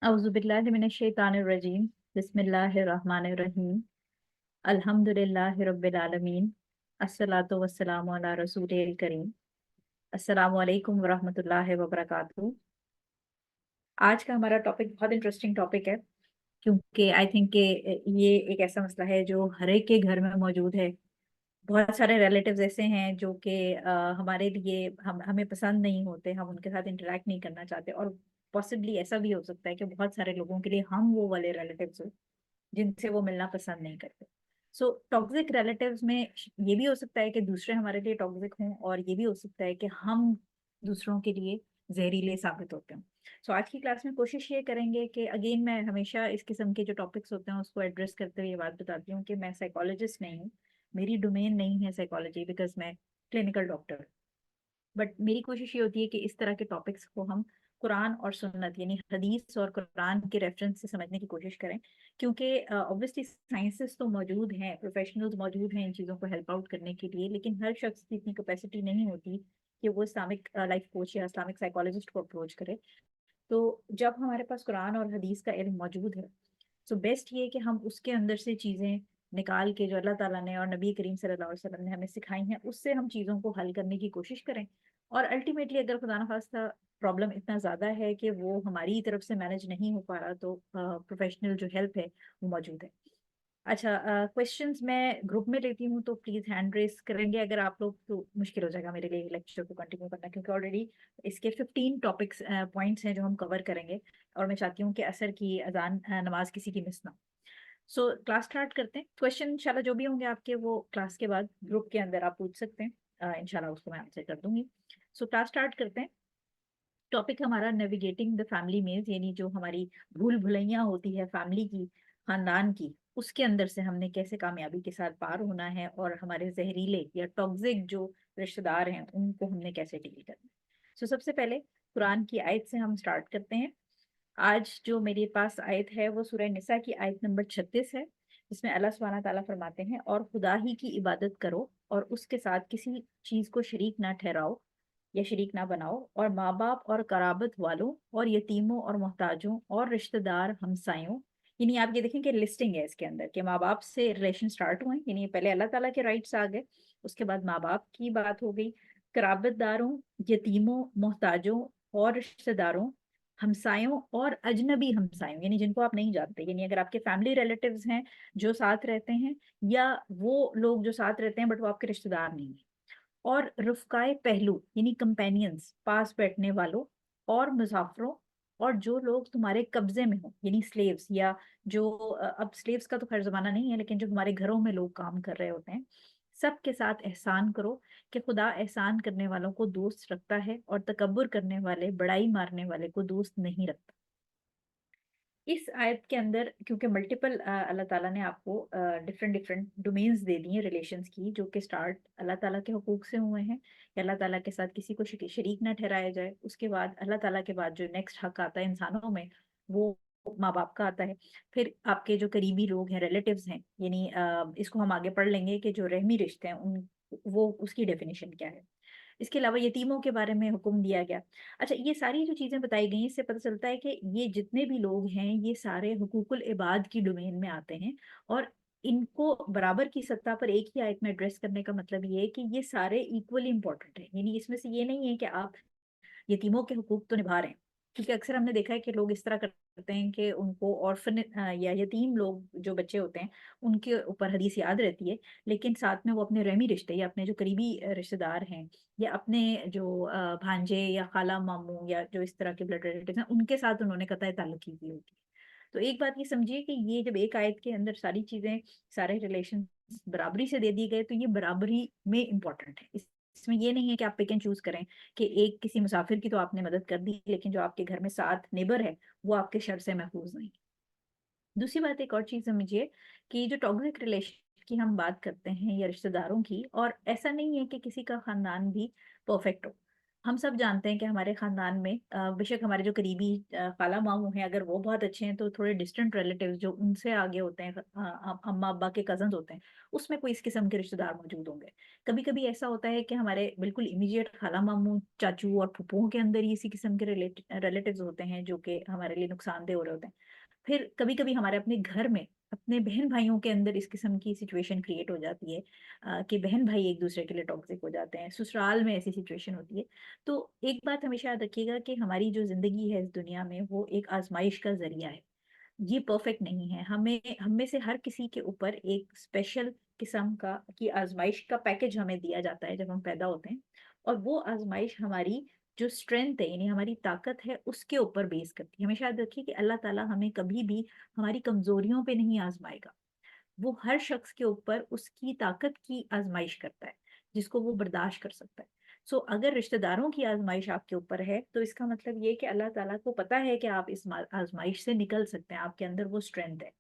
औज़ुबिल्लाहिमिनश्शैतानिर्रजीम बिस्मिल्लाहिर्रहमानिर्रहीम अल्हम्दुलिल्लाहि रब्बिल आलमीन अस्सलातु वस्सलामु अला रसूलिल करीम अस्सलामु अलैकुम वरहमतुल्लाहि वबरकातुहू। आज का हमारा टॉपिक बहुत इंटरेस्टिंग टॉपिक है, क्योंकि आई थिंक कि ये एक ऐसा मसला है जो हर एक के घर में मौजूद है। बहुत सारे रिलेटिव्स ऐसे हैं जो कि हमारे लिए हमें पसंद नहीं होते, हम उनके साथ इंटरेक्ट नहीं करना चाहते, और पॉसिबली ऐसा भी हो सकता है कि बहुत सारे लोगों के लिए हम वो वाले रिलेटिव्स हो जिनसे वो मिलना पसंद नहीं करते। सो टॉक्सिक रिलेटिव्स में ये भी हो सकता है कि दूसरे हमारे लिए टॉक्सिक हों, और ये भी हो सकता है कि हम दूसरों के लिए जहरीले साबित होते हैं। सो आज की क्लास में कोशिश ये करेंगे कि अगेन, मैं हमेशा इस किस्म के जो टॉपिक्स होते हैं उसको एड्रेस करते हुए ये बात बताती हूँ कि मैं साइकोलॉजिस्ट नहीं हूँ, मेरी डोमेन नहीं है साइकोलॉजी, बिकॉज मैं क्लिनिकल डॉक्टर। बट मेरी कोशिश ये होती है कि इस तरह के टॉपिक्स को हम कुरान और सुन्नत यानी हदीस और कुरान के रेफरेंस से समझने की कोशिश करें, क्योंकि ऑब्वियसली साइंसेस तो मौजूद हैं, प्रोफेशनल्स मौजूद हैं इन चीज़ों को हेल्प आउट करने के लिए, लेकिन हर शख्स की इतनी कैपेसिटी नहीं होती कि वो इस्लामिक लाइफ कोच या इस्लामिक साइकोलॉजिस्ट को अप्रोच करे। तो जब हमारे पास कुरान और हदीस का इल्म मौजूद है, सो बेस्ट ये है कि हम उसके अंदर से चीज़ें निकाल के जो अल्लाह ताला ने और नबी करीम सल्लल्लाहु अलैहि वसल्लम ने हमें सिखाई हैं उससे हम चीज़ों को हल करने की कोशिश करें। और अल्टीमेटली अगर खुदा न खास्ता प्रॉब्लम इतना ज़्यादा है कि वो हमारी तरफ से मैनेज नहीं हो पा रहा, तो प्रोफेशनल जो हेल्प है वो मौजूद है। अच्छा, क्वेश्चंस मैं ग्रुप में लेती हूँ, तो प्लीज़ हैंड रेस करेंगे अगर आप लोग, तो मुश्किल हो जाएगा मेरे लिए लेक्चर को कंटिन्यू करना, क्योंकि ऑलरेडी इसके 15 टॉपिक्स पॉइंट्स हैं जो हम कवर करेंगे, और मैं चाहती हूँ कि असर की अजान नमाज किसी की मिस ना हो। सो क्लास स्टार्ट करते हैं। क्वेश्चन इंशाल्लाह जो भी होंगे आपके, वो क्लास के बाद ग्रुप के अंदर आप पूछ सकते हैं, इंशाल्लाह उसको मैं आंसर कर दूंगी। सो क्लास स्टार्ट करते हैं। टॉपिक हमारा नेविगेटिंग द फैमिली मेज, यानी जो हमारी भूल भुलैया होती है फैमिली की, खानदान की, उसके अंदर से हमने कैसे कामयाबी के साथ पार होना है, और हमारे जहरीले या टॉक्सिक जो रिश्तेदार हैं उनको हमने कैसे डील करना है। सो सबसे पहले कुरान की आयत से हम स्टार्ट करते हैं। आज जो मेरे पास आयत है वो सूरह निसा की आयत नंबर 36 है, जिसमें अल्लाह सुब्हानहू ताला फरमाते हैं, और खुदा ही की इबादत करो और उसके साथ किसी चीज को शरीक ना ठहराओ या शरीक ना बनाओ, और माँ बाप और कराबत वालों और यतीमों और मोहताजों और रिश्तेदार हमसायों। यानी आप ये देखें कि लिस्टिंग है इसके अंदर कि माँ बाप से रिलेशन स्टार्ट हुए, यानी पहले अल्लाह ताला के राइट्स आ गए, उसके बाद माँ बाप की बात हो गई, कराबतदारों, यतीमों, मोहताजों और रिश्तेदारों, हमसायों और अजनबी हमसायों, यानी जिनको आप नहीं जानते, यानी अगर आपके फैमिली रिलेटिव्स हैं जो साथ रहते हैं, या वो लोग जो साथ रहते हैं बट वो आपके रिश्तेदार नहीं है, और रुफ़क़ाए पहलू यानी कंपेनियंस, पास बैठने वालों, और मुसाफिरों, और जो लोग तुम्हारे कब्जे में हो यानी स्लेव्स, या जो अब स्लेव्स का तो खैर ज़माना नहीं है, लेकिन जो हमारे घरों में लोग काम कर रहे होते हैं, सबके साथ एहसान करो कि खुदा एहसान करने वालों को दोस्त रखता है, और तकब्बुर करने वाले, बड़ाई मारने वाले को दोस्त नहीं रखता। इस आयत के अंदर क्योंकि मल्टीपल अल्लाह ताला ने आपको डिफरेंट डिफरेंट डोमेन्स दे दी हैं रिलेशंस की, जो कि स्टार्ट अल्लाह ताला के हुकूक से हुए हैं कि अल्लाह ताला के साथ किसी को शरीक ना ठहराया जाए। उसके बाद अल्लाह ताला के बाद जो नेक्स्ट हक आता है इंसानों में, वो माँ बाप का आता है। फिर आपके जो करीबी लोग हैं, रिलेटिव्स हैं, यानी इसको हम आगे पढ़ लेंगे कि जो रहमी रिश्ते हैं उन, वो उसकी डेफिनेशन क्या है। इसके अलावा यतीमों के बारे में हुक्म दिया गया। अच्छा, ये सारी जो चीज़ें बताई गई, इससे पता चलता है कि ये जितने भी लोग हैं, ये सारे हुकूकुल इबाद की डोमेन में आते हैं, और इनको बराबर की सत्ता पर एक ही आयत में एड्रेस करने का मतलब ये है कि ये सारे इक्वली इंपॉर्टेंट हैं। यानी इसमें से ये नहीं है कि आप यतीमों के हुकूक तो निभा रहे हैं, क्योंकि अक्सर हमने देखा है कि लोग इस तरह करते हैं कि उनको ऑर्फन या यतीम लोग जो बच्चे होते हैं उनके ऊपर हदीस याद रहती है, लेकिन साथ में वो अपने रहमी रिश्ते या अपने जो करीबी रिश्तेदार हैं, या अपने जो भांजे या खाला मामू या जो इस तरह के ब्लड रिलेटिव हैं, उनके साथ उन्होंने कतई ताल्लुक की हुई होगी। तो एक बात ये समझिए कि ये जब एक आयत के अंदर सारी चीजें, सारे रिलेशन बराबरी से दे दिए गए, तो ये बराबरी में इम्पोर्टेंट है। इसमें ये नहीं है कि आप पिक एंड चूज करें कि एक किसी मुसाफिर की तो आपने मदद कर दी, लेकिन जो आपके घर में साथ नेबर है वो आपके शर से महफूज नहीं। दूसरी बात, एक और चीज समझिए कि जो टॉक्सिक रिलेशन की हम बात करते हैं या रिश्तेदारों की, और ऐसा नहीं है कि किसी का खानदान भी परफेक्ट हो। हम सब जानते हैं कि हमारे खानदान में बेशक हमारे जो करीबी खाला मामू हैं, अगर वो बहुत अच्छे हैं तो थोड़े डिस्टेंट रिलेटिव्स जो उनसे आगे होते हैं, अम्मा अब्बा के कजन होते हैं, उसमें कोई इस किस्म के रिश्तेदार मौजूद होंगे। कभी कभी ऐसा होता है कि हमारे बिल्कुल इमीडिएट खाला मामू चाचू और फूफुओं के अंदर ही इसी किस्म के रिलेटिव्स होते हैं जो कि हमारे लिए नुकसानदेह हो रहे होते हैं। फिर कभी कभी हमारे अपने घर में अपने बहन भाइयों के अंदर इस किस्म की सिचुएशन क्रिएट हो जाती है कि बहन भाई एक दूसरे के लिए टॉक्सिक हो जाते हैं, ससुराल में ऐसी सिचुएशन होती है। तो एक बात हमेशा याद रखिएगा कि हमारी जो जिंदगी है इस दुनिया में वो एक आजमाइश का जरिया है। ये परफेक्ट नहीं है। हमें हम में से हर किसी के ऊपर एक स्पेशल किस्म का की आजमाइश का पैकेज हमें दिया जाता है जब हम पैदा होते हैं। और वो आजमाइश हमारी जो स्ट्रेंथ है यानी हमारी ताकत है उसके ऊपर बेस करती है। हमेशा याद रखिए कि अल्लाह ताला हमें कभी भी हमारी कमजोरियों पे नहीं आजमाएगा। वो हर शख्स के ऊपर उसकी ताकत की आजमाइश करता है जिसको वो बर्दाश्त कर सकता है। सो अगर रिश्तेदारों की आजमाइश आपके ऊपर है तो इसका मतलब ये कि अल्लाह ताला को पता है कि आप इस आजमाइश से निकल सकते हैं, आपके अंदर वो स्ट्रेंथ है।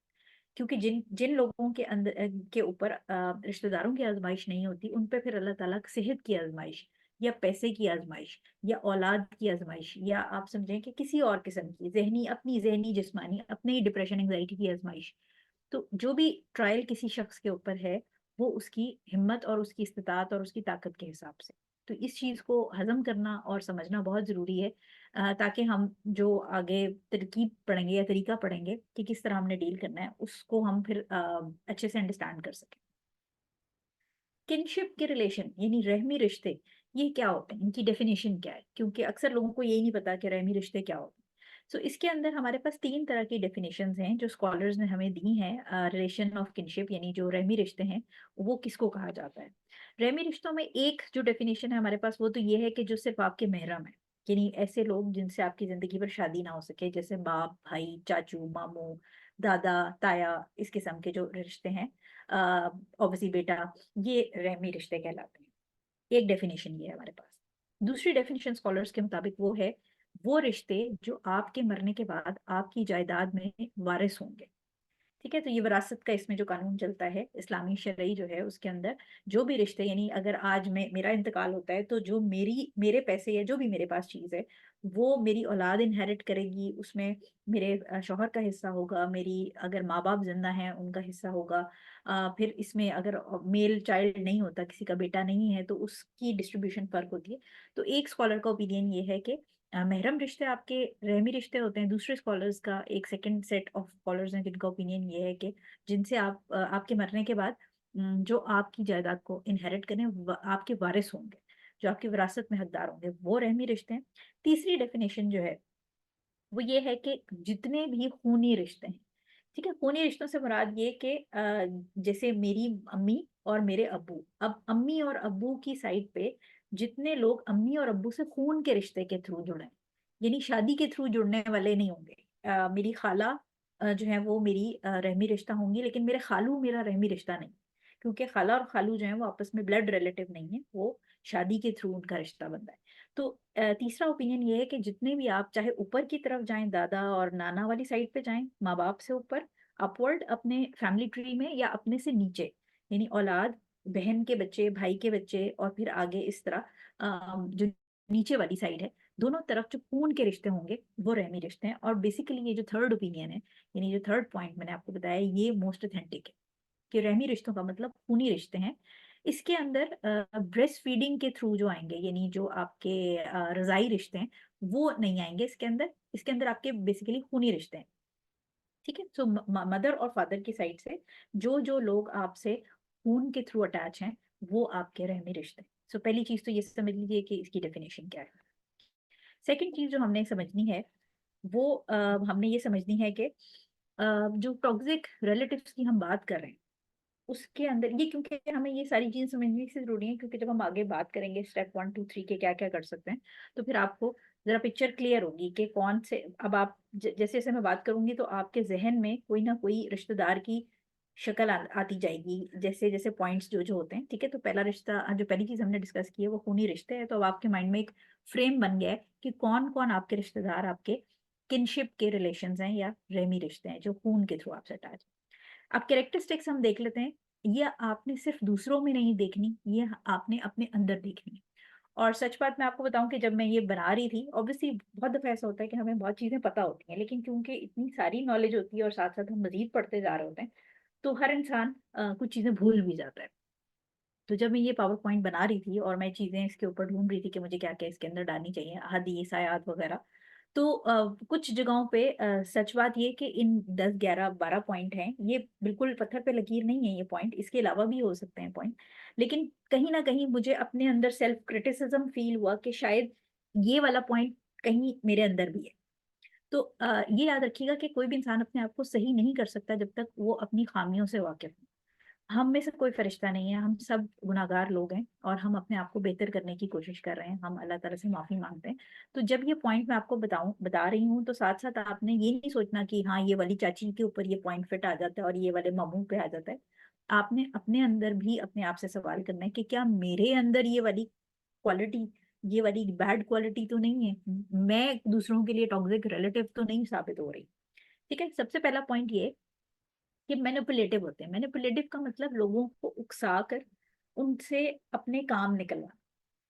क्योंकि जिन जिन लोगों के अंदर के ऊपर रिश्तेदारों की आजमाइश नहीं होती उन पे फिर अल्लाह ताला सेहत की आजमाइश या पैसे की आजमाइश या औलाद की आजमाइश या आप समझें कि किसी और किस्म की जहनी अपनी जहनी जिस्मानी अपने ही डिप्रेशन एंजाइटी की आजमाइश। तो जो भी ट्रायल किसी शख्स के ऊपर है वो उसकी हिम्मत और उसकी इस्तिताअत और उसकी ताकत के हिसाब से। तो इस चीज़ को हजम करना और समझना बहुत ज़रूरी है ताकि हम जो आगे तरकीब पढ़ेंगे या तरीका पढ़ेंगे कि किस तरह हमने डील करना है उसको हम फिर अच्छे से अंडरस्टैंड कर सकें। किनशिप के रिलेशन यानी रहमी रिश्ते, ये क्या होते हैं, इनकी डेफिनेशन क्या है, क्योंकि अक्सर लोगों को यही नहीं पता कि रहमी रिश्ते क्या होते हैं। सो इसके अंदर हमारे पास तीन तरह की डेफिनेशंस हैं जो स्कॉलर्स ने हमें दी हैं रिलेशन ऑफ किनशिप यानी जो रहमी रिश्ते हैं वो किसको कहा जाता है। रहमी रिश्तों में एक जो डेफिनेशन है हमारे पास वो तो ये है कि जो सिर्फ आपके महरम है, यानी ऐसे लोग जिनसे आपकी जिंदगी भर शादी ना हो सके, जैसे बाप भाई चाचू मामू दादा ताया, इस किस्म के जो रिश्ते हैं, ऑब्वियसली बेटा, ये रहमी रिश्ते कहलाते हैं। एक डेफिनेशन ये है हमारे पास। दूसरी डेफिनेशन स्कॉलर्स के मुताबिक वो है वो रिश्ते जो आपके मरने के बाद आपकी जायदाद में वारिस होंगे। ठीक है, तो ये विरासत का इसमें जो कानून चलता है इस्लामी शरई जो है उसके अंदर जो भी रिश्ते यानी अगर आज मैं मेरा इंतकाल होता है तो जो मेरे पैसे या जो भी मेरे पास चीज़ है वो मेरी औलाद इनहेरिट करेगी। उसमें मेरे शौहर का हिस्सा होगा, मेरी अगर माँ बाप जिंदा हैं उनका हिस्सा होगा। फिर इसमें अगर मेल चाइल्ड नहीं होता, किसी का बेटा नहीं है, तो उसकी डिस्ट्रीब्यूशन फर्क होती है। तो एक स्कॉलर का ओपिनियन ये है कि महरम रिश्ते आपके रहमी रिश्ते होते हैं। दूसरे स्कॉलर्स का एक सेकंड सेट ऑफ स्कॉलर्स हैं जिनका ओपिनियन ये है कि जिनसे आपके मरने के बाद जो आपकी जायदाद को इनहेरिट करें आपके वारिस होंगे, जो आपकी विरासत में हकदार होंगे, वो रहमी रिश्ते हैं। तीसरी डेफिनेशन जो है वो ये है कि जितने भी खूनी रिश्ते हैं, ठीक है, खूनी रिश्तों से मुराद ये कि जैसे मेरी अम्मी और मेरे अब्बू, अब अम्मी और अब्बू की साइड पे जितने लोग अम्मी और अब्बू से खून के रिश्ते के थ्रू जुड़े हैं, यानी शादी के थ्रू जुड़ने वाले नहीं होंगे। मेरी खाला जो है वो मेरी रहमी रिश्ता होंगी, लेकिन मेरे खालू मेरा रहमी रिश्ता नहीं, क्योंकि खाला और खालू जो है वो आपस में ब्लड रिलेटिव नहीं है, वो शादी के थ्रू उनका रिश्ता बनता है। तो तीसरा ओपिनियन ये है कि जितने भी आप चाहे ऊपर की तरफ जाएं, दादा और नाना वाली साइड पे जाएं, माँ बाप से ऊपर अपवर्ड अपने फैमिली ट्री में, या अपने से नीचे यानी औलाद, बहन के बच्चे, भाई के बच्चे, और फिर आगे इस तरह जो नीचे वाली साइड है, दोनों तरफ जो खून के रिश्ते होंगे वो रहमी रिश्ते हैं। और बेसिकली ये जो थर्ड ओपिनियन है यानी जो थर्ड पॉइंट मैंने आपको बताया ये मोस्ट ऑथेंटिक है कि रहमी रिश्तों का मतलब खूनी रिश्ते हैं। इसके अंदर ब्रेस्ट फीडिंग के थ्रू जो आएंगे यानी जो आपके रजाई रिश्ते हैं वो नहीं आएंगे इसके अंदर। इसके अंदर आपके बेसिकली खूनी रिश्ते हैं। ठीक है, सो मदर और फादर की साइड से जो जो लोग आपसे खून के थ्रू अटैच हैं वो आपके रहमी रिश्ते हैं। सो पहली चीज तो ये समझ लीजिए कि इसकी डेफिनेशन क्या है। सेकंड चीज जो हमने समझनी है वो हमने ये समझनी है कि जो टॉक्सिक रिलेटिव्स की हम बात कर रहे हैं उसके अंदर ये, क्योंकि हमें ये सारी चीजें समझने से जरूरी है, क्योंकि जब हम आगे बात करेंगे स्टेप 1 2 3 के क्या क्या कर सकते हैं तो फिर आपको जरा पिक्चर क्लियर होगी कि कौन से, अब आप जैसे जैसे मैं बात करूंगी तो आपके जहन में कोई ना कोई रिश्तेदार की शक्ल आती जाएगी, जैसे जैसे पॉइंट्स जो जो होते हैं। ठीक है, तो पहला रिश्ता जो पहली चीज हमने डिस्कस की है वो खूनी रिश्ते है। तो अब आपके माइंड में एक फ्रेम बन गया है कि कौन कौन आपके रिश्तेदार आपके किनशिप के रिलेशन हैं या रेमी रिश्ते हैं जो खून के थ्रू आपसे अटैच। अब कैरेक्टरिस्टिक्स हम देख लेते हैं। ये आपने सिर्फ दूसरों में नहीं देखनी, ये आपने अपने अंदर देखनी है। और सच बात मैं आपको बताऊं कि जब मैं ये बना रही थी, ऑब्वियसली बहुत दफा ऐसा होता है कि हमें बहुत चीजें पता होती हैं, लेकिन क्योंकि इतनी सारी नॉलेज होती है और साथ साथ हम मजीद पढ़ते जा रहे होते हैं, तो हर इंसान कुछ चीजें भूल भी जाता है। तो जब मैं ये पावर पॉइंट बना रही थी और मैं चीजें इसके ऊपर ढूंढ रही थी कि मुझे क्या क्या इसके अंदर डालनी चाहिए, हदीस आयात वगैरह, तो कुछ जगहों पे सच बात ये कि इन 10 11 12 पॉइंट हैं, ये बिल्कुल पत्थर पे लकीर नहीं है ये पॉइंट, इसके अलावा भी हो सकते हैं पॉइंट। लेकिन कहीं ना कहीं मुझे अपने अंदर सेल्फ क्रिटिसिज्म फील हुआ कि शायद ये वाला पॉइंट कहीं मेरे अंदर भी है। तो ये याद रखिएगा कि कोई भी इंसान अपने आप को सही नहीं कर सकता जब तक वो अपनी खामियों से वाकिफ हो। हम में से कोई फरिश्ता नहीं है, हम सब गुनाहगार लोग हैं और हम अपने आप को बेहतर करने की कोशिश कर रहे हैं, हम अल्लाह ताला से माफी मांगते हैं। तो जब ये पॉइंट मैं आपको बता रही हूँ, तो साथ साथ आपने ये नहीं सोचना कि हाँ ये वाली चाची के ऊपर ये पॉइंट फिट आ जाता है और ये वाले मामू पे आ जाता है। आपने अपने अंदर भी अपने आप से सवाल करना है कि क्या मेरे अंदर ये वाली क्वालिटी, ये वाली बैड क्वालिटी तो नहीं है, मैं दूसरों के लिए टॉक्सिक रिलेटिव तो नहीं साबित हो रही। ठीक है, सबसे पहला पॉइंट ये कि मैनिपुलेटिव होते हैं। मैनिपुलेटिव का मतलब लोगों को उकसा कर उनसे अपने काम निकलवा।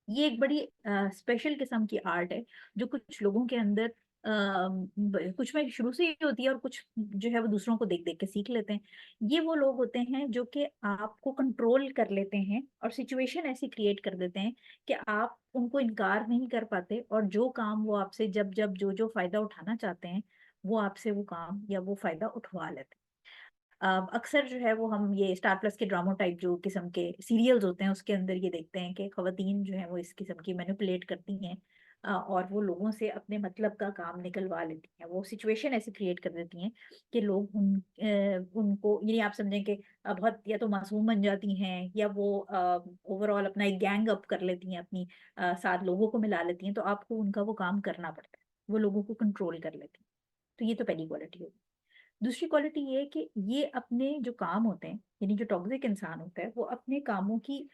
ये एक बड़ी स्पेशल किस्म की आर्ट है जो कुछ लोगों के अंदर कुछ में शुरू से ही होती है और कुछ जो है वो दूसरों को देख देख के सीख लेते हैं। ये वो लोग होते हैं जो कि आपको कंट्रोल कर लेते हैं और सिचुएशन ऐसी क्रिएट कर देते हैं कि आप उनको इनकार नहीं कर पाते, और जो काम वो आपसे जब जब जो जो फायदा उठाना चाहते हैं, वो आपसे वो काम या वो फायदा उठवा लेते हैं। अक्सर जो है वो हम ये स्टार प्लस के ड्रामो टाइप जो किस्म के सीरियल्स होते हैं उसके अंदर ये देखते हैं कि खवातीन जो है वो इस किस्म की मैनिपुलेट करती हैं, और वो लोगों से अपने मतलब का काम निकलवा लेती हैं। वो सिचुएशन ऐसे क्रिएट कर देती हैं कि लोग उनको ये आप समझें कि बहुत या तो मासूम बन जाती हैं, या वो ओवरऑल अपना एक गैंग अप कर लेती हैं, अपनी साथ लोगों को मिला लेती हैं, तो आपको उनका वो काम करना पड़ता है, वो लोगों को कंट्रोल कर लेती हैं। तो ये तो पहली क्वालिटी होगी। दूसरी क्वालिटी ये है कि ये अपने जो काम होते हैं, यानी जो टॉक्सिक इंसान होता है, वो अपने कामों की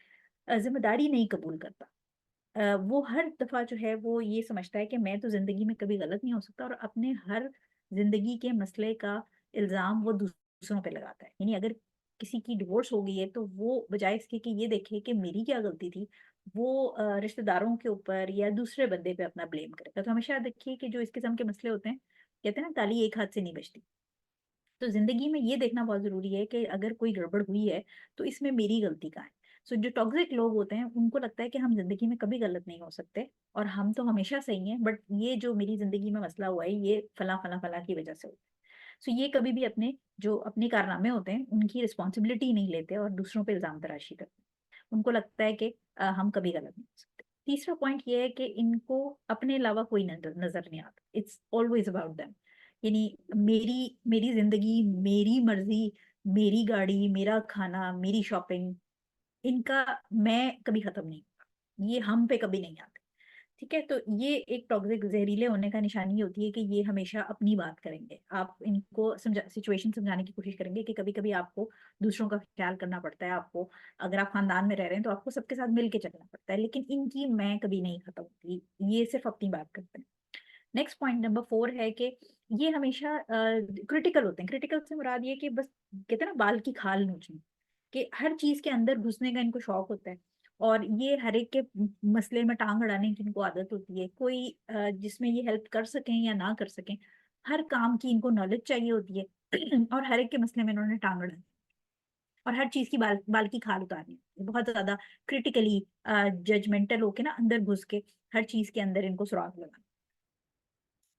जिम्मेदारी नहीं कबूल करता। वो हर दफा जो है वो ये समझता है कि मैं तो जिंदगी में कभी गलत नहीं हो सकता, और अपने हर जिंदगी के मसले का इल्जाम वो दूसरों पे लगाता है। यानी अगर किसी की डिवोर्स हो गई है, तो वो बजाय इसके कि ये देखे कि मेरी क्या गलती थी, वो रिश्तेदारों के ऊपर या दूसरे बंदे पे अपना ब्लेम करेगा। तो हमेशा याद रखिए कि जो इस किस्म के मसले होते हैं, कहते हैं ना ताली एक हाथ से नहीं बजती। तो जिंदगी में ये देखना बहुत जरूरी है कि अगर कोई गड़बड़ हुई है तो इसमें मेरी गलती कहाँ है। सो जो टॉक्सिक लोग होते हैं उनको लगता है कि हम जिंदगी में कभी गलत नहीं हो सकते और हम तो हमेशा सही हैं, बट ये जो मेरी जिंदगी में मसला हुआ है ये फला फला फला की वजह से हुआ है। सो ये कभी भी अपने जो अपने कारनामे होते हैं उनकी रिस्पॉन्सिबिलिटी नहीं लेते और दूसरों पर इल्जाम तराशी करते हैं। उनको लगता है कि हम कभी गलत नहीं हो सकते। तीसरा पॉइंट ये है कि इनको अपने अलावा कोई नजर नहीं आता, इट्स ऑलवेज अबाउट देम। यानी मेरी मेरी जिंदगी, मेरी मर्जी, मेरी गाड़ी, मेरा खाना, मेरी शॉपिंग, इनका मैं कभी खत्म नहीं होगा, ये हम पे कभी नहीं आते। ठीक है, तो ये एक टॉक्सिक जहरीले होने का निशानी ये होती है कि ये हमेशा अपनी बात करेंगे। आप इनको समझा सिचुएशन समझाने की कोशिश करेंगे कि कभी कभी आपको दूसरों का ख्याल करना पड़ता है, आपको अगर आप खानदान में रह रहे हैं तो आपको सबके साथ मिल के चलना पड़ता है, लेकिन इनकी मैं कभी नहीं खत्म होती, ये सिर्फ अपनी बात करते हैं। नेक्स्ट पॉइंट नंबर 4 है कि ये हमेशा क्रिटिकल होते हैं। क्रिटिकल से मुराद ये कि बस कहते हैं ना बाल की खाल नोचना, कि हर चीज के अंदर घुसने का इनको शौक होता है, और ये हर एक के मसले में टांग अड़ाने की इनको आदत होती है। कोई जिसमें ये हेल्प कर सकें या ना कर सकें, हर काम की इनको नॉलेज चाहिए होती है और हर एक के मसले में इन्होंने टांग अड़ानी और हर चीज की बाल की खाल उतारनी है। बहुत ज्यादा क्रिटिकली जजमेंटल होके ना अंदर घुस के हर चीज के अंदर इनको सुराग लगाना।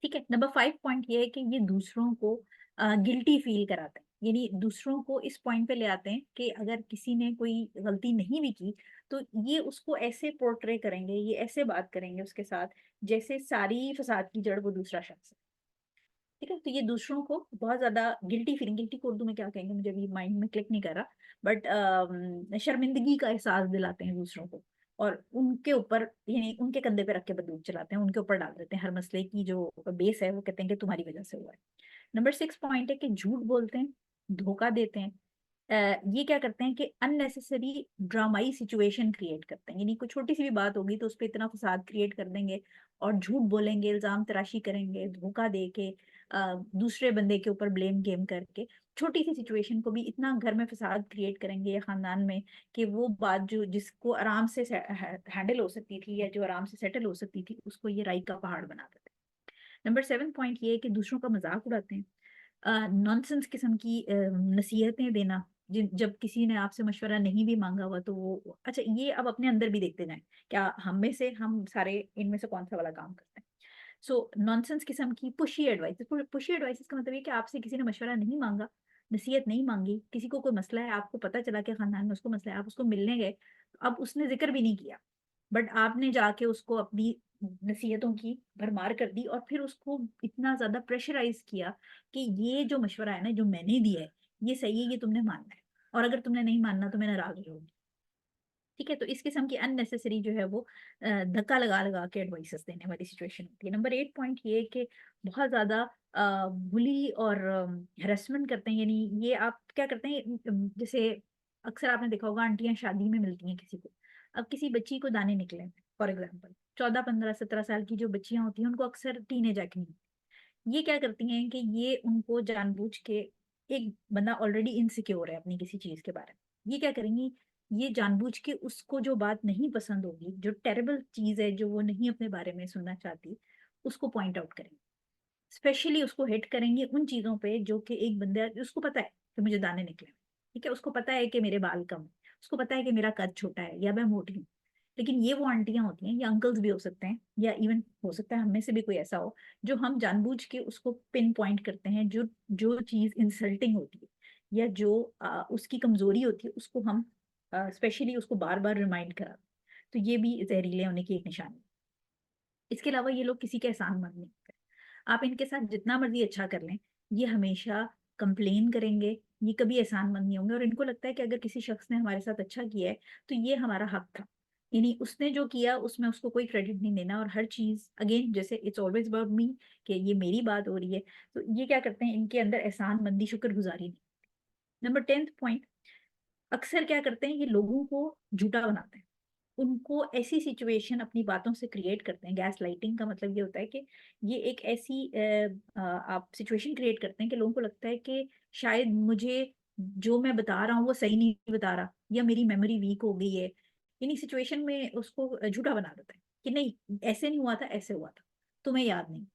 ठीक है, नंबर 5 पॉइंट ये है कि ये दूसरों को गिल्टी फील कराते हैं। यानी दूसरों को इस पॉइंट पे ले आते हैं कि अगर किसी ने कोई गलती नहीं भी की, तो ये उसको ऐसे पोर्ट्रे करेंगे, ये ऐसे बात करेंगे उसके साथ जैसे सारी फसाद की जड़ वो दूसरा शख्स है। ठीक है, तो ये दूसरों को बहुत ज्यादा गिल्टी फीलिंग, गिल्टी को उर्दू में क्या कहेंगे मुझे अभी माइंड में क्लिक नहीं कर रहा, बट शर्मिंदगी का एहसास दिलाते हैं दूसरों को, और उनके ऊपर यानी उनके कंधे पे रख के बंदूक चलाते हैं, उनके ऊपर डाल देते हैं हर मसले की जो बेस है, वो कहते हैं कि तुम्हारी वजह से हुआ है। नंबर 6 पॉइंट है कि झूठ बोलते हैं, धोखा देते हैं। ये क्या करते हैं कि अननेसेसरी ड्रामाई सिचुएशन क्रिएट करते हैं। यानी कोई छोटी सी भी बात होगी तो उस पर इतना फसाद क्रिएट कर देंगे और झूठ बोलेंगे, इल्जाम तराशी करेंगे, धोखा दे के दूसरे बंदे के ऊपर ब्लेम गेम करके, छोटी सी सिचुएशन को भी इतना घर में फसाद क्रिएट करेंगे या खानदान में, कि वो बात जो जिसको आराम से हैंडल हो सकती थी या जो आराम से सेटल हो सकती थी, उसको ये राई का पहाड़ बना देते हैं। नंबर 7 पॉइंट ये है कि दूसरों का मजाक उड़ाते हैं। नॉनसेंस किस्म की नसीहतें देना, जब किसी ने आपसे मशवरा नहीं भी मांगा हुआ तो वो, अच्छा ये अब अपने अंदर भी देखते जाएं, क्या हम में से हम सारे इनमें से कौन सा वाला काम करते हैं। सो नॉनसेंस किस्म की पुशी एडवाइस, पुशी एडवाइस का मतलब ये कि आपसे किसी ने मशवरा नहीं मांगा, नसीहत नहीं मांगी, किसी को कोई मसला है, आपको पता चला कि खानदान में उसको मसला है, आप उसको मिलने गए, अब उसने जिक्र भी नहीं किया, बट आपने जाके उसको अपनी नसीहतों की भरमार कर दी और फिर उसको इतना ज्यादा प्रेशराइज किया कि ये जो मशवरा है ना जो मैंने दिया है ये सही है, ये तुमने मानना है, और अगर तुमने नहीं मानना तो मैं नाराज हो जाऊंगी। ठीक है, तो इस किस्म की अननेसेसरी जो है वो धक्का लगा लगा के एडवाइसेस देने वाली सिचुएशन होती है। नंबर 8 पॉइंट ये है कि बहुत ज्यादा बुली और हरेसमेंट करते हैं, यानी ये आप क्या करते हैं, जैसे अक्सर आपने देखा होगा आंटियां शादी में मिलती हैं किसी को, अब किसी बच्ची को दाने निकले, फॉर एग्जाम्पल 14 15 17 साल की जो बच्चियां होती हैं उनको अक्सर टीनेज एक्ने, ये क्या करती हैं कि ये उनको जानबूझ के, एक बंदा ऑलरेडी इनसिक्योर है अपनी किसी चीज के बारे में, ये क्या करेंगी, ये जानबूझ के उसको जो बात नहीं पसंद होगी, जो टेरेबल चीज है जो वो नहीं अपने बारे में सुनना चाहती, उसको पॉइंट आउट करेंगे, स्पेशली उसको हिट करेंगे उन चीजों पे जो कि एक बंदा, उसको पता है कि मुझे दाने निकले, ठीक है, उसको पता है कि मेरे बाल कम है, उसको पता है कि मेरा कद छोटा है या मैं मोटी हूँ, लेकिन ये वो आंटियां होती हैं या अंकल्स भी हो सकते हैं या इवन हो सकता है हम में से भी कोई ऐसा हो, जो हम जानबूझ के उसको पिन पॉइंट करते हैं, जो जो चीज इंसल्टिंग होती है या जो उसकी कमजोरी होती है उसको हम स्पेशली उसको बार बार रिमाइंड करा, तो ये भी जहरीले होने की एक निशानी है। इसके अलावा ये लोग किसी के एहसान मंद नहीं होते, आप इनके साथ जितना मर्जी अच्छा कर लें, ये हमेशा कंप्लेन करेंगे, ये कभी एहसानमंद नहीं होंगे, और इनको लगता है कि अगर किसी शख्स ने हमारे साथ अच्छा किया है तो ये हमारा हक था, यानी उसने जो किया उसमें उसको कोई क्रेडिट नहीं देना, और हर चीज अगेन जैसे इट्स ऑलवेज अबाउट मी, कि ये मेरी बात हो रही है, तो ये क्या करते हैं, इनके अंदर एहसानमंदी शुक्रगुजारी नहीं। नंबर 10 पॉइंट, अक्सर क्या करते हैं, ये लोगों को झूठा बनाते हैं, उनको ऐसी सिचुएशन अपनी बातों से क्रिएट करते हैं, गैस लाइटिंग का मतलब ये होता है कि ये एक ऐसी आप सिचुएशन क्रिएट करते हैं कि लोगों को लगता है कि शायद मुझे जो मैं बता रहा हूँ वो सही नहीं बता रहा, या मेरी मेमोरी वीक हो गई है, यानी सिचुएशन में उसको झूठा बना देता है कि नहीं ऐसे नहीं हुआ था, ऐसे हुआ था, तुम्हें याद नहीं।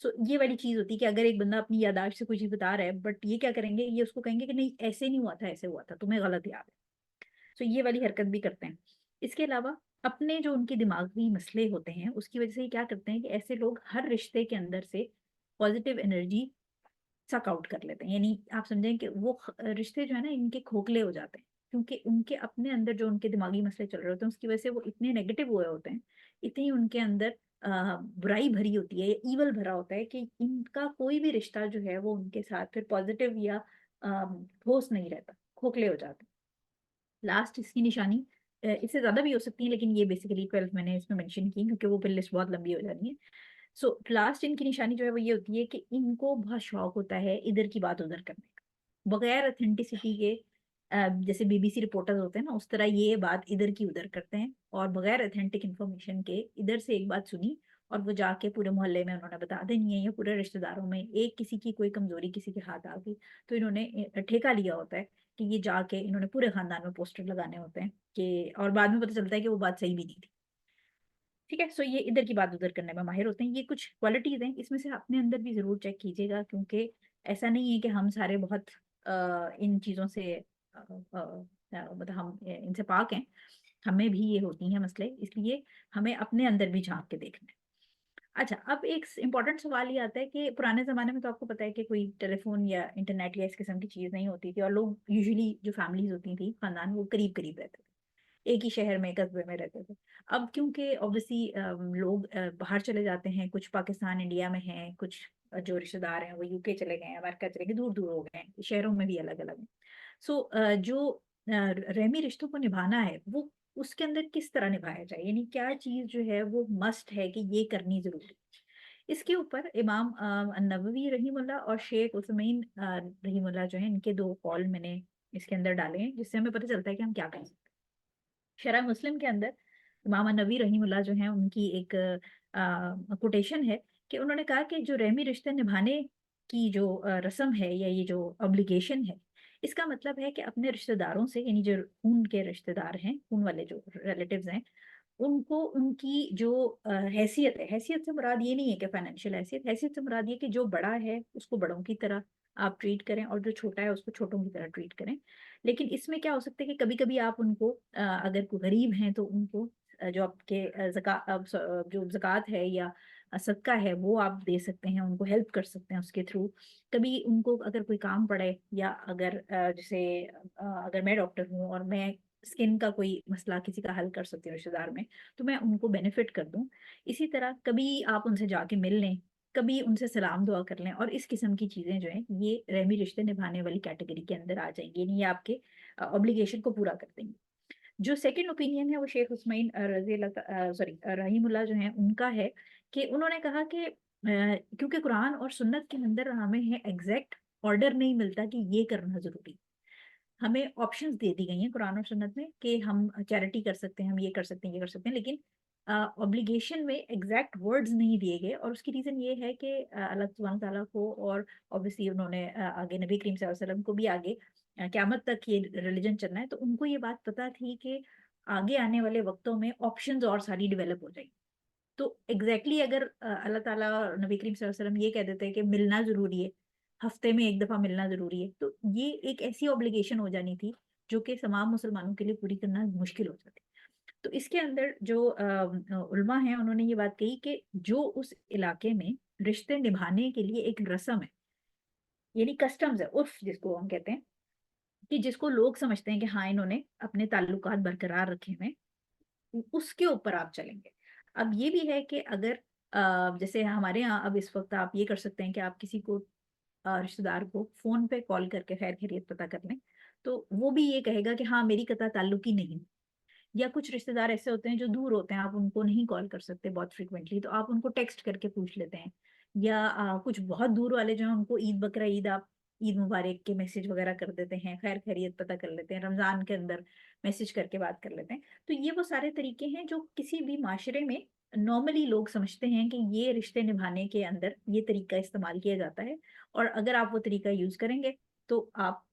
सो ये वाली चीज होती है कि अगर एक बंदा अपनी याददाश्त से कोई चीज बता रहा है, बट ये क्या करेंगे, ये उसको कहेंगे कि नहीं ऐसे नहीं हुआ था, ऐसे हुआ था, तुम्हें गलत याद है। सो ये वाली हरकत भी करते हैं। इसके अलावा अपने जो उनके दिमागी मसले होते हैं उसकी वजह से ये क्या करते हैं कि ऐसे लोग हर रिश्ते के अंदर से पॉजिटिव एनर्जी सक आउट कर लेते हैं, यानी आप समझें कि वो रिश्ते जो है ना इनके खोखले हो जाते हैं, क्योंकि उनके अपने अंदर जो उनके दिमागी मसले चल रहे होते हैं उसकी वजह से वो इतने नेगेटिव हुए होते हैं, इतनी उनके अंदर बुराई भरी होती है, ईवल भरा होता है कि इनका कोई भी रिश्ता जो है वो उनके साथ फिर पॉजिटिव या ठोस नहीं रहता, खोखले हो जाते हैं। लास्ट इसकी निशानी इससे ज्यादा भी हो सकती है, लेकिन ये बेसिकली 12 मैंने इसमें मेंशन की क्योंकि वो फिर लिस्ट बहुत लंबी हो जानी है। सो लास्ट इनकी निशानी जो है वो ये होती है कि इनको बहुत शौक होता है इधर की बात उधर करने का, बगैर अथेंटिसिटी के, जैसे बीबीसी रिपोर्टर्स होते हैं ना उस तरह ये बात इधर की उधर करते हैं, और बगैर अथेंटिक इन्फॉर्मेशन के इधर से एक बात सुनी और वो जाके पूरे मोहल्ले में उन्होंने बता देनी है, या पूरे रिश्तेदारों में एक किसी की कोई कमजोरी किसी के हाथ आ गई तो इन्होंने ठेका लिया होता है कि ये जाके इन्होंने पूरे खानदान में पोस्टर लगाने होते हैं कि, और बाद में पता चलता है कि वो बात सही भी नहीं थी। ठीक है, सो ये इधर की बात उधर करने में माहिर होते हैं, ये कुछ क्वालिटीज हैं, इसमें से अपने अंदर भी जरूर चेक कीजिएगा, क्योंकि ऐसा नहीं है कि हम सारे बहुत इन चीजों से मतलब हम इनसे पाक हैं, हमें भी ये होती हैं मसले, इसलिए हमें अपने अंदर भी झांक के देखना है। अच्छा, अब एक इम्पॉर्टेंट सवाल ये आता है कि पुराने जमाने में तो आपको पता है कि कोई टेलीफोन या इंटरनेट या इस किस्म की चीज नहीं होती थी, और लोग यूजुअली जो फैमिलीज होती थी खानदान वो करीब करीब रहते थे, एक ही शहर में कस्बे में रहते थे। अब क्योंकि ऑब्वियसली लोग बाहर चले जाते हैं, कुछ पाकिस्तान इंडिया में हैं, कुछ जो रिश्तेदार हैं वो यूके चले गए हैं, अमेरिका चले गए, दूर दूर हो गए हैं, शहरों में भी अलग अलग हैं। सो जो रहमी रिश्तों को निभाना है वो उसके अंदर किस तरह निभाया जाए, यानी क्या चीज जो है वो मस्ट है कि ये करनी जरूरी है। इसके ऊपर इमाम नववी रहीमुल्लाह और शेख उस्मैन रहीमुल्लाह जो है इनके दो कॉल मैंने इसके अंदर डाले हैं, जिससे हमें पता चलता है कि हम क्या कर सकते हैं। शरह मुस्लिम के अंदर इमाम नबी रहीमुल्लाह जो है उनकी एक कोटेशन है कि उन्होंने कहा कि जो रहमी रिश्ते निभाने की जो रस्म है या ये जो ऑब्लिगेशन है, इसका मतलब है कि अपने रिश्तेदारों से, यानी जो खून के रिश्तेदार हैं, खून वाले जो रिलेटिव्स हैं, उनको उनकी जो हैसियत है, हैसियत से मुराद ये नहीं है कि फाइनेंशियल हैसियत, हैसियत से मुराद ये कि जो बड़ा है उसको बड़ों की तरह आप ट्रीट करें और जो छोटा है उसको छोटों की तरह ट्रीट करें। लेकिन इसमें क्या हो सकता है कि कभी कभी आप उनको अगर कोई गरीब हैं तो उनको जो आपके जो ज़कात है या सदका है वो आप दे सकते हैं, उनको हेल्प कर सकते हैं उसके थ्रू। कभी उनको अगर कोई काम पड़े, या अगर जैसे अगर मैं डॉक्टर हूँ और मैं स्किन का कोई मसला किसी का हल कर सकती हूँ रिश्तेदार में, तो मैं उनको बेनिफिट कर दूं। इसी तरह कभी आप उनसे जाके मिल लें, कभी उनसे सलाम दुआ कर लें, और इस किस्म की चीजें जो हैं ये रहमी रिश्ते निभाने वाली कैटेगरी के अंदर आ जाएंगी, यानी ये आपके ऑब्लिगेशन को पूरा कर देंगे। जो सेकंड ओपिनियन है वो शेख उस्माइन रजी सॉरी रहीमुल्लाह जो है उनका है, कि उन्होंने कहा कि क्योंकि कुरान और सुन्नत के अंदर हमें है एग्जैक्ट ऑर्डर नहीं मिलता कि ये करना जरूरी, हमें ऑप्शंस दे दी गई हैं कुरान और सुन्नत में कि हम चैरिटी कर सकते हैं, हम ये कर सकते हैं, ये कर सकते हैं, लेकिन ऑब्लिगेशन में एग्जैक्ट वर्ड्स नहीं दिए गए। और उसकी रीजन ये है कि अल्लाह सुब्हान ताला को, और ऑब्वियसली उन्होंने आगे नबी करीम सल्लल्लाहु अलैहि वसल्लम को भी आगे क़यामत तक ये रिलीजन चलना है, तो उनको ये बात पता थी कि आगे आने वाले वक्तों में ऑप्शंस और सारी डेवलप हो जाएगी। तो एग्जैक्टली अगर अल्लाह ताला और नबी करीम सल्लल्लाहु अलैहि वसल्लम ये कह देते हैं कि मिलना जरूरी है, हफ्ते में एक दफा मिलना जरूरी है, तो ये एक ऐसी ऑब्लिगेशन हो जानी थी जो कि तमाम मुसलमानों के लिए पूरी करना मुश्किल हो जाती। तो इसके अंदर जो उलमा हैं उन्होंने ये बात कही कि जो उस इलाके में रिश्ते निभाने के लिए एक रस्म है, यानी कस्टम्स है, उर्फ जिसको हम कहते हैं, कि जिसको लोग समझते हैं कि हाँ इन्होंने अपने ताल्लुकात बरकरार रखे हुए हैं, उसके ऊपर आप चलेंगे। अब ये भी है कि अगर जैसे हमारे यहाँ अब इस वक्त आप ये कर सकते हैं कि आप किसी को रिश्तेदार को फोन पे कॉल करके खैर खैरियत पता कर लें, तो वो भी ये कहेगा कि हाँ मेरी कतई ताल्लुक ही नहीं। या कुछ रिश्तेदार ऐसे होते हैं जो दूर होते हैं, आप उनको नहीं कॉल कर सकते बहुत फ्रिक्वेंटली, तो आप उनको टेक्स्ट करके पूछ लेते हैं। या कुछ बहुत दूर वाले जो हैं उनको ईद बकरा ईद आप ईद मुबारक के मैसेज वगैरह कर देते हैं, खैर खैरियत पता कर लेते हैं, रमजान के अंदर मैसेज करके बात कर लेते हैं। तो ये वो सारे तरीके हैं जो किसी भी माशरे में नॉर्मली लोग समझते हैं कि ये रिश्ते निभाने के अंदर ये तरीका इस्तेमाल किया जाता है। और अगर आप वो तरीका यूज करेंगे तो आप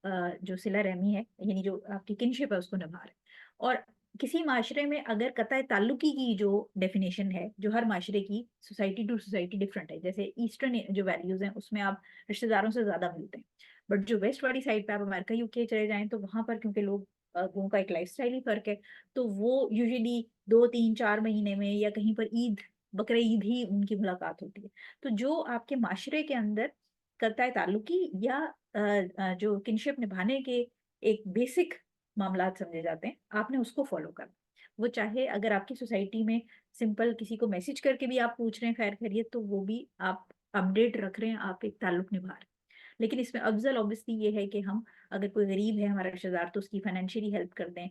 जो सिला रहमी है, यानी जो आपकी किनशिप है, उसको निभा रहे हैं। और किसी माशरे में अगर कतई ताल्लुकी की जो डेफिनेशन है, जो हर माशरे की सोसाइटी टू सोसाइटी डिफरेंट है, जैसे ईस्टर्न जो वैल्यूज हैं उसमें आप रिश्तेदारों से ज्यादा मिलते हैं, बट जो वेस्ट वाली साइड पे आप अमेरिका यूके चले जाएं तो वहां पर क्योंकि लोगों का एक लाइफस्टाइल ही फर्क है, तो वो यूजुअली 2 3 4 महीने में या कहीं पर ईद बकरा ईद ही उनकी मुलाकात होती है। तो जो आपके माशरे के अंदर कतई ताल्लुकी या जो किनशिप निभाने के एक बेसिक मामलात समझे जाते हैं, आपने उसको फॉलो करना। वो चाहे अगर आपकी सोसाइटी में सिंपल किसी को मैसेज करके भी आप पूछ रहे हैं खैर खैरियत, तो वो भी आप अपडेट रख रहे हैं, आप एक ताल्लुक निभा रहे हैं। लेकिन इसमें अफजल ऑब्वियसली ये है कि हम अगर कोई गरीब है हमारा रिश्तेदार तो उसकी फाइनेंशियली हेल्प कर दें,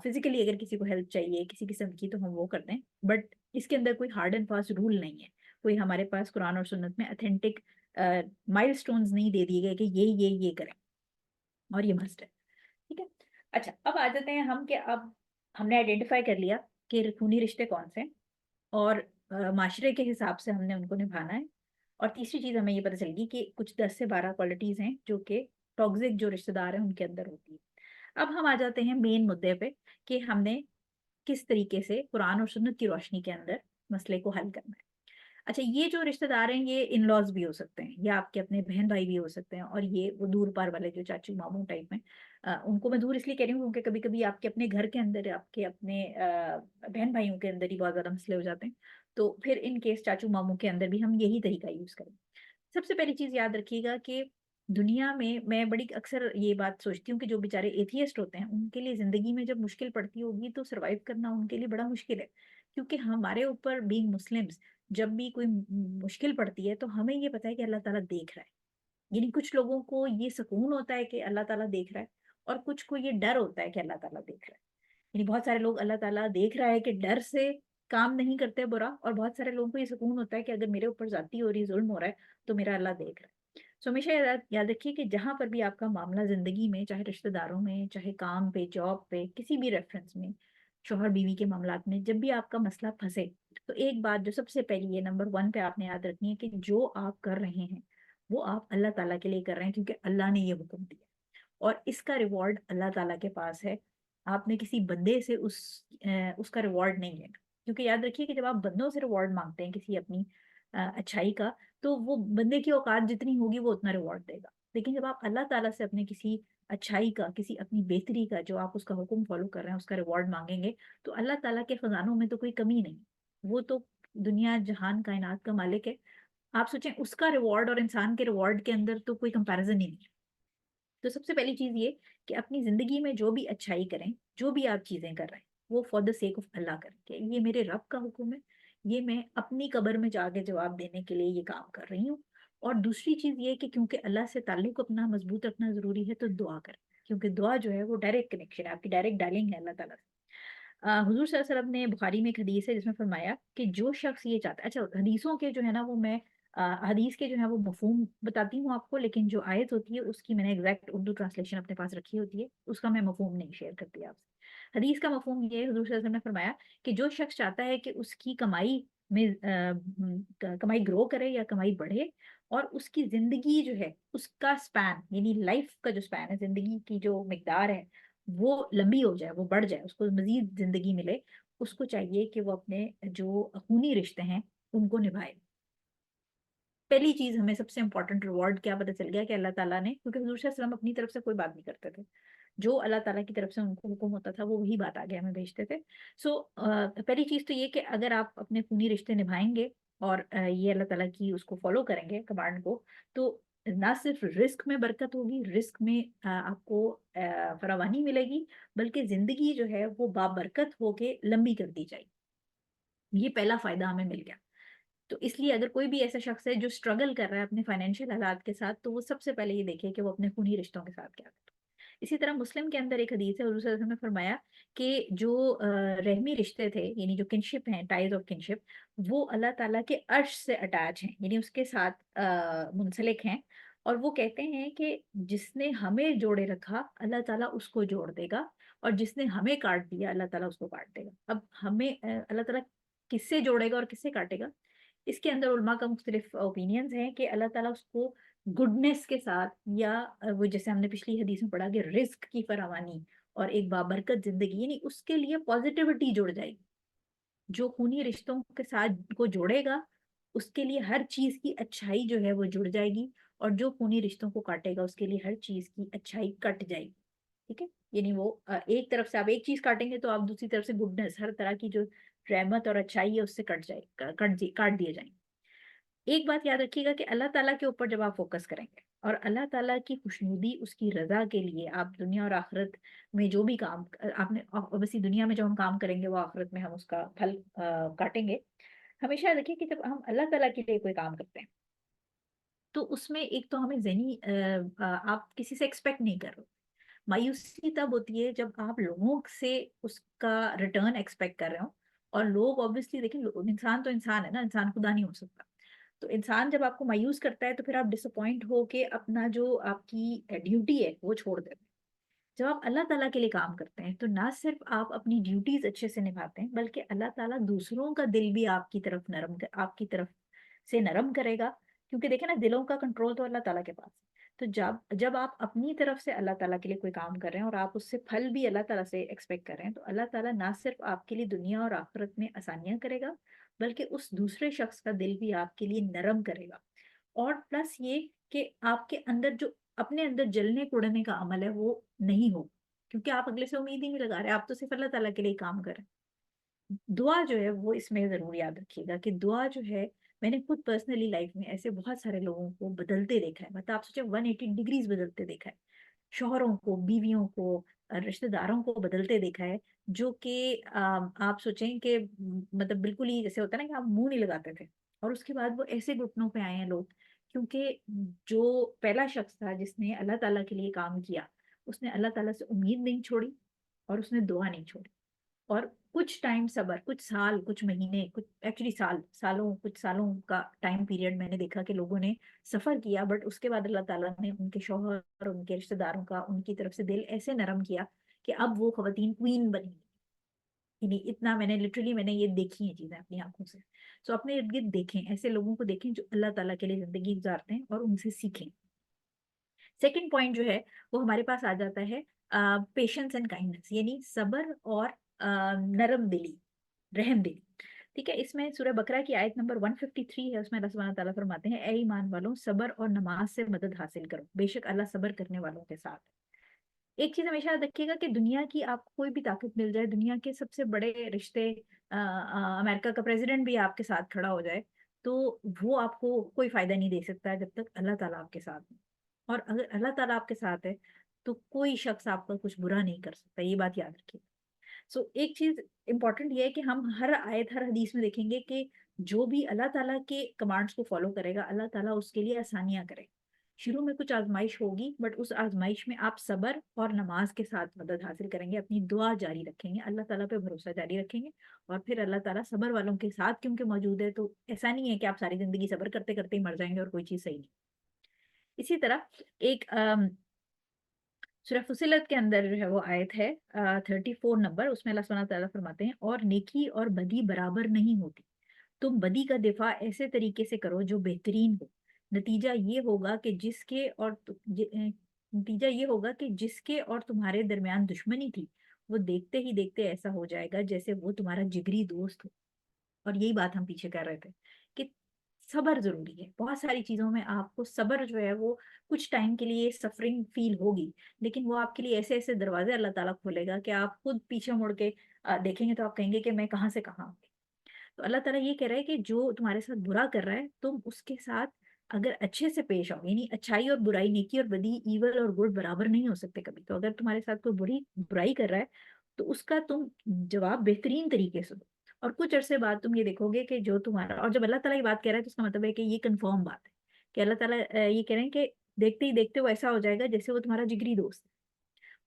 फिजिकली अगर किसी को हेल्प चाहिए किसी किस्म की तो हम वो कर दें। बट इसके अंदर कोई हार्ड एंड फास्ट रूल नहीं है, कोई हमारे पास कुरान और सुन्नत में अथेंटिक माइलस्टोन्स नहीं दे दिए गए कि ये करें और ये मस्ट है। ठीक है। अच्छा, अब आ जाते हैं हम कि अब हमने आइडेंटिफाई कर लिया कि खूनी रिश्ते कौन से हैं, और माशरे के हिसाब से हमने उनको निभाना है। और तीसरी चीज हमें ये पता चलेगी कि कुछ 10 से 12 क्वालिटीज हैं जो कि टॉक्सिक जो रिश्तेदार हैं उनके अंदर होती है। अब हम आ जाते हैं मेन मुद्दे पे कि हमने किस तरीके से कुरान और सुन्नत की रोशनी के अंदर मसले को हल करना है। अच्छा, ये जो रिश्तेदार हैं ये इन लॉज भी हो सकते हैं, या आपके अपने बहन भाई भी हो सकते हैं, और ये वो दूर पार वाले जो चाचू मामू टाइप में, उनको मैं दूर इसलिए कह रही हूँ क्योंकि कभी कभी आपके अपने घर के अंदर आपके अपने बहन भाइयों के अंदर ही बहुत ज्यादा मसले हो जाते हैं। तो फिर इन केस चाचू मामू के अंदर भी हम यही तरीका यूज करें। सबसे पहली चीज याद रखिएगा कि दुनिया में मैं बड़ी अक्सर ये बात सोचती हूँ कि जो बेचारे एथियस्ट होते हैं उनके लिए जिंदगी में जब मुश्किल पड़ती होगी तो सरवाइव करना उनके लिए बड़ा मुश्किल है। क्योंकि हमारे ऊपर बीइंग मुस्लिम्स जब भी कोई मुश्किल पड़ती है तो हमें ये पता है कि अल्लाह ताला देख रहा है। यानी कुछ लोगों को ये सुकून होता है कि अल्लाह ताला देख रहा है, और कुछ को ये डर होता है कि अल्लाह ताला देख रहा है। यानी बहुत सारे लोग अल्लाह ताला देख रहा है कि डर से काम नहीं करते बुरा, और बहुत सारे लोगों को ये सुकून होता है कि अगर मेरे ऊपर ज्यादती हो रही, जुल्म हो रहा है, तो मेरा अल्लाह देख रहा है। सो हमेशा याद रखिए कि जहां पर भी आपका मामला जिंदगी में, चाहे रिश्तेदारों में, चाहे काम पे, जॉब पे, किसी भी रेफरेंस में, शोहर बीवी के मामलात में, जब भी आपका मसला फंसे, तो एक बात जो सबसे पहली है, नंबर 1 पे आपने याद रखनी है कि जो आप कर रहे हैं वो आप अल्लाह ताला के लिए कर रहे हैं क्योंकि अल्लाह ने ये हुक्म दिया, और इसका रिवॉर्ड अल्लाह ताला के पास है। आपने किसी बंदे से उसका रिवॉर्ड नहीं है, क्योंकि याद रखिए कि जब आप बंदों से रिवॉर्ड मांगते हैं किसी अपनी अच्छाई का, तो वो बंदे की औकात जितनी होगी वो उतना रिवॉर्ड देगा। लेकिन जब आप अल्लाह ताला से अपने किसी अच्छाई का, किसी अपनी बेहतरी का, जो आप उसका हुक्म फॉलो कर रहे हैं, उसका रिवॉर्ड मांगेंगे, तो अल्लाह ताला के खजानों में तो कोई कमी नहीं। वो तो दुनिया जहान कायनात का मालिक है। आप सोचें उसका रिवॉर्ड और इंसान के रिवॉर्ड के अंदर तो कोई कंपैरिजन ही नहीं है। तो सबसे पहली चीज ये कि अपनी जिंदगी में जो भी अच्छाई करें, जो भी आप चीजें कर रहे हैं, वो फॉर द सेक ऑफ अल्लाह करें कि ये मेरे रब का हुक्म है, ये मैं अपनी कब्र में जाके जवाब देने के लिए ये काम कर रही हूँ। और दूसरी चीज ये कि क्योंकि अल्लाह से ताल्लुक अपना मजबूत रखना जरूरी है, तो दुआ करें, क्योंकि दुआ जो है वो डायरेक्ट कनेक्शन है, आपकी डायरेक्ट डायलिंग है अल्लाह ताला से। हुजूर सल्लल्लाहु अलैहि वसल्लम ने, बुखारी में एक हदीस है जिसमें फरमाया कि जो शख्स ये चाहता है, अच्छा हदीसों के जो है ना वो मैं हदीस के जो है वो मफहूम बताती हूँ आपको, लेकिन जो आयत होती है उसकी मैंने एग्जैक्ट उर्दू ट्रांसलेशन अपने पास रखी होती है, उसका मैं मफहूम नहीं शेयर करती आपसे। हदीस का मफहूम ये है, हुजूर सल्लल्लाहु अलैहि वसल्लम ने फरमाया कि जो शख्स चाहता है कि उसकी कमाई में कमाई ग्रो करे या कमाई बढ़े, और उसकी जिंदगी जो है उसका स्पैन, यानी लाइफ का जो स्पैन है, जिंदगी की जो मिकदार है, वो लंबी हो जाए, वो बढ़ जाए, उसको मजीद जिंदगी मिले, उसको चाहिए कि वो अपने जो खूनी रिश्ते हैं उनको निभाए। पहली चीज हमें सबसे इंपॉर्टेंट रिवॉर्ड क्या पता चल गया कि अल्लाह ताला ने, क्योंकि हुजूर सल्लल्लाहु अलैहि वसल्लम अपनी तरफ से कोई बात नहीं करते थे, जो अल्लाह ताला की तरफ से उनको हुक्म होता था वो वही बात आगे हमें भेजते थे। सो पहली चीज तो ये कि अगर आप अपने खूनी रिश्ते निभाएंगे और ये अल्लाह ताला की उसको फॉलो करेंगे कमांड को, तो ना सिर्फ रिस्क में बरकत होगी, रिस्क में आपको फरावानी मिलेगी, बल्कि जिंदगी जो है वो बाबरकत होके लंबी कर दी जाएगी। ये पहला फायदा हमें मिल गया। तो इसलिए अगर कोई भी ऐसा शख्स है जो स्ट्रगल कर रहा है अपने फाइनेंशियल हालात के साथ, तो वो सबसे पहले ये देखे कि वो अपने खूनी रिश्तों के साथ क्या करे। इसी तरह मुस्लिम के अंदर एक हदीस है, हुजूर सल्लल्लाहु अलैहि वसल्लम ने फरमाया कि जो रहमी रिश्ते थे, यानी जो किनशिप हैं, टाइज ऑफ किनशिप, वो अल्लाह ताला के अर्श से अटैच हैं, यानी उसके साथ मुंसलिक हैं। और वो कहते हैं कि जिसने हमें जोड़े रखा अल्लाह ताला उसको जोड़ देगा, और जिसने हमें काट दिया अल्लाह ताला उसको काट देगा। अब हमें अल्लाह ताला किससे जोड़ेगा और किससे काटेगा, इसके अंदर उलमा का मुख्तलिफ ओपिनियंस हैं कि अल्लाह ताला उसको गुडनेस के साथ, या वो जैसे हमने पिछली हदीस में पढ़ा कि रिस्क की फरावानी और एक बाबरकत जिंदगी, यानी उसके लिए पॉजिटिविटी जुड़ जाएगी। जो खूनी रिश्तों के साथ को जोड़ेगा उसके लिए हर चीज की अच्छाई जो है वो जुड़ जाएगी, और जो खूनी रिश्तों को काटेगा उसके लिए हर चीज की अच्छाई कट जाएगी। ठीक है, यानी वो एक तरफ से आप एक चीज काटेंगे तो आप दूसरी तरफ से गुडनेस, हर तरह की जो रहमत और अच्छाई है उससे काट दिए जाएंगे। एक बात याद रखिएगा कि अल्लाह ताला के ऊपर जब आप फोकस करेंगे और अल्लाह ताला की खुशनुदी, उसकी रजा के लिए आप दुनिया और आखिरत में जो भी काम आपने, ऑब्वियसली दुनिया में जो हम काम करेंगे वो आखिरत में हम उसका फल काटेंगे। हमेशा देखिए कि जब हम अल्लाह ताला के लिए कोई काम करते हैं, तो उसमें एक तो हमें जहनी आप किसी से एक्सपेक्ट नहीं कर रहे। मायूसी तब होती है जब आप लोगों से उसका रिटर्न एक्सपेक्ट कर रहे हो, और लोग ऑब्वियसली देखिए, इंसान तो इंसान है ना, इंसान खुदा नहीं हो सकता। तो इंसान जब आपको मायूस करता है तो फिर आप डिसअपॉइंट हो के अपना जो आपकी ड्यूटी है वो छोड़ देते हैं। जब आप अल्लाह ताला के लिए काम करते हैं तो ना सिर्फ आप अपनी ड्यूटीज अच्छे से निभाते हैं, बल्कि अल्लाह ताला दूसरों का दिल भी आपकी तरफ से नरम करेगा। क्योंकि देखे ना, दिलों का कंट्रोल तो अल्लाह ताला के पास है। तो जब जब आप अपनी तरफ से अल्लाह ताला के लिए कोई काम कर रहे हैं और आप उससे फल भी अल्लाह ताला से एक्सपेक्ट कर रहे हैं, तो अल्लाह ताला ना सिर्फ आपके लिए दुनिया और आखिरत में आसानियां करेगा, बल्कि उस दूसरे शख्स का दिल भी आपके लिए नरम करेगा। और प्लस ये कि आपके अंदर जो अपने अंदर जलने कुड़ने का अमल है वो नहीं हो, क्योंकि आप अगले से उम्मीद ही नहीं लगा रहे, आप तो सिर्फ अल्लाह ताला के लिए काम कर रहे हैं। दुआ जो है वो इसमें जरूर याद रखिएगा कि दुआ जो है, मैंने खुद पर्सनली लाइफ में ऐसे बहुत सारे लोगों को बदलते देखा है, मतलब आप सोचे 180 डिग्रीज बदलते देखा है। शौहरों को, बीवियों को, रिश्तेदारों को बदलते देखा है, जो कि आप सोचें कि मतलब बिल्कुल ही जैसे होता है ना कि आप मुंह नहीं लगाते थे, और उसके बाद वो ऐसे घुटनों पे आए हैं लोग। क्योंकि जो पहला शख्स था जिसने अल्लाह ताला के लिए काम किया, उसने अल्लाह ताला से उम्मीद नहीं छोड़ी, और उसने दुआ नहीं छोड़ी। और कुछ टाइम सबर, कुछ साल, कुछ महीने, कुछ एक्चुअली कुछ सालों का टाइम पीरियड मैंने देखा कि लोगों ने सफर किया, बट उसके बाद अल्लाह ताला ने उनके शौहर और उनके रिश्तेदारों का उनकी तरफ से दिल ऐसे नरम किया कि अब वो खवातीन क्वीन बनी। यानी इतना मैंने लिटरली मैंने ये देखी है चीजें अपनी आंखों से। सो अपने इर्द गिर्द देखें, ऐसे लोगों को देखें जो अल्लाह ताला के लिए जिंदगी गुजारते हैं और उनसे सीखें। सेकंड पॉइंट जो है वो हमारे पास आ जाता है पेशेंस एंड काइंडनेस, यानी सब्र और नरम दिली, रहम दिली। ठीक है, इसमें सूरह बकरा की आयत नंबर 153 है, उसमें अल्लाह सुब्हानहू तआला फरमाते हैं, ए ईमान वालों, सब्र और नमाज से मदद हासिल करो, बेशक अल्लाह सब्र करने वालों के साथ है। एक चीज हमेशा याद रखिएगा कि दुनिया की आपको कोई भी ताकत मिल जाए, दुनिया के सबसे बड़े रिश्ते, अमेरिका का प्रेसिडेंट भी आपके साथ खड़ा हो जाए, तो वो आपको कोई फायदा नहीं दे सकता है जब तक अल्लाह ताला आपके साथ है। और अगर अल्लाह ताला आपके साथ है तो कोई शख्स आपका कुछ बुरा नहीं कर सकता, ये बात याद रखिए। सो एक चीज इंपॉर्टेंट ये है कि हम हर आयत हर हदीस में देखेंगे कि जो भी अल्लाह ताला के कमांड्स को फॉलो करेगा, अल्लाह ताला उसके लिए आसानियां करेगा। शुरू में कुछ आजमाइश होगी, बट उस आजमाइश में आप सब्र और नमाज के साथ मदद हासिल करेंगे, अपनी दुआ जारी रखेंगे, अल्लाह ताला पे भरोसा जारी रखेंगे, और फिर अल्लाह ताला सब्र वालों के साथ क्योंकि मौजूद है, तो ऐसा नहीं है कि आप सारी जिंदगी सब्र करते करते ही मर जाएंगे और कोई चीज सही नहीं। इसी तरह एक सूरह फुसिलत के अंदर जो है वो आयत है 34 नंबर, उसमें अल्लाह सुब्हानहू तआला फरमाते हैं, और नेकी और बदी बराबर नहीं होती, तुम बदी का दिफा ऐसे तरीके से करो जो बेहतरीन हो, नतीजा ये होगा कि नतीजा ये होगा कि जिसके और तुम्हारे दरमियान दुश्मनी थी, वो देखते ही देखते ऐसा हो जाएगा जैसे वो तुम्हारा जिगरी दोस्त हो। और यही बात हम पीछे कर रहे थे कि सब्र जरूरी है, बहुत सारी चीजों में आपको सब्र जो है वो कुछ टाइम के लिए सफरिंग फील होगी, लेकिन वो आपके लिए ऐसे ऐसे दरवाजे अल्लाह ताला खोलेगा कि आप खुद पीछे मुड़ के देखेंगे तो आप कहेंगे कि मैं कहाँ से कहाँ आ गई। तो अल्लाह ताला ये कह रहा है कि जो तुम्हारे साथ बुरा कर रहा है, तुम उसके साथ अगर अच्छे से पेश आओ, यानी अच्छाई और बुराई, नेकी और बदी, ईवल और गुड बराबर नहीं हो सकते कभी, तो अगर तुम्हारे साथ कोई बुरी बुराई कर रहा है तो उसका तुम जवाब बेहतरीन तरीके से दो। और कुछ अरसे बाद तुम ये देखोगे कि जो तुम्हारा, और जब अल्लाह ताला ये बात कह रहा है तो उसका मतलब है कि ये कंफर्म बात है कि अल्लाह ताला ये कह रहे हैं कि देखते ही देखते वो ऐसा हो जाएगा जैसे वो तुम्हारा जिगरी दोस्त है।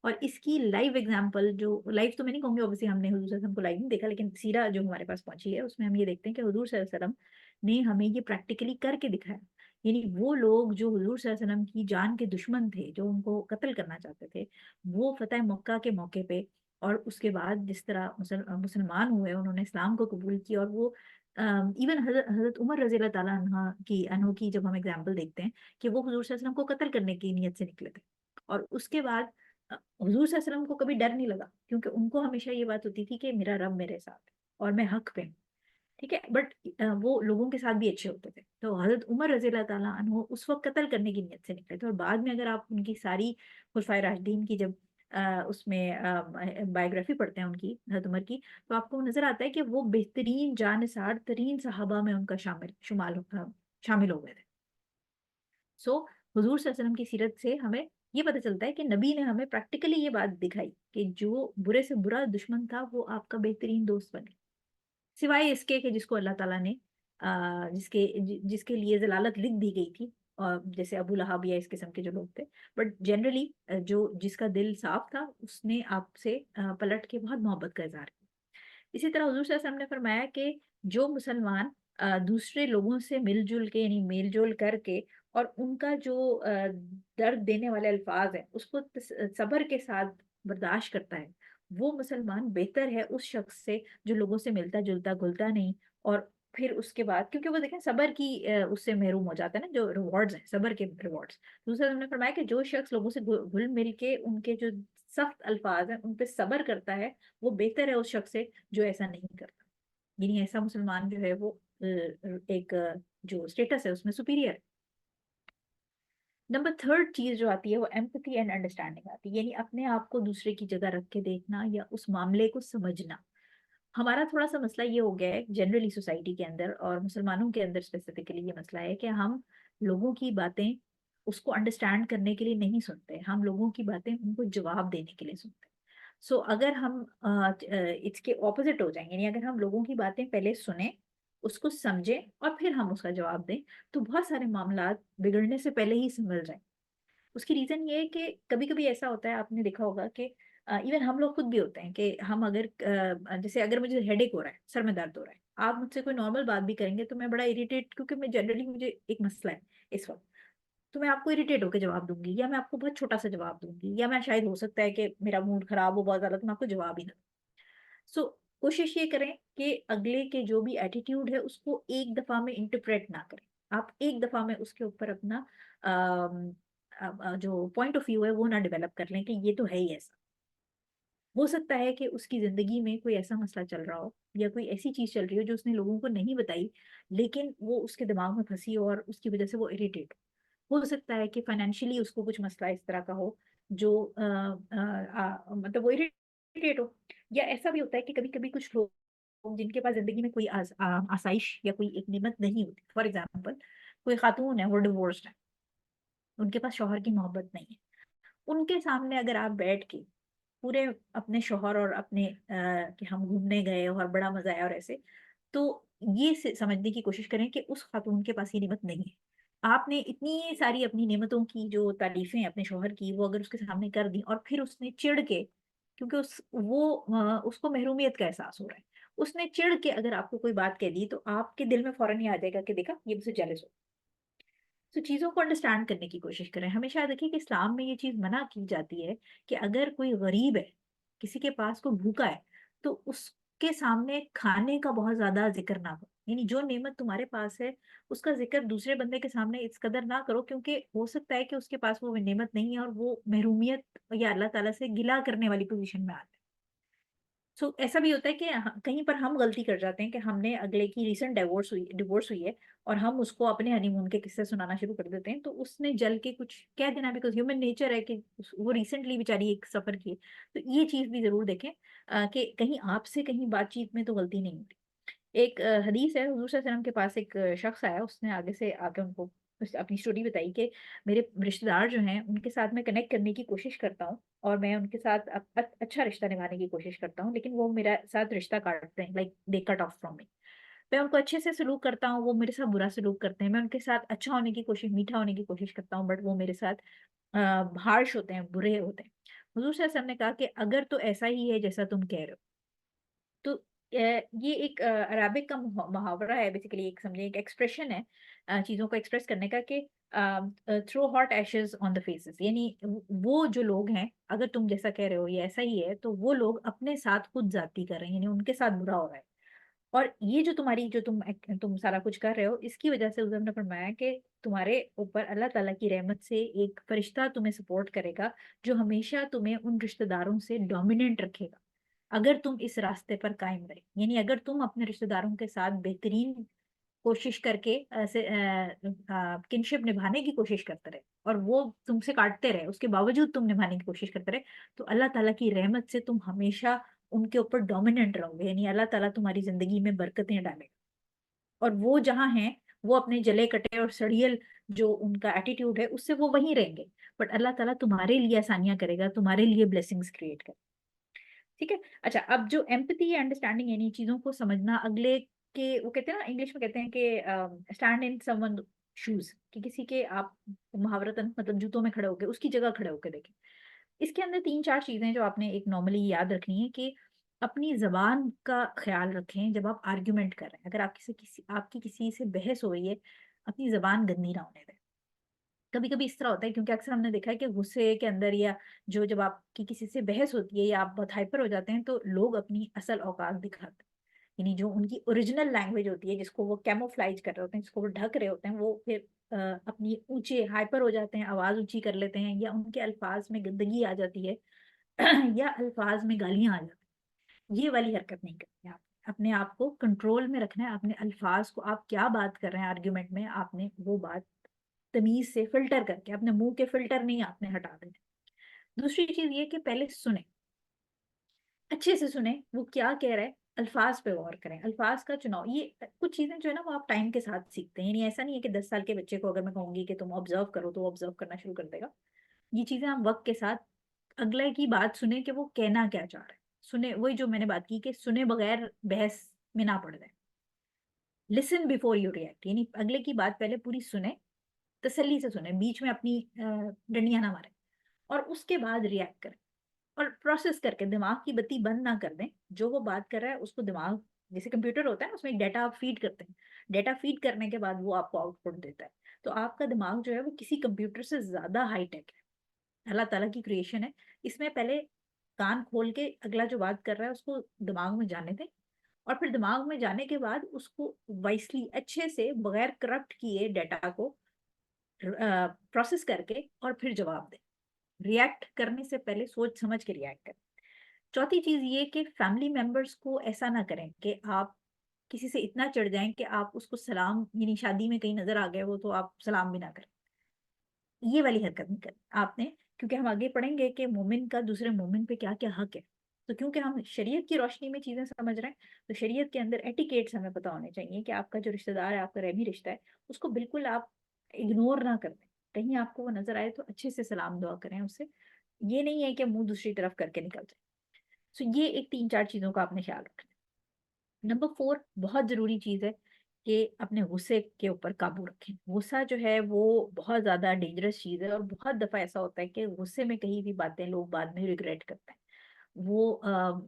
और इसकी लाइव एग्जांपल, जो लाइव तो मैं नहीं कहूंगी, ऑब्वियसली हमने हुजूर सल्लल्लाहु अलैहि वसल्लम को लाइव नहीं देखा, लेकिन सीरा जो हमारे पास पहुंची है उसमें हम ये देखते हैं कि हुजूर सल्लल्लाहु अलैहि वसल्लम ने हमें ये प्रैक्टिकली करके दिखाया। यानी वो लोग जो हुजूर सल्लल्लाहु अलैहि वसल्लम की जान के दुश्मन थे, जो उनको कत्ल करना चाहते थे, वो फतेह मक्का के मौके पे और उसके बाद जिस तरह मुसलमान हुए, उन्होंने इस्लाम को कबूल किया, और वो इवन हजरत उमर रजी अल्लाह ताला अन्हो की जब हम एग्जाम्पल देखते हैं कि वो हुजूर सल्लल्लाहु अलैहि वसल्लम को कत्ल करने की नीयत से निकले थे, और उसके बाद हुजूर सल्लल्लाहु अलैहि वसल्लम को कभी डर नहीं लगा, क्योंकि उनको हमेशा ये बात होती थी कि मेरा रब मेरे साथ है और मैं हक पे हूँ। ठीक है, बट वो लोगों के साथ भी अच्छे होते थे। तो हजरत उमर रजी अल्लाह ताला अन्हो उस वक्त कत्ल करने की नीयत से निकले थे, और बाद में अगर आप उनकी सारी खुलफाए राशिदीन की जब उसमें बायोग्राफी पढ़ते हैं उनकी, हजरत उमर की, तो आपको नजर आता है कि वो बेहतरीन जानसार तरीन सहाबा में उनका शामिल हो गए थे। सो हुजूर सल्लल्लाहु अलैहि वसल्लम की सीरत से हमें ये पता चलता है कि नबी ने हमें प्रैक्टिकली ये बात दिखाई कि जो बुरे से बुरा दुश्मन था वो आपका बेहतरीन दोस्त बने, सिवाय इसके कि जिसको अल्लाह ताला ने जिसके लिए जलालत लिख दी गई थी, और जैसे अबू लहाब या इस किस्म के जो लोग थे। बट जनरली जो जिसका दिल साफ था उसने आपसे पलट के बहुत मोहब्बत का इजहार किया। इसी तरह हुजूर सल्लल्लाहु अलैहि वसल्लम ने फरमाया कि जो मुसलमान दूसरे लोगों से मिलजुल के, यानी मेलजोल करके, और उनका जो दर्द देने वाले अल्फाज हैं उसको सब्र के साथ बर्दाश्त करता है, वो मुसलमान बेहतर है उस शख्स से जो लोगों से मिलता जुलता घुलता नहीं, और फिर उसके बाद क्योंकि वो देखें सब्र की उससे महरूम हो जाता है ना, जो रिवॉर्ड्स हैं सब्र के रिवॉर्ड्स। दूसरा हमने फरमाया कि जो शख्स लोगों से घुल मिल के उनके जो सख्त अल्फाज हैं उन पे सब्र करता है, वो बेहतर है उस शख्स से जो ऐसा नहीं करता। यानी ऐसा मुसलमान जो है वो एक जो स्टेटस है उसमें सुपीरियर है। नंबर थर्ड चीज जो आती है वो एम्पैथी एंड अंडरस्टैंडिंग आती है, यानी अपने आप को दूसरे की जगह रख के देखना या उस मामले को समझना। हमारा थोड़ा सा मसला ये हो गया है जनरली सोसाइटी के अंदर, और मुसलमानों के अंदर स्पेसिफिकली ये मसला है कि हम लोगों की बातें उसको अंडरस्टैंड करने के लिए नहीं सुनते, हम लोगों की बातें उनको जवाब देने के लिए सुनते हैं। सो अगर हम इसके ऑपोजिट हो जाएंगे, यानी अगर हम लोगों की बातें पहले सुने, उसको समझें और फिर हम उसका जवाब दें, तो बहुत सारे मामला बिगड़ने से पहले ही संभल जाए। उसकी रीजन ये है कि कभी कभी ऐसा होता है, आपने देखा होगा कि इवन हम लोग खुद भी होते हैं कि हम अगर जैसे अगर मुझे हेडेक हो रहा है, सर में दर्द हो रहा है, आप मुझसे कोई नॉर्मल बात भी करेंगे तो मैं बड़ा इरिटेट, क्योंकि मैं जनरली मुझे एक मसला है इस वक्त, तो मैं आपको इरिटेट होकर जवाब दूंगी, या मैं आपको बहुत छोटा सा जवाब दूंगी, या मैं शायद हो सकता है कि मेरा मूड खराब हो बहुत ज्यादा तो मैं आपको जवाब ही ना। सो कोशिश ये करें कि अगले के जो भी एटीट्यूड है उसको एक दफा में इंटरप्रेट ना करें। आप एक दफा में उसके ऊपर अपना जो पॉइंट ऑफ व्यू है वो ना डेवलप कर लें कि ये तो है ही ऐसा। हो सकता है कि उसकी जिंदगी में कोई ऐसा मसला चल रहा हो या कोई ऐसी चीज चल रही हो जो उसने लोगों को नहीं बताई, लेकिन वो उसके दिमाग में फंसी हो और उसकी वजह से वो इरिटेट हो सकता है कि फाइनेंशियली उसको कुछ मसला इस तरह का हो जो मतलब वो इरिटेट हो। या ऐसा भी होता है कि कभी कभी कुछ लोग जिनके पास जिंदगी में कोई आसाइश या कोई एक नेमत नहीं होती, फॉर एग्जाम्पल कोई खातून है वो डिवोर्स्ड है, उनके पास शौहर की मोहब्बत नहीं है, उनके सामने अगर आप बैठ के पूरे अपने शौहर और अपने कि हम घूमने गए और बड़ा मजा आया और ऐसे, तो ये समझने की कोशिश करें कि उस खातून के पास ये नेमत नहीं है। आपने इतनी सारी अपनी नेमतों की जो तारीफें अपने शौहर की वो अगर उसके सामने कर दी और फिर उसने चिढ़ के, क्योंकि उसको महरूमियत का एहसास हो रहा है, उसने चिढ़ के अगर आपको कोई बात कह दी तो आपके दिल में फौरन ये आ जाएगा कि देखा ये मुझसे जेलस हो। तो चीजों को अंडरस्टैंड करने की कोशिश करें। हमेशा देखिए कि इस्लाम में ये चीज मना की जाती है कि अगर कोई गरीब है, किसी के पास कोई भूखा है, तो उसके सामने खाने का बहुत ज्यादा जिक्र ना करो। यानी जो नेमत तुम्हारे पास है उसका जिक्र दूसरे बंदे के सामने इस कदर ना करो, क्योंकि हो सकता है कि उसके पास वो नेमत नहीं है और वो महरूमियत या अल्लाह ताला से गिला करने वाली पोजीशन में आता है। सो ऐसा भी होता है कि कहीं पर हम गलती कर जाते हैं कि हमने अगले की रिसेंट डिवोर्स हुई है और हम उसको अपने हनीमून के किस्से सुनाना शुरू कर देते हैं, तो उसने जल के कुछ कह देना, बिकॉज ह्यूमन नेचर है कि वो रिसेंटली बेचारी एक सफर की है। तो ये चीज भी जरूर देखें कि कहीं आपसे कहीं बातचीत में तो गलती नहीं होती। एक हदीस है, हुजूर सल्लल्लाहु अलैहि वसल्लम के पास एक शख्स आया, उसने आगे से आके उनको अपनी स्टोरी बताई कि मेरे रिश्तेदार जो हैं उनके साथ मैं कनेक्ट करने की कोशिश करता हूँ और मैं उनके साथ अच्छा रिश्ता निभाने की कोशिश करता हूँ, लेकिन वो मेरा साथ रिश्ता काटते हैं, like they cut off from me. मैं उनको अच्छे से सलूक करता हूँ, वो मेरे साथ बुरा सलूक करते हैं। मैं उनके साथ अच्छा होने की कोशिश, मीठा होने की कोशिश करता हूँ, बट वो मेरे साथ हार्श होते हैं, बुरे होते हैं। हुजूर सल्लल्लाहु अलैहि वसल्लम ने कहा कि अगर तो ऐसा ही है जैसा तुम कह रहे हो, तो ये एक अराबिक का मुहावरा है, बेसिकली एक समझे एक एक्सप्रेशन है चीजों को एक्सप्रेस करने का कि throw hot ashes on the faces. यानी वो जो लोग हैं, अगर तुम जैसा कह रहे हो ये ऐसा ही है, तो वो लोग अपने साथ खुद जाती कर रहे हैं, यानी उनके साथ बुरा हो रहा है। और ये जो तुम्हारी जो तुम सारा कुछ कर रहे हो, इसकी वजह से उन्होंने फरमाया कि तुम्हारे ऊपर अल्लाह ताला की रहमत से एक फरिश्ता तुम्हें सपोर्ट करेगा, जो हमेशा तुम्हें उन रिश्तेदारों से डोमिनेंट रखेगा अगर तुम इस रास्ते पर कायम रहे। यानी अगर तुम अपने रिश्तेदारों के साथ बेहतरीन कोशिश करके ऐसे किनशिप निभाने की कोशिश करते रहे और वो तुमसे काटते रहे, उसके बावजूद तुम निभाने की कोशिश करते रहे, तो अल्लाह ताला की रहमत से तुम हमेशा उनके ऊपर डोमिनेंट रहोगे। यानी अल्लाह ताला तुम्हारी जिंदगी में बरकतें डालेगा और वो जहाँ हैं वो अपने जले कटे और सड़ियल जो उनका एटीट्यूड है उससे वो वहीं रहेंगे, बट अल्लाह ताला तुम्हारे लिए आसानियां करेगा, तुम्हारे लिए ब्लेसिंग्स क्रिएट करेगा। ठीक है। अच्छा, अब जो एम्पैथी या अंडरस्टैंडिंग यानी चीजों को समझना अगले के, वो कहते हैं ना, इंग्लिश में कहते हैं कि स्टैंड इन समवन शूज, कि किसी के आप मुहावरतन मतलब जूतों में खड़े होके उसकी जगह खड़े होके देखें। इसके अंदर तीन चार चीजें जो आपने एक नॉर्मली याद रखनी है कि अपनी जबान का ख्याल रखें जब आप आर्ग्यूमेंट कर रहे हैं। अगर आपकी किसी से बहस हो रही है, अपनी जबान गंदी ना होने दें। कभी कभी इस तरह होता है, क्योंकि अक्सर हमने देखा है कि गुस्से के अंदर या जो जब आपकी किसी से बहस होती है या आप बहुत हाइपर हो जाते हैं, तो लोग अपनी असल औकात दिखाते हैं। यानी जो उनकी ओरिजिनल लैंग्वेज होती है, जिसको वो कैमोफ्लाइज कर रहे होते हैं, जिसको वो ढक रहे होते हैं, वो फिर अपनी ऊंचे हाइपर हो जाते हैं, आवाज ऊंची कर लेते हैं, या उनके अल्फाज में गंदगी आ जाती है या अल्फाज में गालियां आ जाती हैं। ये वाली हरकत नहीं करनी है। आप अपने आप को कंट्रोल में रखना है, अपने अल्फाज को, आप क्या बात कर रहे हैं आर्ग्यूमेंट में, आपने वो बात तमीज से फिल्टर करके, अपने मुंह के फिल्टर नहीं आपने हटा देने। दूसरी चीज ये कि पहले सुने, अच्छे से सुने वो क्या कह रहा है, अल्फाज पे गौर करें, अल्फाज का चुनाव। ये कुछ चीजें जो है ना वो आप टाइम के साथ सीखते हैं। यानी ऐसा नहीं है कि 10 साल के बच्चे को अगर मैं कहूंगी कि तुम ऑब्जर्व करो तो वो ऑब्जर्व करना शुरू कर देगा। ये चीजें आप वक्त के साथ अगले की बात सुने कि वो कहना क्या चाह रहा है, सुने, वही जो मैंने बात की कि सुने बगैर बहस में ना पड़ जाए। लिसन बिफोर यू रिएक्ट, यानी अगले की बात पहले पूरी सुने, तसल्ली से सुने, बीच में अपनी डंडियां ना मारे, और उसके बाद रिएक्ट करें और प्रोसेस करके दिमाग की बत्ती बंद ना कर दें। जो वो बात कर रहा है उसको दिमाग, जैसे कंप्यूटर होता है ना, उसमें एक डाटा आप फीड करते हैं, डाटा फीड करने के बाद वो आपको आउटपुट देता है। तो आपका दिमाग जो है वो किसी कंप्यूटर से ज्यादा हाईटेक है, अल्लाह ताला की क्रिएशन है। इसमें पहले कान खोल के अगला जो बात कर रहा है उसको दिमाग में जाने दें, और फिर दिमाग में जाने के बाद उसको वाइसली अच्छे से बगैर करप्ट किए डाटा को प्रोसेस करके और फिर जवाब दें। रिएक्ट करने से पहले सोच समझ के रिएक्ट करें। चौथी चीज ये कि फैमिली मेंबर्स को ऐसा ना करें कि आप किसी से इतना चढ़ जाएं कि आप उसको सलाम, यानी शादी में कहीं नजर आ गए वो तो आप सलाम भी ना करें। ये वाली हरकत नहीं करनी आपने, क्योंकि हम आगे पढ़ेंगे कि मोमिन का दूसरे मोमिन पे क्या क्या हक है। तो क्योंकि हम शरीयत की रोशनी में चीजें समझ रहे हैं, तो शरीयत के अंदर एटिकेट्स हमें पता होने चाहिए कि आपका जो रिश्तेदार है, आपका रहमी रिश्ता है, उसको बिल्कुल आप इग्नोर ना कर दें। कहीं आपको वो नजर आए तो अच्छे से सलाम दुआ करें उससे। ये नहीं है कि मुंह दूसरी तरफ करके निकल जाए। सो ये एक 3-4 चीजों का आपने ख्याल रखना है। नंबर 4 बहुत जरूरी चीज है कि अपने गुस्से के ऊपर काबू रखें। गुस्सा जो है वो बहुत ज्यादा डेंजरस चीज है, और बहुत दफा ऐसा होता है कि गुस्से में कही भी बातें लोग बाद में रिग्रेट करते हैं। वो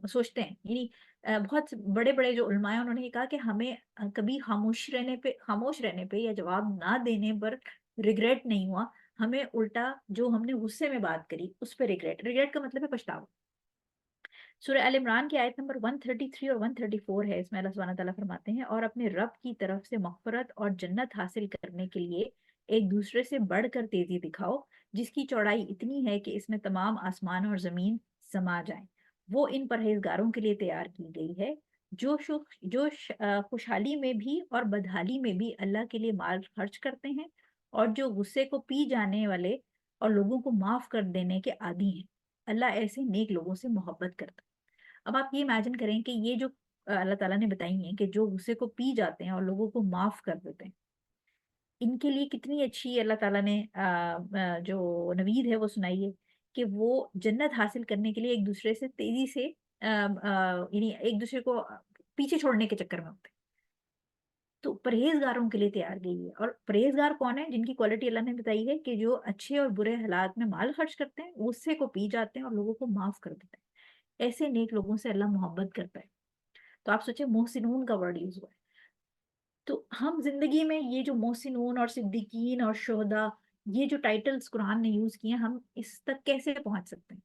सोचते हैं, यानी बहुत बड़े बड़े जो उलमा हैं उन्होंने ये कहा कि हमें कभी खामोश रहने पे या जवाब ना देने पर रिग्रेट नहीं हुआ, हमें उल्टा जो हमने गुस्से में बात करी उस पर रिग्रेट, रिग्रेट का मतलब है पछतावा। सूरह अल इमरान की आयत नंबर 133 और 134 है। इसमें अल्लाह सुब्हानहू तआला फरमाते हैं, और अपने रब की तरफ से मग़फ़िरत और जन्नत हासिल करने के लिए एक दूसरे से बढ़कर तेजी दिखाओ, जिसकी चौड़ाई इतनी है कि इसमें तमाम आसमान और जमीन समा जाएं। वो इन परहेजगारों के लिए तैयार की गई है जो खुशहाली में भी और बदहाली में भी अल्लाह के लिए माल खर्च करते हैं, और जो गुस्से को पी जाने वाले और लोगों को माफ कर देने के आदी हैं। अल्लाह ऐसे नेक लोगों से मोहब्बत करता है। अब आप ये इमेजिन करें कि ये जो अल्लाह ताला ने बताई हैं कि जो गुस्से को पी जाते हैं और लोगों को माफ कर देते हैं, इनके लिए कितनी अच्छी अल्लाह ताला ने जो नवीद है वो सुनाई है कि वो जन्नत हासिल करने के लिए एक दूसरे से तेजी से यानी एक दूसरे को पीछे छोड़ने के चक्कर में होते हैं। तो परहेजगारों के लिए तैयार गई है। और परहेजगार कौन है? जिनकी क्वालिटी अल्लाह ने बताई है कि जो अच्छे और बुरे हालात में माल खर्च करते हैं, गुस्से को पी जाते हैं और लोगों को माफ कर देते हैं। ऐसे नेक लोगों से अल्लाह मोहब्बत करता है। तो आप सोचिए, मोहसिनून का वर्ड यूज हुआ है। तो हम जिंदगी में ये जो मोहसिनून और सिद्दीकीन और शुहदा, ये जो टाइटल्स कुरान ने यूज किए हैं, हम इस तक कैसे पहुंच सकते हैं?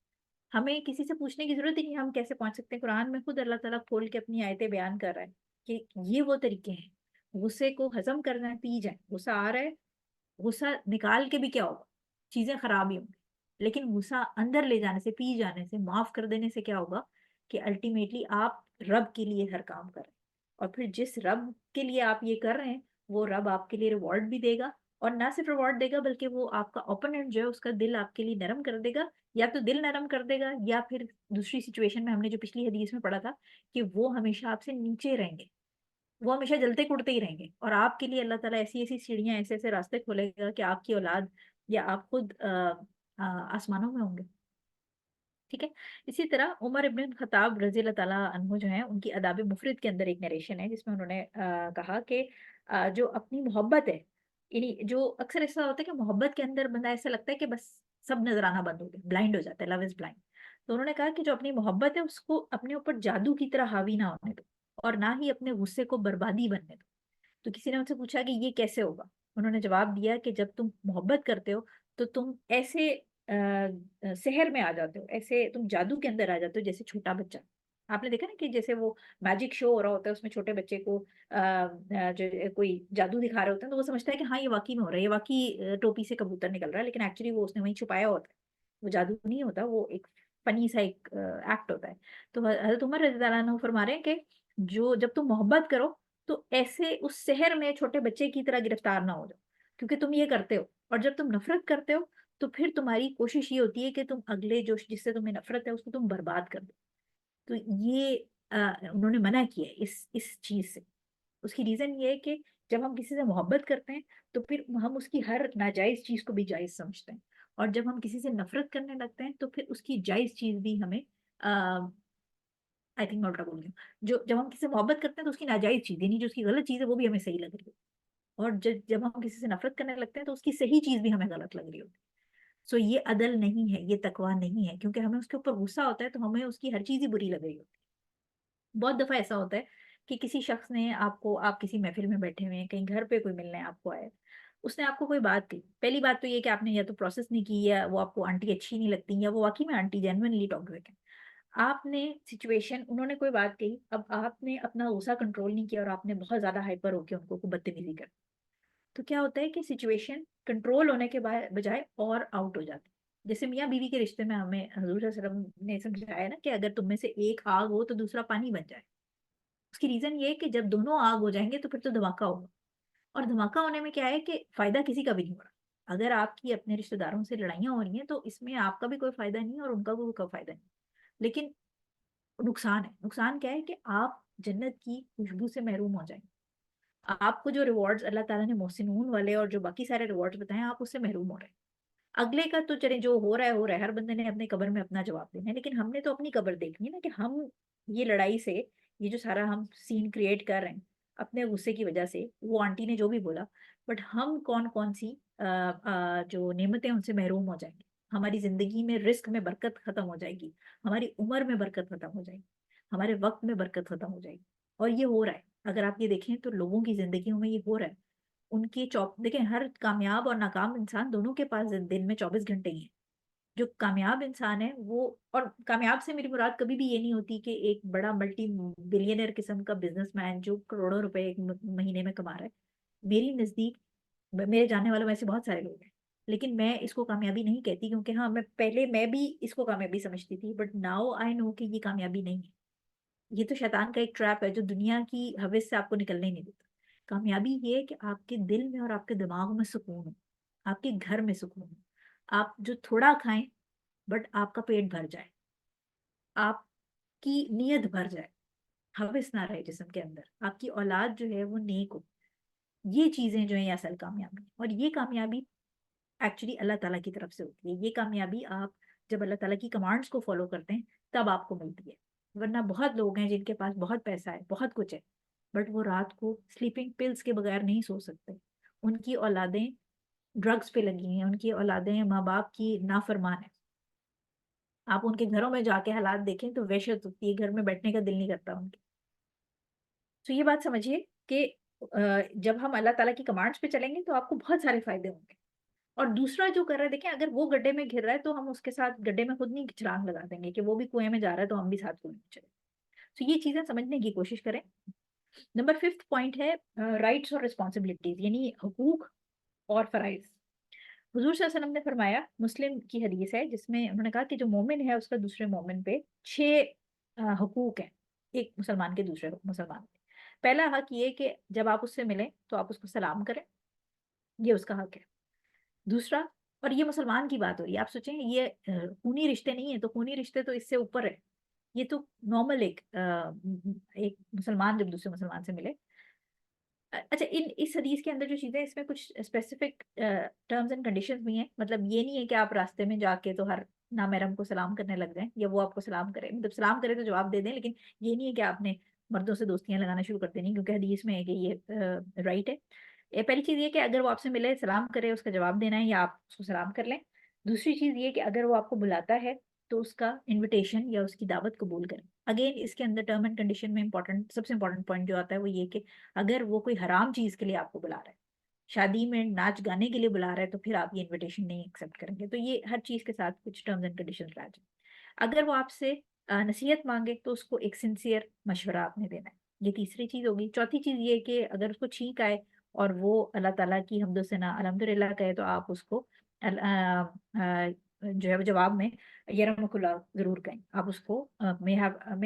हमें किसी से पूछने की जरूरत ही नहीं, हम कैसे पहुंच सकते हैं। कुरान में खुद अल्लाह ताला खोल के अपनी आयतें बयान कर रहा है कि ये वो तरीके हैं। गुस्से को हजम करना है, पी जाए। गुस्सा आ रहा है, गुस्सा निकाल के भी क्या होगा? चीजें खराब ही होंगी। लेकिन गुस्सा अंदर ले जाने से, पी जाने से, माफ कर देने से क्या होगा कि अल्टीमेटली आप रब के लिए हर काम कर रहे हैं। और फिर जिस रब के लिए आप ये कर रहे हैं, वो रब आपके लिए रिवॉर्ड भी देगा। और ना सिर्फ रिवॉर्ड देगा, बल्कि वो आपका ओपोनेंट जो है उसका दिल आपके लिए नरम कर देगा। या तो दिल नरम कर देगा, या फिर दूसरी सिचुएशन में हमने जो पिछली हदीस में पढ़ा था कि वो हमेशा आपसे नीचे रहेंगे, वो हमेशा जलते कुड़ते ही रहेंगे। और आपके लिए अल्लाह ताला ऐसी ऐसी सीढ़ियां, ऐसे ऐसे रास्ते खोलेगा कि आपकी औलाद या आप खुद आसमानों में होंगे। ठीक है। इसी तरह उमर इब्न खत्ताब रजी अल्लाह ताला अन्हु जो है, उनकी अदाब मुफरद के अंदर एक नरेशन है जिसमें उन्होंने कहा कि जो अपनी मोहब्बत है, यानी जो अक्सर ऐसा होता है कि मोहब्बत के अंदर बंदा ऐसा लगता है कि बस सब नजर आना बंद हो गया, ब्लाइंड हो जाता है, लव इज ब्लाइंड। तो उन्होंने कहा कि जो अपनी मोहब्बत है उसको अपने ऊपर जादू की तरह हावी ना होने दो, और ना ही अपने गुस्से को बर्बादी बनने दो। तो किसी ने उनसे पूछा कि ये कैसे होगा? उन्होंने जवाब दिया कि जब तुम मोहब्बत करते हो तो तुम ऐसे शहर में आ जाते हो, ऐसे तुम जादू के अंदर आ जाते हो जैसे छोटा बच्चा। आपने देखा ना कि जैसे वो मैजिक शो हो रहा होता है, उसमें छोटे बच्चे को जो कोई जादू दिखा रहे होते हैं, तो वो समझता है कि हाँ ये वाकई में हो रहा है, ये वाकई टोपी से कबूतर निकल रहा है, लेकिन एक्चुअली वो उसने वहीं छुपाया होता है। वो जादू नहीं होता, वो एक फनी सा एक एक्ट होता है। तो हजरत उमर रज़ी अल्लाह अन्हु फरमा रहे हैं कि जो जब तुम मोहब्बत करो तो ऐसे उस शहर में छोटे बच्चे की तरह गिरफ्तार ना हो जाओ, क्योंकि तुम ये करते हो। और जब तुम नफरत करते हो तो फिर तुम्हारी कोशिश ये होती है कि तुम अगले जो जिससे तुम्हें नफरत है उसको तुम बर्बाद कर दो। तो ये उन्होंने मना किया है इस चीज से। उसकी रीजन ये है कि जब हम किसी से मोहब्बत करते हैं तो फिर हम उसकी हर नाजायज चीज को भी जायज समझते हैं। और जब हम किसी से नफरत करने लगते हैं तो फिर उसकी जायज चीज भी हमें आई थिंक मैं उल्टा बोल रही हूँ। जो जब हम किसी से मोहब्बत करते हैं तो उसकी नाजायज चीज, यानी जो उसकी गलत चीज है वो भी हमें सही लग रही है। और जब जब हम किसी से नफरत करने लगते हैं तो उसकी सही चीज भी हमें गलत लग रही होती है। सो ये अदल नहीं है, ये तकवा नहीं है, क्योंकि हमें उसके ऊपर गुस्सा होता है तो हमें उसकी हर चीज ही बुरी लग रही होती है। बहुत दफा ऐसा होता है कि किसी शख्स ने आपको, आप किसी महफिल में बैठे हुए हैं, कहीं घर पे कोई मिलने आपको आया, उसने आपको कोई बात कही। पहली बात तो ये कि आपने या तो प्रोसेस नहीं की, या वो आपको आंटी अच्छी नहीं लगती, या वो वाकई में आंटी जेन्युइनली टॉक्सिक है। आपने सिचुएशन, उन्होंने कोई बात कही, अब आपने अपना गुस्सा कंट्रोल नहीं किया और आपने बहुत ज्यादा हाइपर होकर उनको को बदतमीजी कर, तो क्या होता है कि सिचुएशन कंट्रोल होने के बजाय और आउट हो जाती है। जैसे मियाँ बीवी के रिश्ते में हमें हजूर सल्लल्लाहु अलैहि वसल्लम ने समझाया ना कि अगर तुम में से एक आग हो तो दूसरा पानी बन जाए। उसकी रीजन ये है कि जब दोनों आग हो जाएंगे तो फिर तो धमाका होगा, और धमाका होने में क्या है कि फायदा किसी का भी नहीं हो रहा। अगर आपकी अपने रिश्तेदारों से लड़ाइयाँ हो रही हैं तो इसमें आपका भी कोई फायदा नहीं है और उनका भी कोई फायदा नहीं। लेकिन नुकसान है, नुकसान क्या है कि आप जन्नत की खुशबू से महरूम हो जाएंगे। आपको जो रिवॉर्ड्स अल्लाह ताला ने मोहसिनून वाले और जो बाकी सारे रिवॉर्ड्स बताए आप उससे महरूम हो रहे हैं। अगले का तो चले, जो हो रहा है हो रहा है, हर बंदे ने अपने कब्र में अपना जवाब देना है, लेकिन हमने तो अपनी कब्र देखनी है ना, कि हम ये लड़ाई से, ये जो सारा हम सीन क्रिएट कर रहे हैं अपने गुस्से की वजह से, वो आंटी ने जो भी बोला, बट हम कौन कौन सी जो नेमतें उनसे महरूम हो जाएंगे। हमारी जिंदगी में रिस्क में बरकत खत्म हो जाएगी, हमारी उम्र में बरकत खत्म हो जाएगी, हमारे वक्त में बरकत खत्म हो जाएगी। और ये हो रहा है, अगर आप ये देखें तो लोगों की जिंदगियों में ये हो रहा है। उनके चौप देखें, हर कामयाब और नाकाम इंसान दोनों के पास दिन में 24 घंटे ही है। जो कामयाब इंसान है वो, और कामयाब से मेरी मुराद कभी भी ये नहीं होती कि एक बड़ा मल्टी बिलियनर किस्म का बिजनेसमैन जो करोड़ों रुपए एक महीने में कमा रहा है। मेरी नजदीक मेरे जानने वालों में ऐसे बहुत सारे लोग हैं, लेकिन मैं इसको कामयाबी नहीं कहती, क्योंकि हाँ, मैं भी इसको कामयाबी समझती थी, बट नाउ आई नो कि ये कामयाबी नहीं है। ये तो शैतान का एक ट्रैप है जो दुनिया की हवस से आपको निकलने ही नहीं देता। कामयाबी ये है कि आपके दिल में और आपके दिमाग में सुकून हो, आपके घर में सुकून हो, आप जो थोड़ा खाएं बट आपका पेट भर जाए, आपकी नीयत भर जाए, हवस ना रहे जिस्म के अंदर, आपकी औलाद जो है वो नेक हो। ये चीजें जो है ये असल कामयाबी है। और ये कामयाबी एक्चुअली अल्लाह ताला की तरफ से होती है। ये कामयाबी आप जब अल्लाह ताला की कमांड्स को फॉलो करते हैं तब आपको मिलती है। वरना बहुत लोग हैं जिनके पास बहुत पैसा है, बहुत कुछ है, बट वो रात को स्लीपिंग पिल्स के बगैर नहीं सो सकते। उनकी औलादें ड्रग्स पे लगी हैं, उनकी औलादें माँ बाप की नाफरमान है। आप उनके घरों में जाके हालात देखें तो वहशत होती है, घर में बैठने का दिल नहीं करता उनके। तो ये बात समझिए कि जब हम अल्लाह ताला की कमांड्स पे चलेंगे तो आपको बहुत सारे फायदे होंगे। और दूसरा जो कर रहा है, देखें, अगर वो गड्ढे में घिर रहा है तो हम उसके साथ गड्ढे में खुद नहीं छलांग लगा देंगे, कि वो भी कुएं में जा रहा है तो हम भी साथ कुएं में चले। तो ये चीजें समझने की कोशिश करें। नंबर फिफ्थ पॉइंट है राइट्स और रिस्पॉन्सिबिलिटीज, यानी हकूक और फराइज। हुजूर सल्लल्लाहु अलैहि वसल्लम ने फरमाया, मुस्लिम की हदीस है जिसमें उन्होंने कहा कि जो मोमिन है उसका दूसरे मोमिन पे 6 हकूक हैं, एक मुसलमान के दूसरे मुसलमान पे। पहला हक ये कि जब आप उससे मिलें तो आप उसको सलाम करें, ये उसका हक है। दूसरा, और ये मुसलमान की बात हो रही है, आप सोचें ये खूनी रिश्ते नहीं है, तो खूनी रिश्ते तो इससे ऊपर है। ये तो नॉर्मल एक मुसलमान जब दूसरे मुसलमान से मिले। अच्छा, इन इस हदीस के अंदर जो चीजें, इसमें कुछ स्पेसिफिक टर्म्स एंड कंडीशंस भी हैं। मतलब ये नहीं है कि आप रास्ते में जाके तो हर नामहरम को सलाम करने लग जाएं या वो आपको सलाम करे, मतलब सलाम करे तो जवाब दे दें, लेकिन ये नहीं है कि आपने मर्दों से दोस्तियां लगाना शुरू कर देनी, क्योंकि हदीस में है कि ये राइट है। ये पहली चीज ये कि अगर वो आपसे मिले सलाम करे, उसका जवाब देना है या आप उसको सलाम कर लें। दूसरी चीज ये कि अगर वो आपको बुलाता है तो उसका इनविटेशन या उसकी दावत कबूल करें। अगेन इसके अंदर टर्म एंड कंडीशन में इंपॉर्टेंट, सबसे इंपॉर्टेंट पॉइंट जो आता है वो ये कि अगर वो कोई हराम चीज के लिए आपको बुला रहा है, शादी में नाच गाने के लिए बुला रहा है, तो फिर आप ये इनविटेशन नहीं एक्सेप्ट करेंगे। तो ये हर चीज के साथ कुछ टर्म्स एंड कंडीशंस रह जाए। अगर वो आपसे नसीहत मांगे तो उसको एक सिंसियर मशवरा आपने देना है। ये तीसरी चीज होगी। चौथी चीज ये कि अगर उसको छींक आए और वो अल्लाह ताला की हम्दो सना अल्हम्दुलिल्लाह कहे तो आप उसको जो है वो जवाब में यरहमुकुल्लाह जरूर कहें। आप उसको मे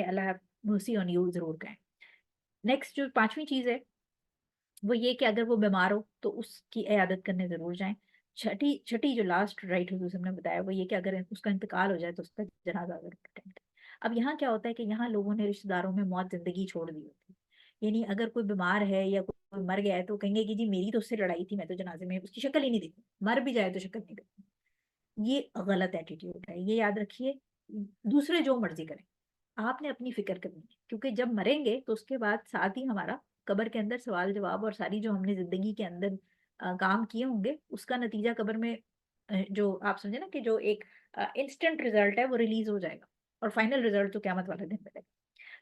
अल्लाह हैव मर्सी ऑन यू जरूर कहें। नेक्स्ट जो पांचवी चीज है वो ये कि अगर वो बीमार हो तो उसकी इयादत करने जरूर जाएं। छठी छठी जो लास्ट राइट हुजूर ने बताया वो ये कि अगर उसका इंतकाल हो जाए तो उसका जनाजा जरूर अटेंड करें। अब यहाँ क्या होता है कि यहाँ लोगों ने रिश्तेदारों में मौत जिंदगी छोड़ दी होती है। यानी अगर कोई बीमार है या कोई मर गया है तो कहेंगे कि जी मेरी तो उससे लड़ाई थी, मैं तो जनाजे में उसकी शक्ल ही नहीं देखी, मर भी जाए तो शक्ल नहीं देखी। ये गलत एटीट्यूड है, ये याद रखिए। दूसरे जो मर्जी करें, आपने अपनी फिक्र करनी है, क्योंकि जब मरेंगे तो उसके बाद साथ ही हमारा कब्र के अंदर सवाल जवाब और सारी जो हमने जिंदगी के अंदर काम किए होंगे उसका नतीजा कब्र में जो आप समझे ना कि जो एक इंस्टेंट रिजल्ट है वो रिलीज हो जाएगा, और फाइनल रिजल्ट तो क्यामत वाले दिन मिलेगा।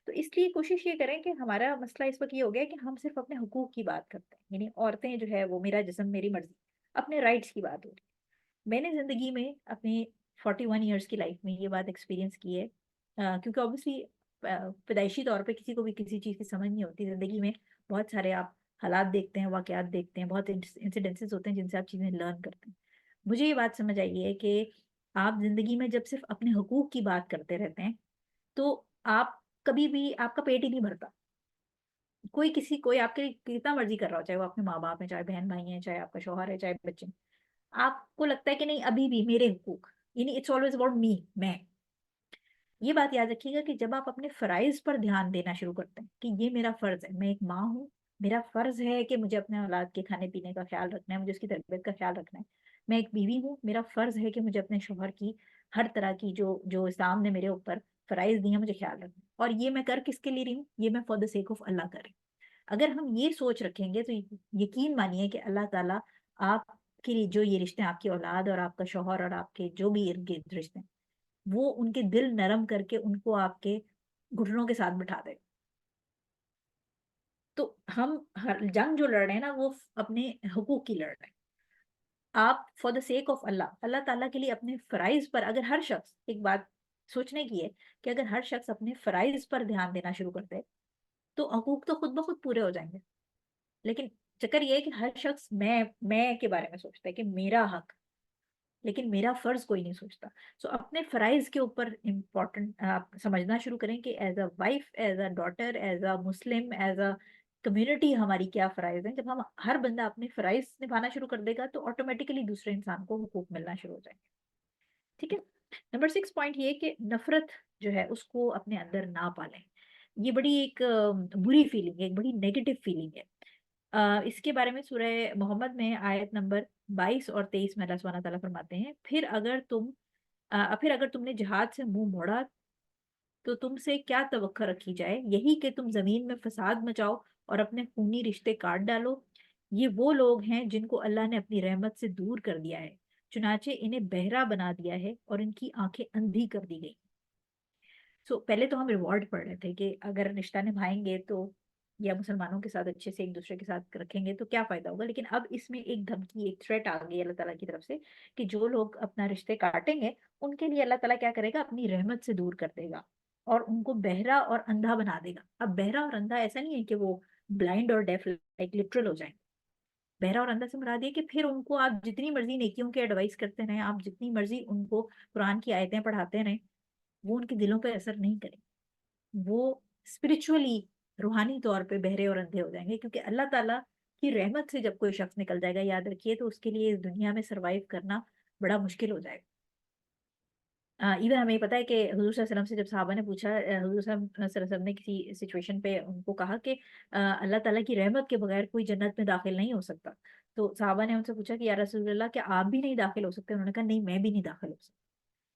तो इसलिए कोशिश ये करें कि हमारा मसला इस वक्त ये हो गया है कि हम सिर्फ अपने हुकूक की बात करते हैं, यानी औरतें जो है वो मेरा जिस्म मेरी मर्जी, अपने राइट्स की बात हो रही है। मैंने जिंदगी में अपनी 41 ईयर्स की लाइफ में ये बात एक्सपीरियंस की है क्योंकि ऑब्वियसली पैदाइशी तौर पे किसी को भी किसी चीज़ की समझ नहीं होती जिंदगी में। बहुत सारे आप हालात देखते हैं, वाकयात देखते हैं, बहुत इंसिडेंसेस होते हैं जिनसे आप चीज़ें लर्न करते हैं। मुझे ये बात समझ आई है कि आप जिंदगी में जब सिर्फ अपने हुकूक की बात करते रहते हैं तो आप कभी भी आपका पेट ही नहीं भरता। कोई आपके लिए कितना मर्जी कर रहा हो, चाहे वो आपके माँ बाप हैं, चाहे बहन भाई हैं, चाहे आपका शौहर है, चाहे बच्चे हैं, आपको लगता है कि नहीं अभी भी मेरे हुकूक, यानी इट्स ऑलवेज अबाउट मी, मैं। ये बात याद रखिएगा कि जब आप अपने फराइज पर ध्यान देना शुरू करते हैं कि ये मेरा फर्ज है, मैं एक माँ हूँ, मेरा फर्ज है कि मुझे अपने औलाद के खाने पीने का ख्याल रखना है, मुझे उसकी तरबियत का ख्याल रखना है। मैं एक बीवी हूँ, मेरा फर्ज है कि मुझे अपने शौहर की हर तरह की जो जो इस्लाम ने मेरे ऊपर फराइज दिए हैं, मुझे ख्याल रखना है। और ये मैं कर किसके लिए रही हूँ? ये मैं फॉर द सेक ऑफ अल्लाह कर रही हूँ। अगर हम ये सोच रखेंगे तो यकीन मानिए कि अल्लाह ताला आपके लिए जो ये रिश्ते हैं, आपकी औलाद और आपका शौहर और आपके जो भी इर्द गिर्द रिश्ते हैं, वो उनके दिल नरम करके उनको आपके घुटनों के साथ बिठा दे। तो हम हर जंग जो लड़ रहे हैं ना, वो अपने हुकूक की लड़ रहे हैं। आप फॉर द सेक ऑफ अल्लाह, अल्लाह ताला के लिए अपने फराइज पर, अगर हर शख्स, एक बात सोचने की है कि अगर हर शख्स अपने फराइज पर ध्यान देना शुरू कर दे तो हकूक तो खुद ब खुद पूरे हो जाएंगे। लेकिन चक्कर ये है कि हर शख्स मैं के बारे में सोचता है कि मेरा हक, लेकिन मेरा फर्ज कोई नहीं सोचता। सो अपने फराइज के ऊपर इम्पोर्टेंट आप समझना शुरू करें कि as a wife, as a daughter, as a Muslim, as a community हमारी क्या फराइज हैं। जब हम हर बंदा अपने फराइज निभाना शुरू कर देगा तो ऑटोमेटिकली दूसरे इंसान को हुकूक मिलना शुरू हो जाएंगे। ठीक है। नंबर 6 पॉइंट ये कि नफरत जो है उसको अपने अंदर ना पालें। ये बड़ी एक बुरी फीलिंग है, एक बड़ी नेगेटिव फीलिंग है। इसके बारे में सूरह मोहम्मद में आयत नंबर 22 और 23 में अल्लाह सुब्हानहू तआला फरमाते हैं, फिर अगर तुमने जिहाद से मुंह मोड़ा तो तुमसे क्या तवक्को रखी जाए, यही कि तुम जमीन में फसाद मचाओ और अपने खूनी रिश्ते काट डालो। ये वो लोग हैं जिनको अल्लाह ने अपनी रहमत से दूर कर दिया है, चुनाचे इन्हें बहरा बना दिया है और इनकी आंखें अंधी कर दी गई। पहले तो हम रिवॉर्ड पढ़ रहे थे कि अगर रिश्ता निभाएंगे तो, या मुसलमानों के साथ अच्छे से एक दूसरे के साथ रखेंगे तो क्या फायदा होगा। लेकिन अब इसमें एक धमकी, एक थ्रेट आ गई अल्लाह ताला की तरफ से कि जो लोग अपना रिश्ते काटेंगे उनके लिए अल्लाह ताला क्या करेगा, अपनी रहमत से दूर कर देगा और उनको बहरा और अंधा बना देगा। अब बहरा और अंधा ऐसा नहीं है कि वो ब्लाइंड और डेफ लाइक लिटरल हो जाए। बहरा और अंधा से मुराद ये कि फिर उनको आप जितनी मर्जी नेकियों की एडवाइस करते रहें, आप जितनी मर्जी उनको कुरान की आयतें पढ़ाते रहें, वो उनके दिलों पे असर नहीं करेगी। वो स्पिरिचुअली, रूहानी तौर पे बहरे और अंधे हो जाएंगे। क्योंकि अल्लाह ताला की रहमत से जब कोई शख्स निकल जाएगा, याद रखिए, तो उसके लिए इस दुनिया में सरवाइव करना बड़ा मुश्किल हो जाएगा। इवन हमें पता है कि हुजूर सल्लल्लाहु अलैहि वसल्लम से जब सहाबा ने पूछा, हुजूर सल्लल्लाहु अलैहि वसल्लम ने किसी सिचुएशन पे उनको कहा कि अल्लाह ताला की रहमत के बगैर कोई जन्नत में दाखिल नहीं हो सकता। तो सहाबा ने उनसे पूछा कि या रसूलल्लाह, क्या आप भी नहीं दाखिल हो सकते? उन्होंने कहा नहीं, मैं भी नहीं दाखिल हो सकता।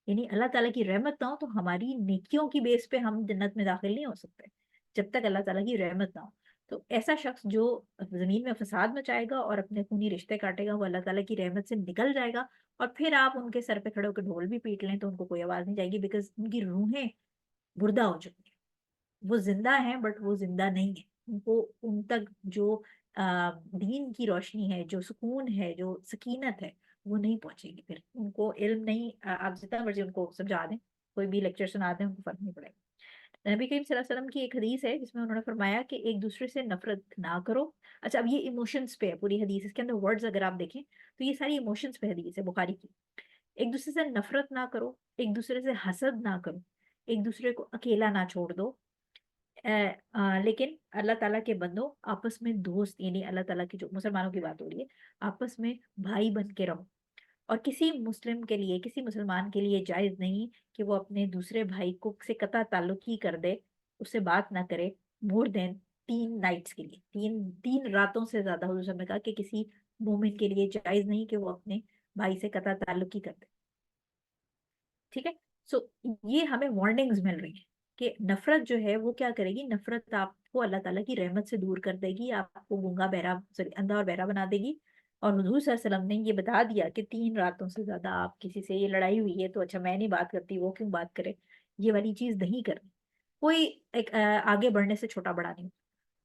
यानी अल्लाह ताला की रहमत ना हो तो हमारी नेकियों की बेस पे हम जन्नत में दाखिल नहीं हो सकते जब तक अल्लाह ताला की रहमत ना हो। तो ऐसा शख्स जो जमीन में फसाद मचाएगा और अपने खूनी रिश्ते काटेगा, वो अल्लाह ताला की रहमत से निकल जाएगा। और फिर आप उनके सर पे खड़े होकर ढोल भी पीट लें तो उनको कोई आवाज नहीं जाएगी, बिकॉज उनकी रूहें मुर्दा हो चुकी हैं। वो जिंदा हैं बट वो जिंदा नहीं है। उनको उन तक जो दीन की रोशनी है, जो सुकून है, जो सकीनत है, वो नहीं पहुंचेगी। फिर उनको इल्म नहीं, आप जितना मर्जी उनको समझा दें, कोई भी लेक्चर सुना दें, उनको फर्क नहीं पड़ेगा। नबी करीम सल्लल्लाहु अलैहि वसल्लम की एक हदीस है जिसमें उन्होंने फरमाया कि एक दूसरे से नफरत ना करो। अच्छा, अब ये इमोशंस पे है पूरी हदीस, इसके अंदर वर्ड्स अगर आप देखें तो ये सारी इमोशंस पे हदीस है बुखारी की। एक दूसरे से नफरत ना करो, एक दूसरे से हसद ना करो, एक दूसरे को अकेला ना छोड़ दो। लेकिन अल्लाह ताला के बंदो, आपस में दोस्त, यानी अल्लाह ताला की जो मुसलमानों की बात हो रही है, आपस में भाई बन के रहो। और किसी मुस्लिम के लिए, किसी मुसलमान के लिए जायज नहीं कि वो अपने दूसरे भाई को से कता ताल्लुक ही कर दे, उससे बात ना करे मोर देन 3 नाइट्स के लिए, तीन तीन रातों से ज्यादा। हुजूर ने कहा कि किसी मोमिन के लिए जायज नहीं कि वो अपने भाई से कता ताल्लुक ही कर दे। ठीक है। सो ये हमें वार्निंग्स मिल रही है कि नफरत जो है वो क्या करेगी, नफरत आपको अल्लाह ताला की रहमत से दूर कर देगी, आपको गूंगा बहरा, सॉरी अंधा और बहरा बना देगी। और हुजूर सल्लल्लाहु अलैहि वसल्लम ने ये बता दिया कि 3 रातों से ज्यादा आप किसी से, ये लड़ाई हुई है तो अच्छा मैं नहीं बात करती, वो क्यों बात करे, ये वाली चीज नहीं करनी। कोई एक आगे बढ़ने से छोटा बड़ा नहीं।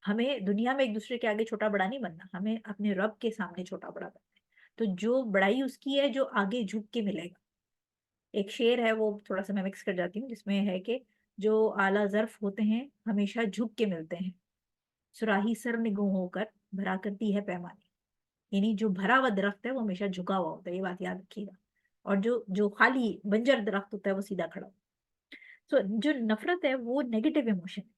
हमें दुनिया में एक दूसरे के आगे छोटा बड़ा नहीं बनना, हमें अपने रब के सामने छोटा बड़ा बनना है। तो जो बड़ाई उसकी है जो आगे झुक के मिलेगा। एक शेर है, वो थोड़ा सा मैं मिक्स कर जाती हूँ, जिसमें है कि जो आला ज़र्फ होते हैं हमेशा झुक के मिलते हैं, सुराही सर निगोहों कर भरा करती है पैमाने। यानी जो भरा हुआ दरख्त है वो हमेशा झुका हुआ होता है, ये बात याद रखिएगा। और जो जो खाली बंजर दरख्त होता है वो सीधा खड़ा। सो जो नफरत है वो नेगेटिव इमोशन है।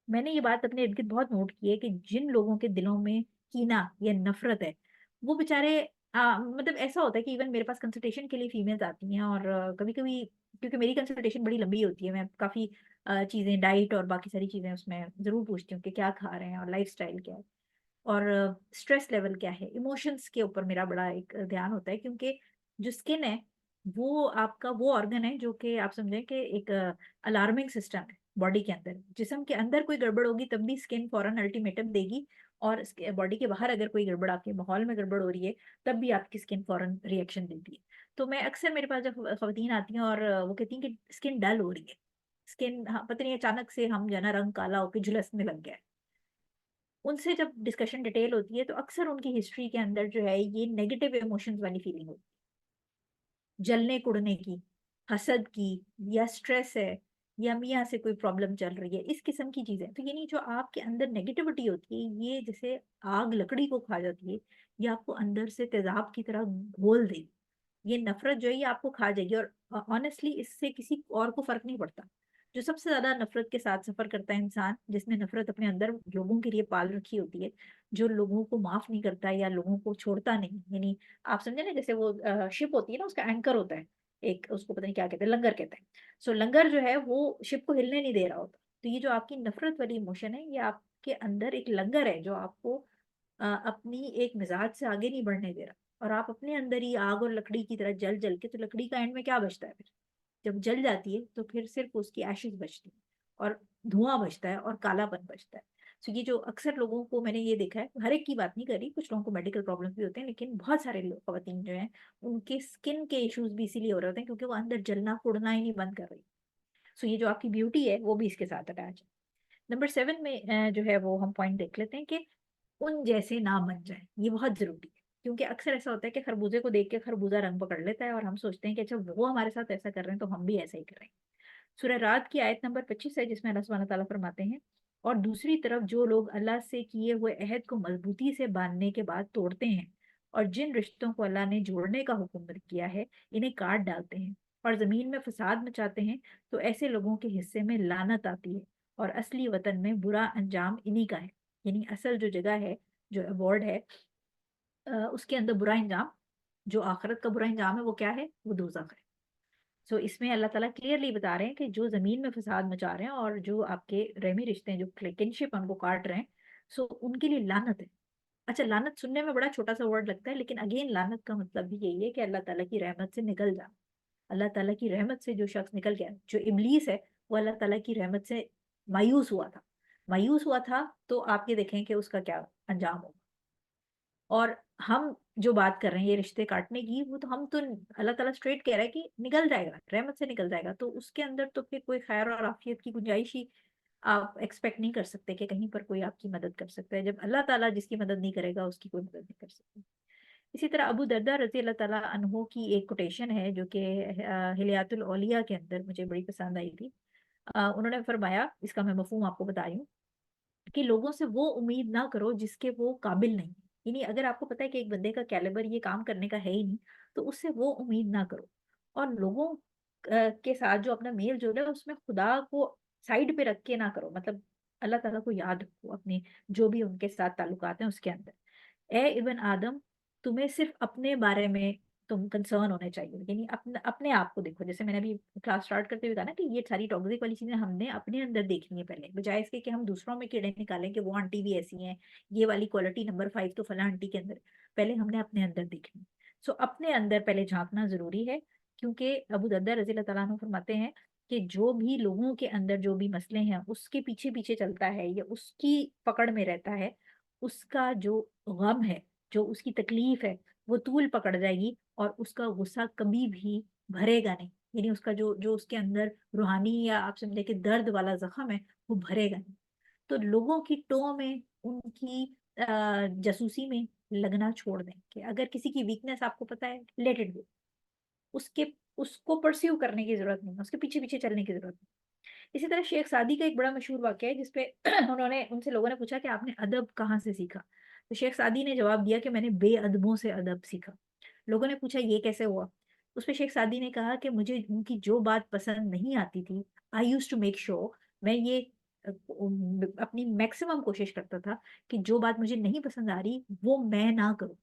मैंने ये बात अपने इर्द गिर्द बहुत नोट की है कि जिन लोगों के दिलों में कीना या नफरत है, वो बेचारे मतलब ऐसा होता है कि इवन मेरे पास कंसल्टेशन के लिए फीमेल्स आती हैं, और कभी कभी क्योंकि मेरी कंसल्टेशन बड़ी लंबी होती है, मैं काफी चीजें डाइट और बाकी सारी चीजें उसमें जरूर पूछती हूँ कि क्या खा रहे हैं और लाइफ स्टाइल क्या है और स्ट्रेस लेवल क्या है, इमोशंस के ऊपर मेरा बड़ा एक ध्यान होता है, क्योंकि जो स्किन है वो आपका वो ऑर्गन है जो कि आप समझें कि एक अलार्मिंग सिस्टम है बॉडी के अंदर। जिस्म के अंदर कोई गड़बड़ होगी तब भी स्किन फौरन अल्टीमेटम देगी, और बॉडी के बाहर अगर कोई गड़बड़, आपके माहौल में गड़बड़ हो रही है, तब भी आपकी स्किन फौरन रिएक्शन देती है। तो मैं अक्सर, मेरे पास जब खवातीन आती हैं और वो कहती हैं कि स्किन डल हो रही है, स्किन, हाँ, पता नहीं अचानक से हम जो है ना रंग काला होकर झुलसने लग गया है, उनसे जब डिस्कशन डिटेल होती है तो अक्सर उनकी हिस्ट्री के अंदर जो है ये नेगेटिव इमोशंस वाली फीलिंग होती है, जलने कुड़ने की, हसद की, या स्ट्रेस है, या मियाँ से कोई प्रॉब्लम चल रही है, इस किस्म की चीजें। तो यानी जो आपके अंदर नेगेटिविटी होती है, ये जैसे आग लकड़ी को खा जाती है, ये आपको अंदर से तेजाब की तरह घोल देगी। ये नफरत जो है ये आपको खा जाएगी, और ऑनेस्टली इससे किसी और को फर्क नहीं पड़ता। जो सबसे ज्यादा नफरत के साथ सफर करता है इंसान, जिसने नफरत अपने अंदर लोगों के लिए पाल रखी होती है, जो लोगों को माफ नहीं करता या लोगों को छोड़ता नहीं, यानी आप समझे ना, जैसे वो शिप होती है ना, उसका एंकर होता है एक, उसको पता नहीं क्या कहते हैं, लंगर कहते हैं। सो लंगर जो है वो शिप को हिलने नहीं दे रहा होता। तो ये जो आपकी नफरत वाली इमोशन है, ये आपके अंदर एक लंगर है जो आपको अपनी एक मिजाज से आगे नहीं बढ़ने दे रहा, और आप अपने अंदर ही आग और लकड़ी की तरह जल जल के, तो लकड़ी का एंड में क्या बचता है फिर? जब जल जाती है तो फिर सिर्फ उसकी एशेज बचती है, और धुआं बचता है और कालापन बचता है। तो ये जो अक्सर लोगों को मैंने ये देखा है, हर एक की बात नहीं करी, कुछ लोगों को मेडिकल प्रॉब्लम्स भी होते हैं, लेकिन बहुत सारे लोग, खवातीन जो हैं, उनके स्किन के इश्यूज भी इसीलिए हो रहे होते हैं क्योंकि वो अंदर जलना कुड़ना ही नहीं बंद कर रही। सो ये जो आपकी ब्यूटी है वो भी इसके साथ अटैच है। नंबर 7 में जो है वो हम पॉइंट देख लेते हैं कि उन जैसे ना बन जाए। ये बहुत जरूरी है, क्योंकि अक्सर ऐसा होता है कि खरबूजे को देख के खरबूजा रंग पकड़ लेता है, और हम सोचते हैं कि अच्छा वो हमारे साथ ऐसा कर रहे हैं तो हम भी ऐसा ही करें। सूरह रात की आयत नंबर 25 है, जिसमें अल्लाह सुब्हानहू तआला फरमाते हैं, और दूसरी तरफ जो लोग अल्लाह से किए हुए अहद को मजबूती से बांधने के बाद तोड़ते हैं, और जिन रिश्तों को अल्लाह ने जोड़ने का हुक्म किया है इन्हें काट डालते हैं, और जमीन में फसाद मचाते हैं, तो ऐसे लोगों के हिस्से में लानत आती है, और असली वतन में बुरा अंजाम इन्हीं का है। यानी असल जो जगह है, जो अवार्ड है, उसके अंदर बुरा इंजाम, जो आखिरत का बुरा इंजाम है वो क्या है? वो दोज़ख है। सो इसमें अल्लाह ताला क्लियरली बता रहे हैं कि जो जमीन में फसाद मचा रहे हैं और जो आपके रहमी रिश्ते हैं, जो किनशिप उनको काट रहे हैं, सो उनके लिए लानत है। अच्छा, लानत सुनने में बड़ा छोटा सा वर्ड लगता है, लेकिन अगेन लानत का मतलब भी यही है कि अल्लाह ताला की रहमत से निकल जा। अल्लाह ताला की रहमत से जो शख्स निकल गया, जो इब्लीस है, वो अल्लाह ताला की रहमत से मायूस हुआ था। मायूस हुआ था, तो आप ये देखें कि उसका क्या अंजाम होगा। और हम जो बात कर रहे हैं ये रिश्ते काटने की, वो तो हम तो, अल्लाह ताला स्ट्रेट कह रहा है कि निकल जाएगा, रहमत से निकल जाएगा, तो उसके अंदर तो फिर कोई खैर और आफियत की गुंजाइश ही आप एक्सपेक्ट नहीं कर सकते कि कहीं पर कोई आपकी मदद कर सकता है। जब अल्लाह ताला जिसकी मदद नहीं करेगा उसकी कोई मदद नहीं कर सकता। इसी तरह अबू दर्दा रज़ी अल्लाह ताला अन्हो की एक कोटेशन है जो कि हिलियातुल औलिया के अंदर मुझे बड़ी पसंद आई थी। उन्होंने फरमाया, इसका मैं मफहूम आपको बता रही हूँ, कि लोगों से वो उम्मीद ना करो जिसके वो काबिल नहीं। यानी अगर आपको पता है कि एक बंदे का कैलिबर ये काम करने का है ही नहीं, तो उससे वो उम्मीद ना करो। और लोगों के साथ जो अपना मेल जोल है उसमें खुदा को साइड पे रख के ना करो, मतलब अल्लाह ताला को याद रखो अपने जो भी उनके साथ ताल्लुकात हैं उसके अंदर। ए इब्न आदम, तुम्हें सिर्फ अपने बारे में तुम कंसर्न होने चाहिए, यानी अपने अपने आप को देखो। जैसे मैंने अभी क्लास स्टार्ट करते हुए कहा ना कि ये सारी टॉक्सिक वाली चीजें हमने अपने अंदर देखनी है पहले, बजाय इसके कि हम दूसरों में कीड़े निकालें कि वो आंटी भी ऐसी हैं, ये वाली क्वालिटी नंबर 5 तो फला आंटी के अंदर। पहले हमने अपने अंदर देखनी है। सो अपने अंदर पहले झांकना जरूरी है, क्योंकि अबू दर्दा रज़ी अल्लाह तआला अन्हु फरमाते हैं कि जो भी लोगों के अंदर जो भी मसले हैं उसके पीछे पीछे चलता है या उसकी पकड़ में रहता है, उसका जो गम है, जो उसकी तकलीफ है, वो तूल पकड़ जाएगी, और उसका गुस्सा कभी भी भरेगा नहीं। यानी उसका जो जो उसके अंदर रूहानी या आप समझे कि दर्द वाला जख्म है, वो भरेगा नहीं। तो लोगों की टो में, उनकी जासूसी में लगना छोड़ दें, कि अगर किसी की वीकनेस आपको पता है, लेट इट गो। उसके उसको परस्यू करने की जरूरत नहीं है, उसके पीछे पीछे चलने की जरूरत नहीं। इसी तरह शेख सादी का एक बड़ा मशहूर वाक़या है जिसपे उन्होंने उनसे लोगों ने पूछा कि आपने अदब कहाँ से सीखा? तो शेख सादी ने जवाब दिया कि मैंने बेअदबों से अदब सीखा। लोगों ने पूछा ये कैसे हुआ? उसपे शेख सादी ने कहा कि मुझे उनकी जो बात पसंद नहीं आती थी, I used to make sure मैं ये अपनी मैक्सिमम कोशिश करता था कि जो बात मुझे नहीं पसंद आ रही, वो मैं ना करूँ।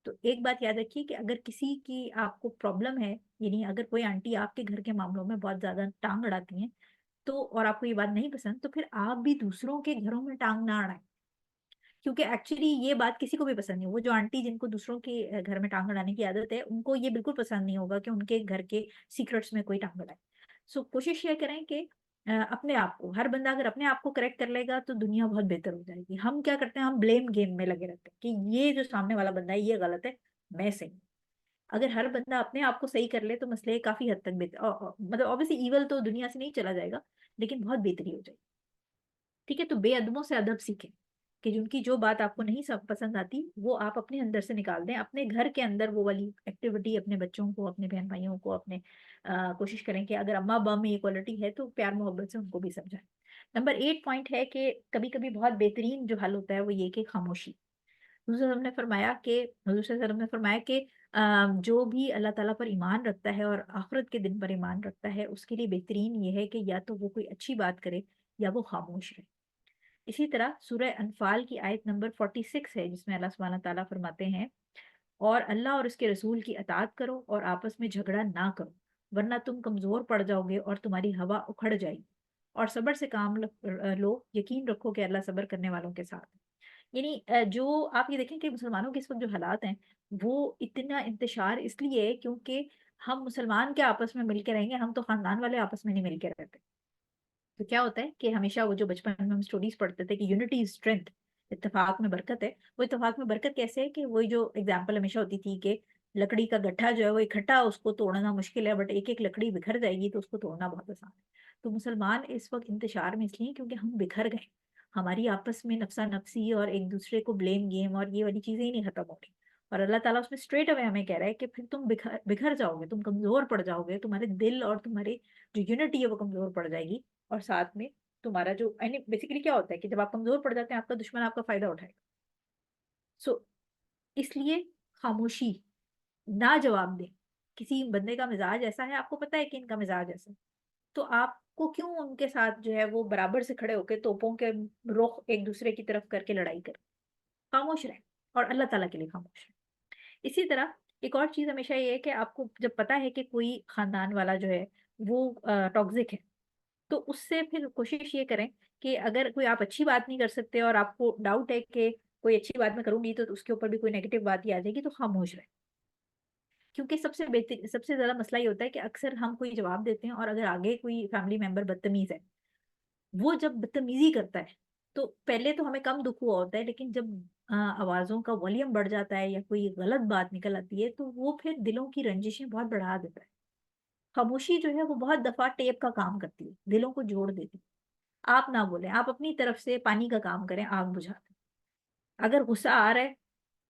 तो एक बात याद रखिए कि अगर किसी की आपको प्रॉब्लम है, यानी अगर कोई आंटी आपके घर के मामलों में बहुत ज़्यादा टाँग अड़ाती हैं, तो और आपको ये बात नहीं पसंद, तो फिर आप भी दूसरों के घरों में टाँग ना अड़ाएँ। क्योंकि एक्चुअली ये बात किसी को भी पसंद नहीं, वो जो आंटी जिनको दूसरों के घर में टाँग अड़ाने की आदत है, उनको ये बिल्कुल पसंद नहीं होगा कि उनके घर के सीक्रेट्स में कोई टाँग अड़ाए। सो कोशिश ये करें कि अपने आप को हर बंदा अगर अपने आप को करेक्ट कर लेगा तो दुनिया बहुत बेहतर हो जाएगी। हम क्या करते हैं, हम ब्लेम गेम में लगे रहते हैं कि ये जो सामने वाला बंदा है, ये गलत है, मैं सही हूँ। अगर हर बंदा अपने आप को सही कर ले तो मसले काफ़ी हद तक मतलब ऑब्वियसली ईवल तो दुनिया से नहीं चला जाएगा, लेकिन बहुत बेहतरी हो जाएगी। ठीक है? तो बेअदबों से अदब सीखें, कि जिनकी जो बात आपको नहीं पसंद आती, वो आप अपने अंदर से निकाल दें। अपने घर के अंदर वो वाली एक्टिविटी अपने बच्चों को, अपने बहन-भाइयों को, अपने कोशिश करें कि अगर अम्मा-अब्बा में ये क्वालिटी है, तो प्यार-मोहब्बत से उनको भी समझाएँ। नंबर 8 पॉइंट है कि कभी-कभी बहुत बेहतरीन जो हल होता है, वो ये कि खामोशी। हुज़ूर सल्लल्लाहु ने फरमाया कि जो भी अल्लाह ताला पर ईमान रखता है और आखिरत के दिन पर ईमान रखता है, उसके लिए बेहतरीन ये है कि या तो वो कोई अच्छी बात करे या वो खामोश रहे। इसी तरह सूरह अनफाल की आयत नंबर 46 है जिसमें अल्लाह सुब्हानहू व तआला फरमाते हैं और अल्लाह और उसके रसूल की अताअत करो और आपस में झगड़ा ना करो वरना तुम कमजोर पड़ जाओगे और तुम्हारी हवा उखड़ जाएगी और सब्र से काम लो यकीन रखो कि अल्लाह सब्र करने वालों के साथ है। यानी जो आप ये देखें कि मुसलमानों के इस वक्त जो हालात हैं वो इतना इंतशार इसलिए है क्योंकि हम मुसलमान क्या आपस में मिलकर रहेंगे, हम तो खानदान वाले आपस में नहीं मिलकर रहते। तो क्या होता है कि हमेशा वो जो बचपन में हम स्टोरीज पढ़ते थे कि यूनिटी इज स्ट्रेंथ, इत्तेफाक में बरकत है। वो इत्तेफाक में बरकत कैसे है कि वही जो एग्जांपल हमेशा होती थी कि लकड़ी का गट्ठा जो है वो इकट्ठा उसको तोड़ना मुश्किल है, बट एक एक लकड़ी बिखर जाएगी तो उसको तोड़ना बहुत आसान है। तो मुसलमान इस वक्त इंतशार में इसलिए क्योंकि हम बिखर गए, हमारी आपस में नफसा नफसी और एक दूसरे को ब्लेम गेम और ये वाली चीजें ही नहीं खत्म हो रही। और अल्लाह ताला उसमें स्ट्रेट अवे हमें कह रहा है कि फिर तुम बिखर बिखर जाओगे, तुम कमजोर पड़ जाओगे, तुम्हारे दिल और तुम्हारी जो यूनिटी है वो कमजोर पड़ जाएगी। और साथ में तुम्हारा जो यानी बेसिकली क्या होता है कि जब आप कमज़ोर पड़ जाते हैं, आपका दुश्मन आपका फ़ायदा उठाएगा। सो इसलिए खामोशी, ना जवाब दें। किसी बंदे का मिज़ाज ऐसा है, आपको पता है कि इनका मिज़ाज ऐसा है, तो आपको क्यों उनके साथ जो है वो बराबर से खड़े होके तोपों के रुख एक-दूसरे की तरफ करके लड़ाई करें। खामोश रहें और अल्लाह ताला के लिए खामोश रहें। इसी तरह एक और चीज़ हमेशा ये है कि आपको जब पता है कि कोई ख़ानदान वाला जो है वो टॉक्सिक है, तो उससे फिर कोशिश ये करें कि अगर कोई आप अच्छी बात नहीं कर सकते और आपको डाउट है कि कोई अच्छी बात मैं करूँगी तो उसके ऊपर भी कोई नेगेटिव बात ही आ जाएगी, तो खामोश रहें। क्योंकि सबसे ज़्यादा मसला ये होता है कि अक्सर हम कोई जवाब देते हैं और अगर आगे कोई फैमिली मेंबर बदतमीज़ है, वो जब बदतमीज़ी करता है, तो पहले तो हमें कम दुःख हुआ होता है, लेकिन जब आवाज़ों का वॉल्यूम बढ़ जाता है या कोई गलत बात निकल आती है, तो वो फिर दिलों की रंजिशें बहुत बढ़ा देता है। खामोशी जो है वो बहुत दफ़ा टेप का काम करती है, दिलों को जोड़ देती है। आप ना बोलें, आप अपनी तरफ से पानी का काम करें, आग बुझा दें। अगर गुस्सा आ रहा है,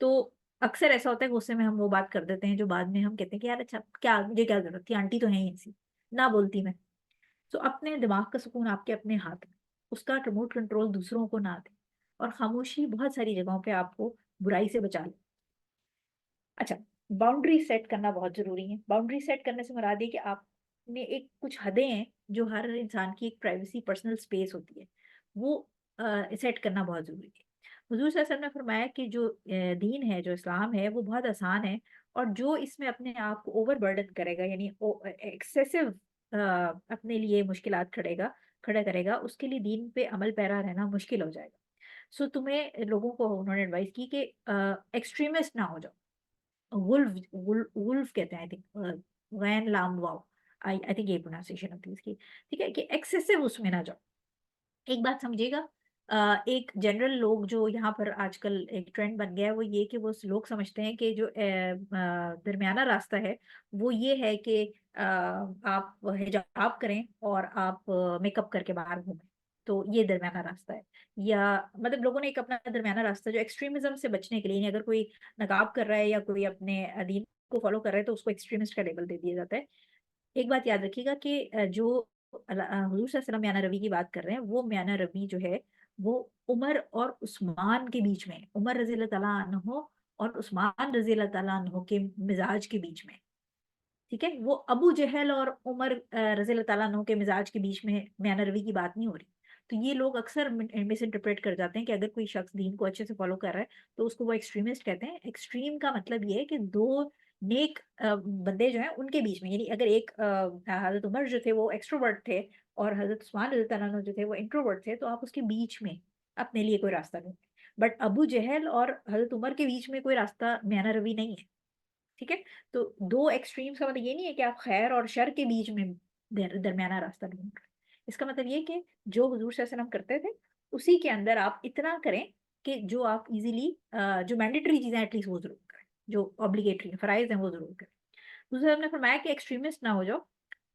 तो अक्सर ऐसा होता है गुस्से में हम वो बात कर देते हैं जो बाद में हम कहते हैं कि यार अच्छा क्या मुझे क्या ज़रूरत थी, आंटी तो है ही ऐसी, ना बोलती मैं। तो अपने दिमाग का सुकून आपके अपने हाथ में, उसका रिमोट कंट्रोल दूसरों को ना दें और खामोशी बहुत सारी जगहों पे आपको बुराई से बचा ले। अच्छा, बाउंड्री सेट करना बहुत ज़रूरी है। बाउंड्री सेट करने से मुराद ये कि आपने एक कुछ हदें हैं, जो हर इंसान की एक प्राइवेसी पर्सनल स्पेस होती है, वो सेट करना बहुत ज़रूरी है। हुज़ूर सल्लल्लाहु अलैहि वसल्लम ने फरमाया कि जो दीन है, जो इस्लाम है, वो बहुत आसान है और जो इसमें अपने आप को ओवरबर्डन करेगा यानी एक्सेसिव अपने लिए मुश्किलात खड़ा करेगा, उसके लिए दीन पे अमल पैरा रहना मुश्किल हो जाएगा। सो तुम्हें लोगों को उन्होंने एडवाइस की कि एक्सट्रीमिस्ट ना हो जाओ। वुल्फ कहते हैं आई थिंक गैन लाम वाओ आई थिंक ये प्रोनाउंसिएशन होती है इसकी। ठीक है कि एक्सेसिव उसमें ना जाओ। एक बात समझिएगा, एक जनरल लोग जो यहाँ पर आजकल एक ट्रेंड बन गया है वो ये कि वो लोग समझते हैं कि जो दरमियाना रास्ता है वो ये है कि आप हिजाब करें और आप मेकअप करके बाहर घूमें, तो ये दरमियाना रास्ता है। या मतलब लोगों ने एक अपना दरमियाना रास्ता जो एक्सट्रीमिज्म से बचने के लिए, यानी अगर कोई नकाब कर रहा है या कोई अपने दीन को फॉलो कर रहा है तो उसको एक्सट्रीमिस्ट का लेबल दे दिया जाता है। एक बात याद रखिएगा कि जो हुजूर सल्लल्लाहु अलैहि वसल्लम म्याना रवी की बात कर रहे हैं, वो म्याना रवी जो है वो उमर और उस्मान के बीच में, उमर रजी अल्लाह तआला अन्हो और उस्मान रजी अल्लाह तआला अन्हो के मिजाज के बीच में। ठीक है, वो अबू जहल और उमर रजी अल्लाह तआला अन्हो के मिजाज के बीच में म्याना रवी की बात नहीं हो रही। तो ये लोग अक्सर मिस इंटरप्रेट कर जाते हैं कि अगर कोई शख्स दीन को अच्छे से फॉलो कर रहा है तो उसको वो एक्सट्रीमिस्ट कहते हैं। एक्सट्रीम का मतलब ये है कि दो नेक बंदे जो हैं उनके बीच में, यानी अगर एक हजरत उमर जो थे वो एक्सट्रोवर्ट थे और हजरत उस्मान रज़ी अल्लाह अन्हु जो थे वो इंट्रोवर्ट थे, तो आप उसके बीच में अपने लिए कोई रास्ता ढूंढें। बट अबू जहल और हजरत उमर के बीच में कोई रास्ता म्याना रवी नहीं है। ठीक है, तो दो एक्सट्रीम्स का मतलब ये नहीं है कि आप खैर और शर के बीच में दरमियाना रास्ता ढूंढ रहे हैं। इसका मतलब ये कि जो हुजूर सल्लल्लाहु अलैहि वसल्लम करते थे उसी के अंदर आप इतना करें कि जो आप इजीली जो मैंडेटरी चीजें एटलीस्ट वो जरूर करें, जो ऑब्लिगेटरी फराइज हैं वो जरूर करें। दूसरा हमने फरमाया कि एक्सट्रीमिस्ट ना हो जाओ,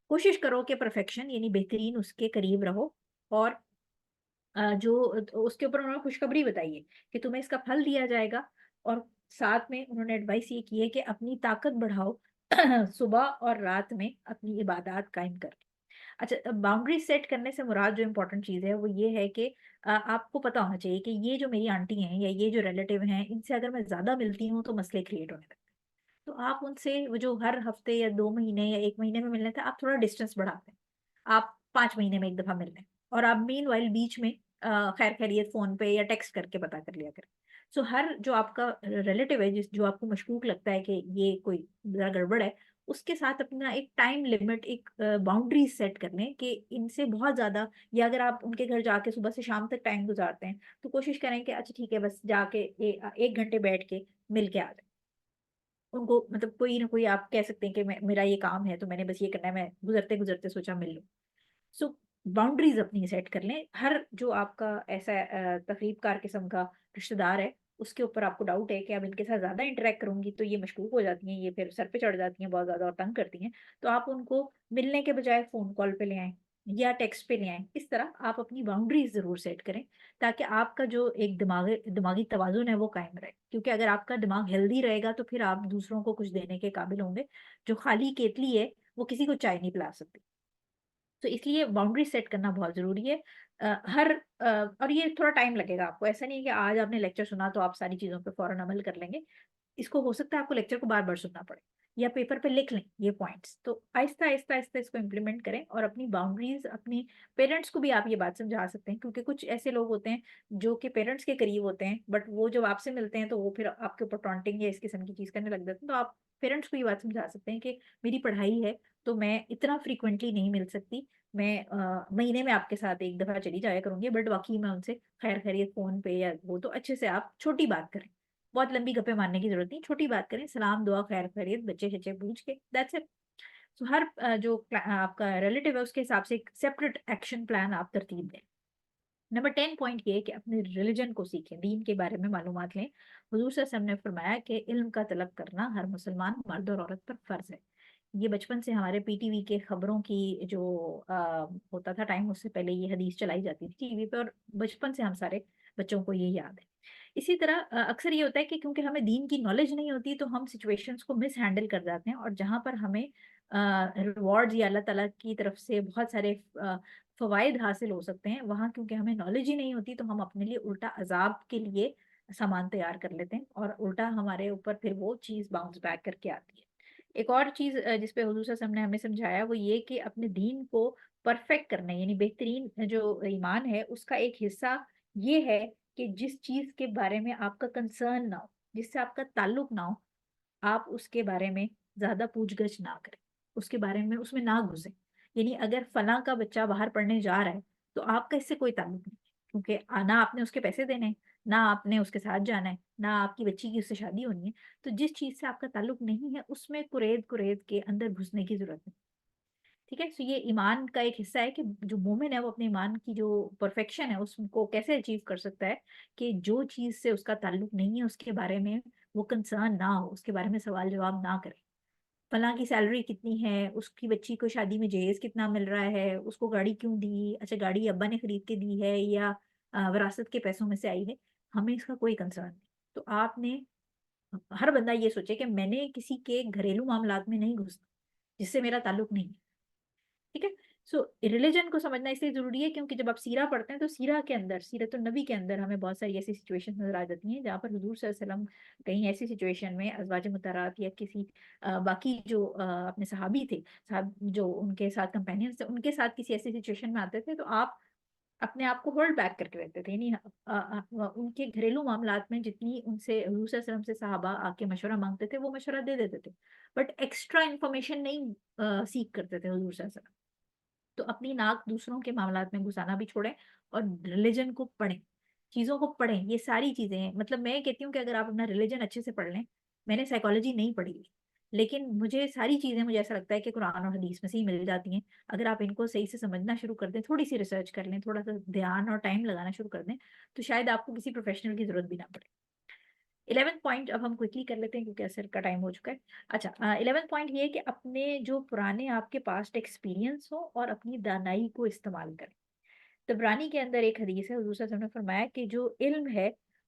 कोशिश करो कि परफेक्शन यानी बेहतरीन उसके करीब रहो। और जो उसके ऊपर उन्होंने खुशखबरी बताई है कि तुम्हें इसका फल दिया जाएगा। और साथ में उन्होंने एडवाइस ये की है कि अपनी ताकत बढ़ाओ सुबह और रात में अपनी इबादत कायम कर। अच्छा, बाउंड्री सेट करने से मुराद जो इम्पोर्टेंट चीज़ है वो ये है कि आपको पता होना चाहिए कि ये जो मेरी आंटी हैं या ये जो रिलेटिव हैं इनसे अगर मैं ज़्यादा मिलती हूँ तो मसले क्रिएट होने लगते हैं। तो आप उनसे वो जो हर हफ्ते या 2 महीने या 1 महीने में मिलने थे, आप थोड़ा डिस्टेंस बढ़ाते हैं। आप 5 महीने में एक दफा मिल रहे हैं और आप मीन वाइल बीच में खैर खैरियत फोन पे या टेक्स्ट करके पता कर लिया करें। सो हर जो आपका रिलेटिव है जिस जो आपको मशकूक लगता है कि ये कोई जरा गड़बड़ है, उसके साथ अपना एक टाइम लिमिट, एक बाउंड्री सेट कर लें कि इनसे बहुत ज्यादा, या अगर आप उनके घर जाके सुबह से शाम तक टाइम गुजारते हैं तो कोशिश करें कि अच्छा ठीक है बस जाके 1 घंटे बैठ के मिल के आ जाए। उनको मतलब कोई ना कोई आप कह सकते हैं कि मेरा ये काम है तो मैंने बस ये करना है, मैं गुजरते गुजरते सोचा मिल लूं। सो बाउंड्रीज अपनी सेट कर लें। हर जो आपका ऐसा तकरीबकार किस्म का रिश्तेदार है उसके ऊपर आपको डाउट है कि अब इनके साथ ज्यादा इंटरेक्ट करूंगी तो ये मशकूक हो जाती हैं, ये फिर सर पे चढ़ जाती हैं बहुत ज्यादा और तंग करती हैं, तो आप उनको मिलने के बजाय फोन कॉल पे ले आएं या टेक्स्ट पे ले आएं। इस तरह आप अपनी बाउंड्रीज जरूर सेट करें ताकि आपका जो एक दिमागी दिमागी तवाजुन है वो कायम रहे। क्योंकि अगर आपका दिमाग हेल्दी रहेगा तो फिर आप दूसरों को कुछ देने के काबिल होंगे। जो खाली केतली है वो किसी को चाय नहीं पिला सकती। तो इसलिए बाउंड्री सेट करना बहुत जरूरी है। और ये थोड़ा टाइम लगेगा आपको, ऐसा नहीं है कि आज आपने लेक्चर सुना तो आप सारी चीजों पे फौरन अमल कर लेंगे। इसको हो सकता है आपको लेक्चर को बार बार सुनना पड़े या पेपर पे लिख लें ये पॉइंट्स। तो आहिस्ता आहिस्ता आहिस्ता इसको इम्प्लीमेंट करें और अपनी बाउंड्रीज अपने पेरेंट्स को भी आप ये बात समझा सकते हैं। क्योंकि कुछ ऐसे लोग होते हैं जो कि पेरेंट्स के करीब होते हैं बट वो जब आपसे मिलते हैं तो वो फिर आपके ऊपर टॉन्टिंग या इस किस्म की चीज करने लग जाते हैं। तो आप पेरेंट्स को ये बात समझा सकते हैं कि मेरी पढ़ाई है तो मैं इतना फ्रिक्वेंटली नहीं मिल सकती। मैं महीने में आपके साथ एक दफा चली जाया करूंगी बट बाकी मैं उनसे खैर खैरियत फोन पे या वो तो अच्छे से आप छोटी बात करें। बहुत लंबी गप्पे मारने की जरूरत नहीं, छोटी बात करें, सलाम दुआ खैर खैरियत बच्चे शच्चे पूछ के, दैट्स इट। तो हर आपका रिलेटिव है उसके हिसाब से एक सेपरेट एक्शन प्लान आप तरतीब दें। नंबर 10 पॉइंट ये है कि अपने रिलीजन को सीखें, दीन के बारे में मालूमात लें। हुजूर सल्लल्लाहु अलैहि वसल्लम ने फरमाया कि इल्म का तलब करना हर मुसलमान मर्द और औरत पर फर्ज है। ये बचपन से हमारे पीटीवी के खबरों की जो होता था टाइम, उससे पहले ये हदीस चलाई जाती थी टीवी पे और बचपन से हम सारे बच्चों को ये याद है। इसी तरह अक्सर ये होता है कि क्योंकि हमें दीन की नॉलेज नहीं होती तो हम सिचुएशंस को मिस हैंडल कर जाते हैं और जहां पर हमें रिवॉर्ड्स या अल्लाह ताला की तरफ से बहुत सारे फवायद हासिल हो सकते हैं, वहां क्योंकि हमें नॉलेज ही नहीं होती तो हम अपने लिए उल्टा अजाब के लिए सामान तैयार कर लेते हैं और उल्टा हमारे ऊपर फिर वो चीज बाउंस बैक करके आती है। एक और चीज जिस पे हुजूर सल्लल्लाहु अलैहि वसल्लम ने हमें समझाया वो ये कि अपने दीन को परफेक्ट करना यानी बेहतरीन जो ईमान है उसका एक हिस्सा ये है कि जिस चीज के बारे में आपका कंसर्न ना हो, जिससे आपका ताल्लुक ना हो, आप उसके बारे में ज्यादा पूछगछ ना करें, उसके बारे में उसमें ना घुसें। यानी अगर फला का बच्चा बाहर पढ़ने जा रहा है तो आपका इससे कोई ताल्लुक नहीं है, क्योंकि ना आपने उसके पैसे देने हैं, ना आपने उसके साथ जाना है, ना आपकी बच्ची की उससे शादी होनी है। तो जिस चीज से आपका ताल्लुक नहीं है उसमें कुरेद कुरेद के अंदर घुसने की जरूरत नहीं। ठीक है, तो ये ईमान का एक हिस्सा है कि जो मोमिन है वो अपने ईमान की जो परफेक्शन है उसको कैसे अचीव कर सकता है कि जो चीज से उसका ताल्लुक नहीं है उसके बारे में वो कंसर्न ना हो, उसके बारे में सवाल जवाब ना करे। फलां की सैलरी कितनी है, उसकी बच्ची को शादी में जहेज कितना मिल रहा है, उसको गाड़ी क्यों दी, अच्छा गाड़ी अब्बा ने खरीद के दी है या विरासत के पैसों में से आई है, हमें इसका कोई कंसर्न नहीं। तो आपने हर बंदा ये सोचे कि मैंने किसी के घरेलू मामलात में नहीं घुसना जिससे मेरा ताल्लुक नहीं है। ठीक है, सो रिलीजन को समझना इसलिए जरूरी है क्योंकि जब आप सीरा पढ़ते हैं तो सीरा के अंदर, सीरत नबी के अंदर हमें बहुत सारी ऐसी सिचुएशन नजर आ जाती हैं जहाँ पर हुजूर सल्लल्लाहु अलैहि वसल्लम कहीं ऐसी सिचुएशन में अज़वाज मुतहरात या किसी बाकी जो अपने सहाबी थे, साहब जो उनके साथ कंपेनियंस थे, उनके साथ किसी ऐसी सिचुएशन में आते थे तो आप अपने आप को होल्ड बैक करके रखते थे। यानी उनके घरेलू मामलात में जितनी उनसे हुजूर सल्लल्लाहु अलैहि वसल्लम से सहाबा आके मशवरा मांगते थे वो मशवरा दे देते थे, बट एक्स्ट्रा इन्फॉर्मेशन नहीं सीख करते थे हुजूर सल्लल्लाहु अलैहि वसल्लम। तो अपनी नाक दूसरों के मामलात में घुसाना भी छोड़ें और रिलीजन को पढ़ें, चीज़ों को पढ़ें। ये सारी चीज़ें हैं, मतलब मैं कहती हूँ कि अगर आप अपना रिलीजन अच्छे से पढ़ लें, मैंने साइकोलॉजी नहीं पढ़ी हुई, लेकिन मुझे सारी चीज़ें मुझे ऐसा लगता है कि कुरान और हदीस में से ही मिल जाती हैं। अगर आप इनको सही से समझना शुरू कर दें, थोड़ी सी रिसर्च कर लें, थोड़ा सा ध्यान और टाइम लगाना शुरू कर दें, तो शायद आपको किसी प्रोफेशनल की ज़रूरत भी ना पड़े। 11th पॉइंट अब हम क्विकली कर लेते हैं क्योंकि असर का टाइम हो चुका है। अच्छा, 11th पॉइंट ये है कि अपने जो पुराने आपके पास्ट एक्सपीरियंस हो और अपनी दानाई को इस्तेमाल करें। तबरानी के अंदर एक हदीस है, हुज़ूर सल्लल्लाहु अलैहि वसल्लम ने फरमाया कि जो इल्म है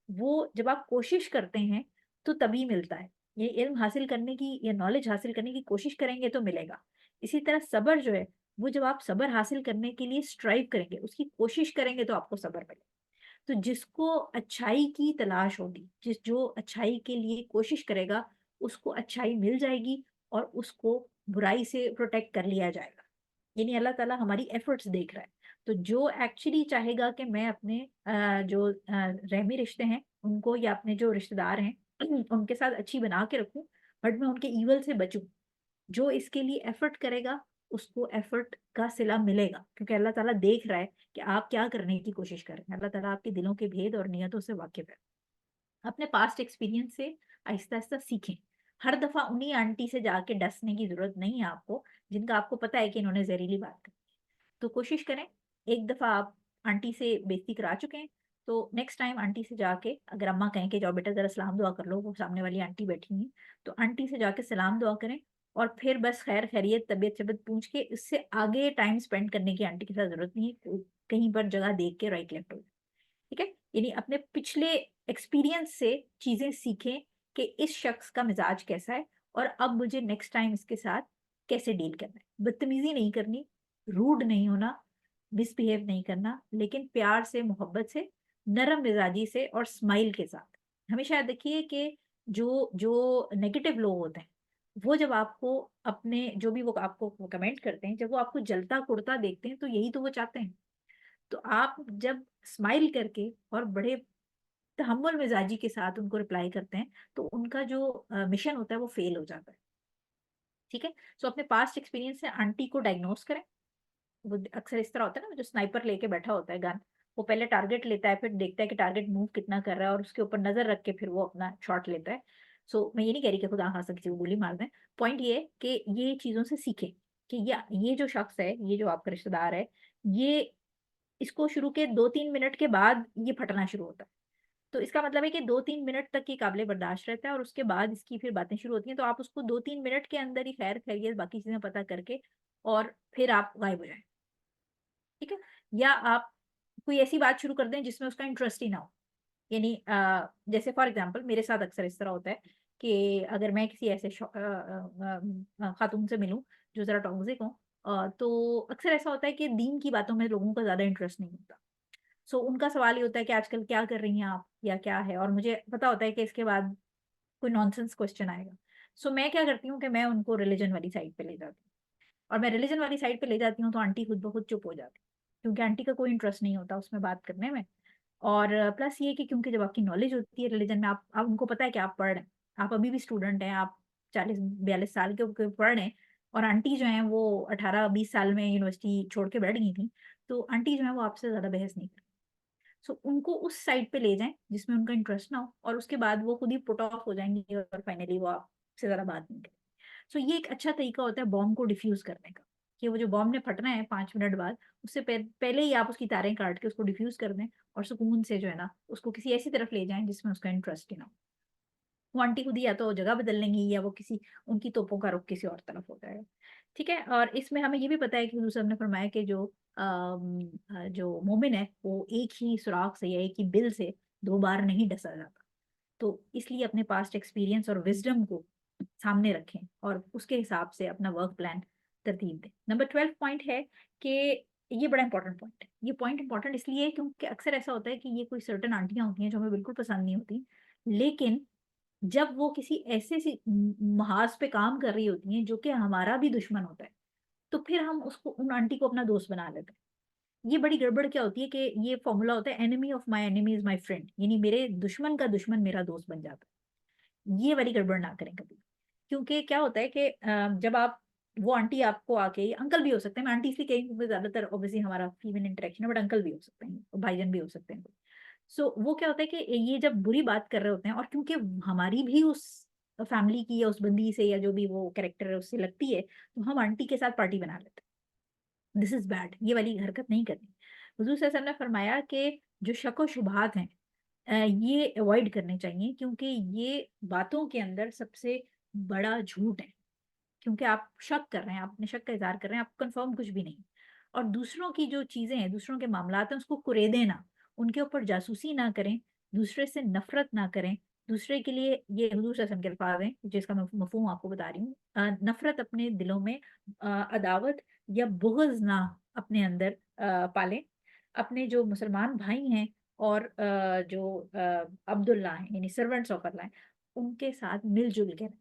वो जब आप कोशिश करते हैं तो तभी मिलता है। ये इल्म हासिल करने की या नॉलेज हासिल करने की कोशिश करेंगे तो मिलेगा। इसी तरह सब्र जो है वो जब आप सब्र हासिल करने के लिए स्ट्राइव करेंगे, उसकी कोशिश करेंगे तो आपको सब्र मिलेगा। तो जिसको अच्छाई की तलाश होगी, जो अच्छाई के लिए कोशिश करेगा, उसको अच्छाई मिल जाएगी और उसको बुराई से प्रोटेक्ट कर लिया जाएगा। यानी अल्लाह ताला हमारी एफर्ट्स देख रहा है। तो जो एक्चुअली चाहेगा कि मैं अपने जो रहमी रिश्ते हैं उनको या अपने जो रिश्तेदार हैं उनके साथ अच्छी बना के रखूं, बट मैं उनके ईवल से बचूं, जो इसके लिए एफर्ट करेगा उसको एफर्ट का सिला मिलेगा, क्योंकि अल्लाह ताला देख रहा है कि आप क्या करने की कोशिश कर रहे हैं। अल्लाह ताला आपके दिलों के भेद और नियतों से वाकिफ है। अपने पास्ट एक्सपीरियंस से आहिस्ता-आहिस्ता सीखें। हर दफ़ा उन्हीं आंटी से जाके डसने की ज़रूरत नहीं है आपको, जिनका आपको पता है कि इन्होंने ज़हरीली बात कही। तो कोशिश करें, एक दफ़ा आप आंटी से बेइज़्ज़ती करा चुके हैं, तो नेक्स्ट टाइम आंटी से जाके अगर अम्मा कहें कि जाओ बेटा ज़रा सलाम दुआ कर लो, वो सामने वाली आंटी बैठी हैं, तो आंटी से जाके सलाम दुआ करें और फिर बस खैर-खैरियत, तबीयत-शबीयत पूछ के इससे आगे टाइम स्पेंड करने की आंटी के साथ ज़रूरत नहीं है। कहीं पर जगह देख के राइट लेफ्ट हो, ठीक है? यानी अपने पिछले एक्सपीरियंस से चीज़ें सीखें कि इस शख्स का मिज़ाज कैसा है और अब मुझे नेक्स्ट टाइम इसके साथ कैसे डील करना है। बदतमीज़ी नहीं करनी, रूड नहीं होना, मिसबिहेव नहीं करना, लेकिन प्यार से, मोहब्बत से, नरम मिजाजी से और स्माइल के साथ। हमेशा याद रखिए कि जो जो नेगेटिव लोग होते हैं, वो जब आपको अपने जो भी वो आपको कमेंट करते हैं, जब वो आपको जलता-कुढ़ता देखते हैं, तो यही तो वो चाहते हैं। तो आप जब स्माइल करके और बड़े तहम्मुल मिजाजी के साथ उनको रिप्लाई करते हैं, तो उनका जो मिशन होता है वो फेल हो जाता है। ठीक है? सो अपने पास्ट एक्सपीरियंस से आंटी को डायग्नोस करें। वो अक्सर इस तरह होता है ना, जो स्नाइपर लेके बैठा होता है गन, वो पहले टारगेट लेता है, फिर देखता है कि टारगेट मूव कितना कर रहा है और उसके ऊपर नज़र रख के फिर वो अपना शॉट लेता है। सो मैं ये नहीं कह रही कि खुदा खास्ता किसी को गोली मार दें। पॉइंट ये है कि ये चीज़ों से सीखें कि या ये जो शख्स है, ये जो आपका रिश्तेदार है, ये इसको शुरू के 2-3 मिनट के बाद ये फटना शुरू होता है। तो इसका मतलब है कि 2-3 मिनट तक ये काबिल बर्दाश्त रहता है और उसके बाद इसकी फिर बातें शुरू होती हैं, तो आप उसको 2-3 मिनट के अंदर ही खैर-खैरियत बाकी चीज़ें पता करके और फिर आप गायब हो जाएँ, ठीक है? या आप कोई ऐसी बात शुरू कर दें जिसमें उसका इंटरेस्ट ही ना हो। यानी जैसे फॉर एग्ज़ाम्पल मेरे साथ अक्सर इस तरह होता है कि अगर मैं किसी ऐसे खातून से मिलूँ जो ज़रा टॉक्सिक हो, तो अक्सर ऐसा होता है कि दीन की बातों में लोगों का ज़्यादा इंटरेस्ट नहीं होता। सो उनका सवाल ये होता है कि आजकल क्या कर रही हैं आप या क्या है? और मुझे पता होता है कि इसके बाद कोई नॉनसेंस क्वेश्चन आएगा। सो मैं क्या करती हूँ कि मैं उनको रिलिजन वाली साइड पे ले जाती हूँ और मैं रिलिजन वाली साइड पे ले जाती हूँ तो आंटी खुद ब खुद चुप हो जाती है, क्योंकि आंटी का कोई इंटरेस्ट नहीं होता उसमें बात करने में। और प्लस ये कि क्योंकि जब आपकी नॉलेज होती है रिलिजन में, आप उनको पता है कि आप पढ़ रहे हैं, आप अभी भी स्टूडेंट हैं, आप 40-42 साल के होके पढ़ रहे हैं और आंटी जो हैं वो 18-20 साल में यूनिवर्सिटी छोड़ के बैठ गई थी, तो आंटी जो है वो आपसे ज़्यादा बहस नहीं करती। सो उनको उस साइड पे ले जाएँ जिसमें उनका इंटरेस्ट ना हो और उसके बाद वो खुद ही पुट ऑफ हो जाएँगी और फाइनली वो आपसे ज़्यादा बात नहीं करेंगी। सो ये एक अच्छा तरीका होता है बॉम्ब को डिफ्यूज़ करने का, कि वो जो बॉम्ब ने फटना है 5 मिनट बाद, उससे पहले ही आप उसकी तारें काट के उसको डिफ्यूज़ कर दें और सुकून से जो है ना, उसको किसी ऐसी तरफ ले जाएँ जिसमें उसका इंटरेस्ट ही ना हो। वो आंटी खुद ही या तो जगह बदल लेंगी या वो किसी उनकी तोपों का रुख किसी और तरफ हो जाएगा। ठीक है? और इसमें हमें ये भी पता है कि हुज़ूर साहब ने फरमाया कि जो मोमिन है वो एक ही सुराख से या एक ही बिल से 2 बार नहीं डसा जाता। तो इसलिए अपने पास्ट एक्सपीरियंस और विज़डम को सामने रखें और उसके हिसाब से अपना वर्क प्लान तरतीब दें। नंबर 12 पॉइंट है कि ये बड़ा इंपॉर्टेंट पॉइंट है। ये पॉइंट इंपॉर्टेंट इसलिए है क्योंकि अक्सर ऐसा होता है कि ये कोई सर्टेन आंटियां होती हैं जो हमें बिल्कुल पसंद नहीं होती, लेकिन जब वो किसी ऐसे महाज पे काम कर रही होती हैं जो कि हमारा भी दुश्मन होता है, तो फिर हम उसको उन आंटी को अपना दोस्त बना लेते हैं। ये बड़ी गड़बड़ क्या होती है कि ये फॉर्मूला होता है enemy of my enemy is my friend, यानी मेरे दुश्मन का दुश्मन मेरा दोस्त बन जाता है। ये वाली गड़बड़ ना करें कभी, क्योंकि क्या होता है कि जब आप वो आंटी आपको आके, अंकल भी हो सकते हैं, मैं आंटी इसलिए कही क्योंकि ज्यादातर ऑब्वियसली हमारा फीमेल इंटरेक्शन है, बट अंकल भी हो सकते हैं, भाईजान भी हो सकते हैं। सो वो क्या होता है कि ये जब बुरी बात कर रहे होते हैं, और क्योंकि हमारी भी उस फैमिली की या उस बंदी से या जो भी वो कैरेक्टर है उससे लगती है, तो हम आंटी के साथ पार्टी बना लेते हैं। दिस इज बैड, ये वाली हरकत नहीं करनी। हुजूर सल्लल्लाहु अलैहि वसल्लम ने फरमाया कि जो शक व शुबहात हैं ये अवॉइड करने चाहिए, क्योंकि ये बातों के अंदर सबसे बड़ा झूठ है। क्योंकि आप शक कर रहे हैं, आप अपने शक का इज़हार कर रहे हैं, आप कंफर्म कुछ भी नहीं। और दूसरों की जो चीज़ें हैं, दूसरों के मामलात हैं, उसको कुरेदें ना, उनके ऊपर जासूसी ना करें, दूसरे से नफ़रत ना करें। दूसरे के लिए, ये हुज़ूर सल्लल्लाहु अलैहि वसल्लम के अल्फाज़ हैं, जिसका मैं मफ़हूम आपको बता रही हूँ। नफ़रत अपने दिलों में, अदावत या बुग़्ज़ ना अपने अंदर पालें। अपने जो मुसलमान भाई हैं और जो अब्दुल्लाह हैं, यानी सर्वेंट्स ऑफ अल्लाह हैं, उनके साथ मिल-जुल के रहें।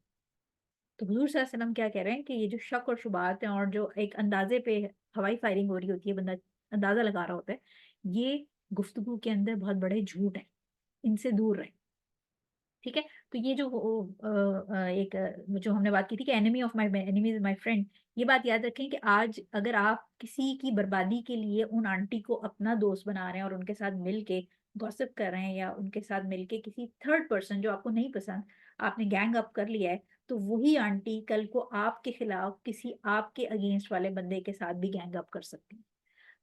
तो हुज़ूर सल्लल्लाहु अलैहि वसल्लम क्या कह रहे हैं कि ये जो शक और शुबहात हैं और जो एक अंदाज़े पे हवाई फायरिंग हो रही होती है, बंदा अंदाज़ा लगा रहा होता है, ये गुफ्तगू के अंदर बहुत बड़े झूठ हैं, इनसे दूर रहें। ठीक है? तो ये जो एक जो हमने बात की थी कि enemy of my enemy is my friend, ये बात याद रखें कि आज अगर आप किसी की बर्बादी के लिए उन आंटी को अपना दोस्त बना रहे हैं और उनके साथ मिल के गॉसिप कर रहे हैं, या उनके साथ मिल के किसी थर्ड पर्सन जो आपको नहीं पसंद, आपने गैंग अप कर लिया है, तो वही आंटी कल को आपके खिलाफ किसी आपके अगेंस्ट वाले बंदे के साथ भी गैंग अप कर सकती है।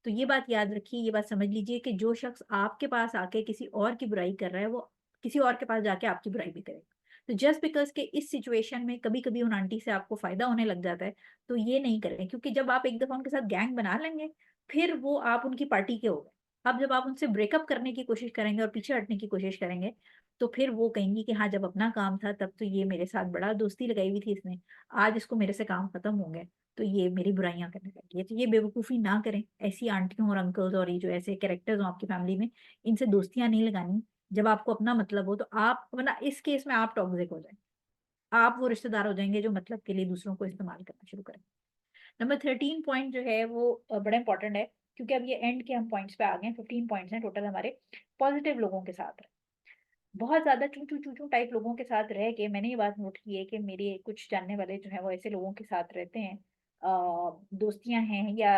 तो ये बात याद रखिए, ये बात समझ लीजिए कि जो शख्स आपके पास आके किसी और की बुराई कर रहा है, वो किसी और के पास जाके आपकी बुराई भी करेगा। तो जस्ट बिकॉज़ कि इस सिचुएशन में कभी-कभी उन आंटी से आपको फ़ायदा होने लग जाता है, तो ये नहीं करें, क्योंकि जब आप एक दफ़ा उनके साथ गैंग बना लेंगे, फिर वो आप उनकी पार्टी के हो गए। अब जब आप उनसे ब्रेकअप करने की कोशिश करेंगे और पीछे हटने की कोशिश करेंगे, तो फिर वो कहेंगी कि हाँ, जब अपना काम था तब तो ये मेरे साथ बड़ा दोस्ती लगाई हुई थी इसने, आज इसको मेरे से काम खत्म हो गए, तो ये मेरी बुराइयाँ करने लगी है। तो ये बेवकूफ़ी ना करें। ऐसी आंटियों और अंकल्स और ये जो ऐसे कैरेक्टर्स हों आपकी फैमिली में, इनसे दोस्तियाँ नहीं लगानी। जब आपको अपना मतलब हो तो आप, वरना इस केस में आप टॉक्सिक हो जाएँ। आप वो रिश्तेदार हो जाएँगे जो मतलब के लिए दूसरों को इस्तेमाल करना शुरू करें। नंबर 13 पॉइंट जो है वो बड़ा इंपॉर्टेंट है, क्योंकि अब ये एंड के हम पॉइंट्स पे आ गए हैं। 15 पॉइंट्स हैं टोटल हमारे। पॉजिटिव लोगों के साथ रहें। बहुत ज़्यादा चूं-चूं टाइप लोगों के साथ रह के मैंने ये बात नोट की है कि मेरे कुछ जानने वाले जो हैं वो ऐसे लोगों के साथ रहते हैं। दोस्तियाँ हैं या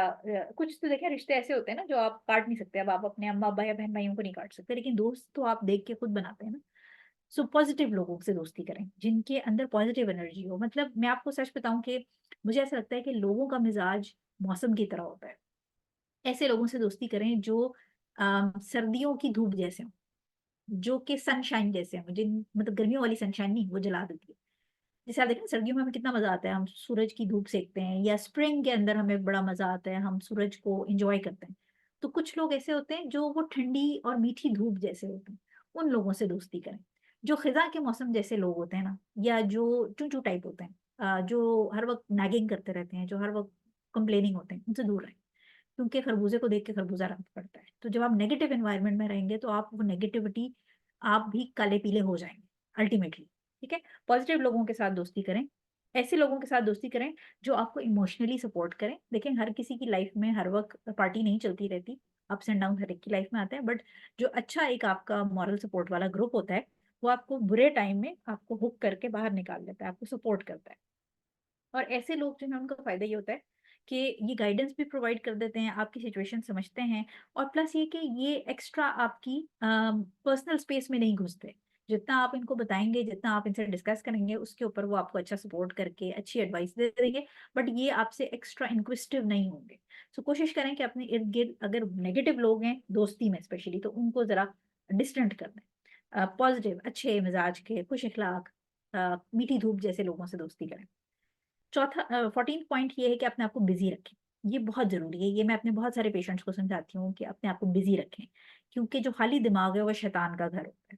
कुछ तो देखिए रिश्ते ऐसे होते हैं ना जो आप काट नहीं सकते। अब आप अपने अम्मा-अब्बा या बहन-भाइयों को नहीं काट सकते, लेकिन दोस्त तो आप देख के खुद बनाते हैं ना। सो पॉजिटिव लोगों से दोस्ती करें, जिनके अंदर पॉजिटिव एनर्जी हो। मतलब मैं आपको सच बताऊँ कि मुझे ऐसा लगता है कि लोगों का मिज़ाज मौसम की तरह होता है। ऐसे लोगों से दोस्ती करें जो सर्दियों की धूप जैसे हों। जो कि सनशाइन जैसे हैं, जिन मतलब गर्मियों वाली सनशाइन नहीं, वो जला देती है। जैसे आप देखें ना, सर्दियों में हमें कितना मज़ा आता है, हम सूरज की धूप सेकते हैं, या स्प्रिंग के अंदर हमें बड़ा मज़ा आता है, हम सूरज को एन्जॉय करते हैं। तो कुछ लोग ऐसे होते हैं जो वो ठंडी और मीठी धूप जैसे होते हैं, उन लोगों से दोस्ती करें। जो खिज़ा के मौसम जैसे लोग होते हैं ना, या जो चूँ-चूँ टाइप होते हैं, जो हर वक़्त नैगिंग करते रहते हैं, जो हर वक़्त कंप्लेनिंग होते हैं, उनसे दूर रहें। क्योंकि खरबूजे को देख के खरबूजा रंग पड़ता है। तो जब आप नेगेटिव एनवायरनमेंट में रहेंगे, तो आप वो नेगेटिविटी, आप भी काले-पीले हो जाएँगे अल्टीमेटली, ठीक है? पॉज़िटिव लोगों के साथ दोस्ती करें। ऐसे लोगों के साथ दोस्ती करें जो आपको इमोशनली सपोर्ट करें। देखिए, हर किसी की लाइफ़ में हर वक़्त पार्टी नहीं चलती रहती। अप्स एंड डाउन हर एक की लाइफ़ में आते हैं, बट जो अच्छा एक आपका मॉरल सपोर्ट वाला ग्रुप होता है, वो आपको बुरे टाइम में आपको हुक करके बाहर निकाल देता है, आपको सपोर्ट करता है। और ऐसे लोग जो हैं उनका फ़ायदा ये होता है कि ये गाइडेंस भी प्रोवाइड कर देते हैं, आपकी सिचुएशन समझते हैं, और प्लस ये कि ये एक्स्ट्रा आपकी पर्सनल स्पेस में नहीं घुसते। जितना आप इनको बताएँगे, जितना आप इनसे डिस्कस करेंगे, उसके ऊपर वो आपको अच्छा सपोर्ट करके अच्छी एडवाइस दे देंगे, बट ये आपसे एक्स्ट्रा इन्क्विसिटिव नहीं होंगे। सो कोशिश करें कि अपने इर्द-गिर्द अगर नेगेटिव लोग हैं, दोस्ती में स्पेशली, तो उनको ज़रा डिस्टेंट कर दें। पॉज़िटिव, अच्छे मिज़ाज के, खुश अखलाक, मीठी धूप जैसे लोगों से दोस्ती करें। चौथा 14th पॉइंट ये है कि अपने आप को बिज़ी रखें। ये बहुत ज़रूरी है। ये मैं अपने बहुत सारे पेशेंट्स को समझाती हूँ कि अपने आप को बिज़ी रखें, क्योंकि जो खाली दिमाग है वो शैतान का घर होता है।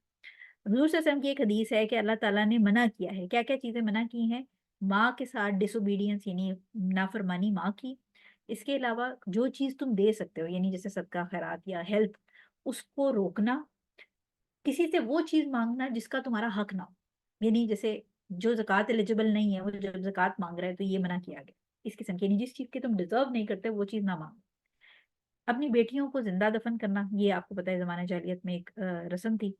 हुज़ूर सल्लल्लाहु अलैहि वसल्लम की एक हदीस है कि अल्लाह ताला ने मना किया है। क्या-क्या चीज़ें मना की हैं? माँ के साथ डिसोबीडियंस यानी नाफरमानी माँ की। इसके अलावा जो चीज़ तुम दे सकते हो यानी जैसे सदका खैरात या हेल्प, उसको रोकना। किसी से वो चीज़ माँगना जिसका तुम्हारा हक ना हो। यानी जैसे जो ज़कात एलिजिबल नहीं है, वो जब ज़कात माँग रहा है तो ये मना किया गया। इस किस्म की यानी जिस चीज़ की तुम डिज़र्व नहीं करते वो चीज़ ना माँगो। अपनी बेटियों को ज़िंदा दफ़न करना, ये आपको पता है ज़माने जाहिलियत में एक रस्म थी।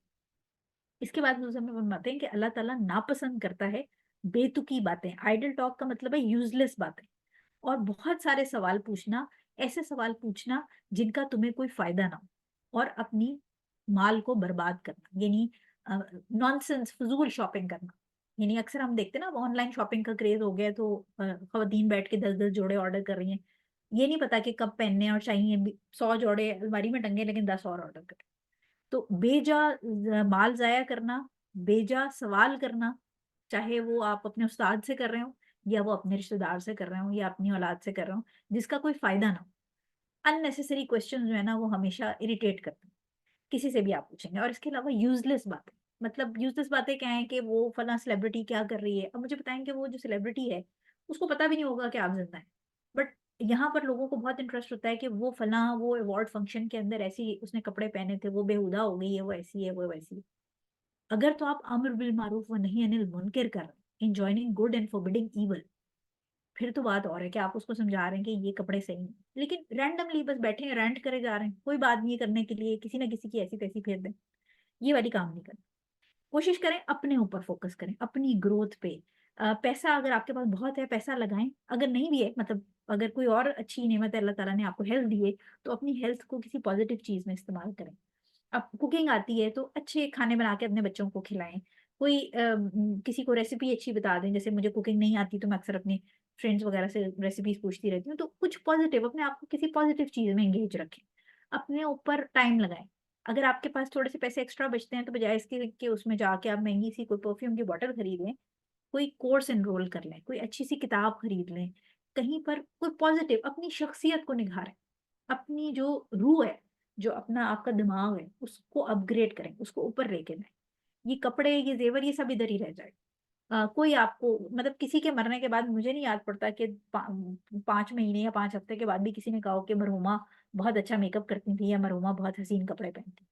इसके बाद हुज़ूर में फरमाते हैं कि अल्लाह ताला नापसंद करता है बेतुकी बातें। आइडल टॉक का मतलब है यूज़लेस बातें और बहुत सारे सवाल पूछना, ऐसे सवाल पूछना जिनका तुम्हें कोई फ़ायदा ना हो और अपनी माल को बर्बाद करना यानी नॉनसेंस फ़ुज़ूल शॉपिंग करना। यानी अक्सर हम देखते हैं ना अब ऑनलाइन शॉपिंग का क्रेज़ हो गया है तो ख़वातीन बैठ के 10-10 जोड़े ऑर्डर कर रही हैं। ये नहीं पता कि कब पहनने हैं और चाहिए भी 100 जोड़े अलमारी में टंगे लेकिन 10 और ऑर्डर करें। तो बेजा माल ज़ाया करना, बेजा सवाल करना, चाहे वो आप अपने उस्ताद से कर रहे हो या वो अपने रिश्तेदार से कर रहे हो या अपनी औलाद से कर रहे हो, जिसका कोई फ़ायदा ना हो। अननेसेसरी क्वेश्चंस जो है ना वो हमेशा इरिटेट करते हैं। किसी से भी आप पूछेंगे और इसके अलावा यूज़लेस बातें, मतलब यूज़लेस बातें क्या हैं कि वो फलाँ सेलिब्रिटी क्या कर रही है। अब मुझे बताएँ कि वो जो सेलिब्रिटी है, उसको पता भी नहीं होगा कि आप ज़िंदा हैं। बट यहाँ पर लोगों को बहुत इंटरेस्ट होता है कि वो फलाँ वो अवार्ड फंक्शन के अंदर ऐसी उसने कपड़े पहने थे, वो बेहुदा हो गई है, वो ऐसी है, वो वैसी है। अगर तो आप अम्र बिल मारूफ व नही अनिल मुनकर कर रहे हैं, enjoying good and forbidding evil, फिर तो बात और है कि आप उसको समझा रहे हैं कि ये कपड़े सही नहीं। लेकिन रैंडमली बस बैठे हैं, रेंट करे जा रहे हैं, कोई बात नहीं है करने के लिए, किसी न किसी की ऐसी-तैसी फेर दें, ये वाली काम नहीं करना। कोशिश करें अपने ऊपर फ़ोकस करें, अपनी ग्रोथ पे। पैसा अगर आपके पास बहुत है, पैसा लगाएँ, अगर नहीं भी है मतलब अगर कोई और अच्छी नेमत है अल्लाह ताला ने आपको हेल्थ दी है, तो अपनी हेल्थ को किसी पॉज़िटिव चीज़ में इस्तेमाल करें। अब कुकिंग आती है तो अच्छे खाने बना के अपने बच्चों को खिलाएँ। कोई किसी को रेसिपी अच्छी बता दें, जैसे मुझे कुकिंग नहीं आती तो मैं अक्सर अपनी फ्रेंड्स वगैरह से रेसिपीज़ पूछती रहती हूँ, तो कुछ पॉज़िटिव अपने आप को किसी पॉज़िटिव चीज़ में एंगेज रखें। अपने ऊपर टाइम लगाएँ। अगर आपके पास थोड़े से पैसे एक्स्ट्रा बचते हैं तो बजाय इसके कि उसमें जाके आप महँगी सी कोई परफ्यूम की बॉटल खरीद लें, कोई कोर्स एनरोल कर लें, कोई अच्छी सी किताब खरीद लें। कहीं पर कोई पॉज़िटिव अपनी शख्सियत को निखारें। अपनी जो रूह है, जो अपना आपका दिमाग है, उसको अपग्रेड करें, उसको ऊपर लेके जाएँ। ये कपड़े, ये ज़ेवर, ये सब इधर ही रह जाए। कोई आपको मतलब किसी के मरने के बाद मुझे नहीं याद पड़ता कि 5 महीने या 5 हफ्ते के बाद भी किसी ने कहा हो कि मरहुमा बहुत अच्छा मेकअप करती थी या मरहुमा बहुत हसीन कपड़े पहनती।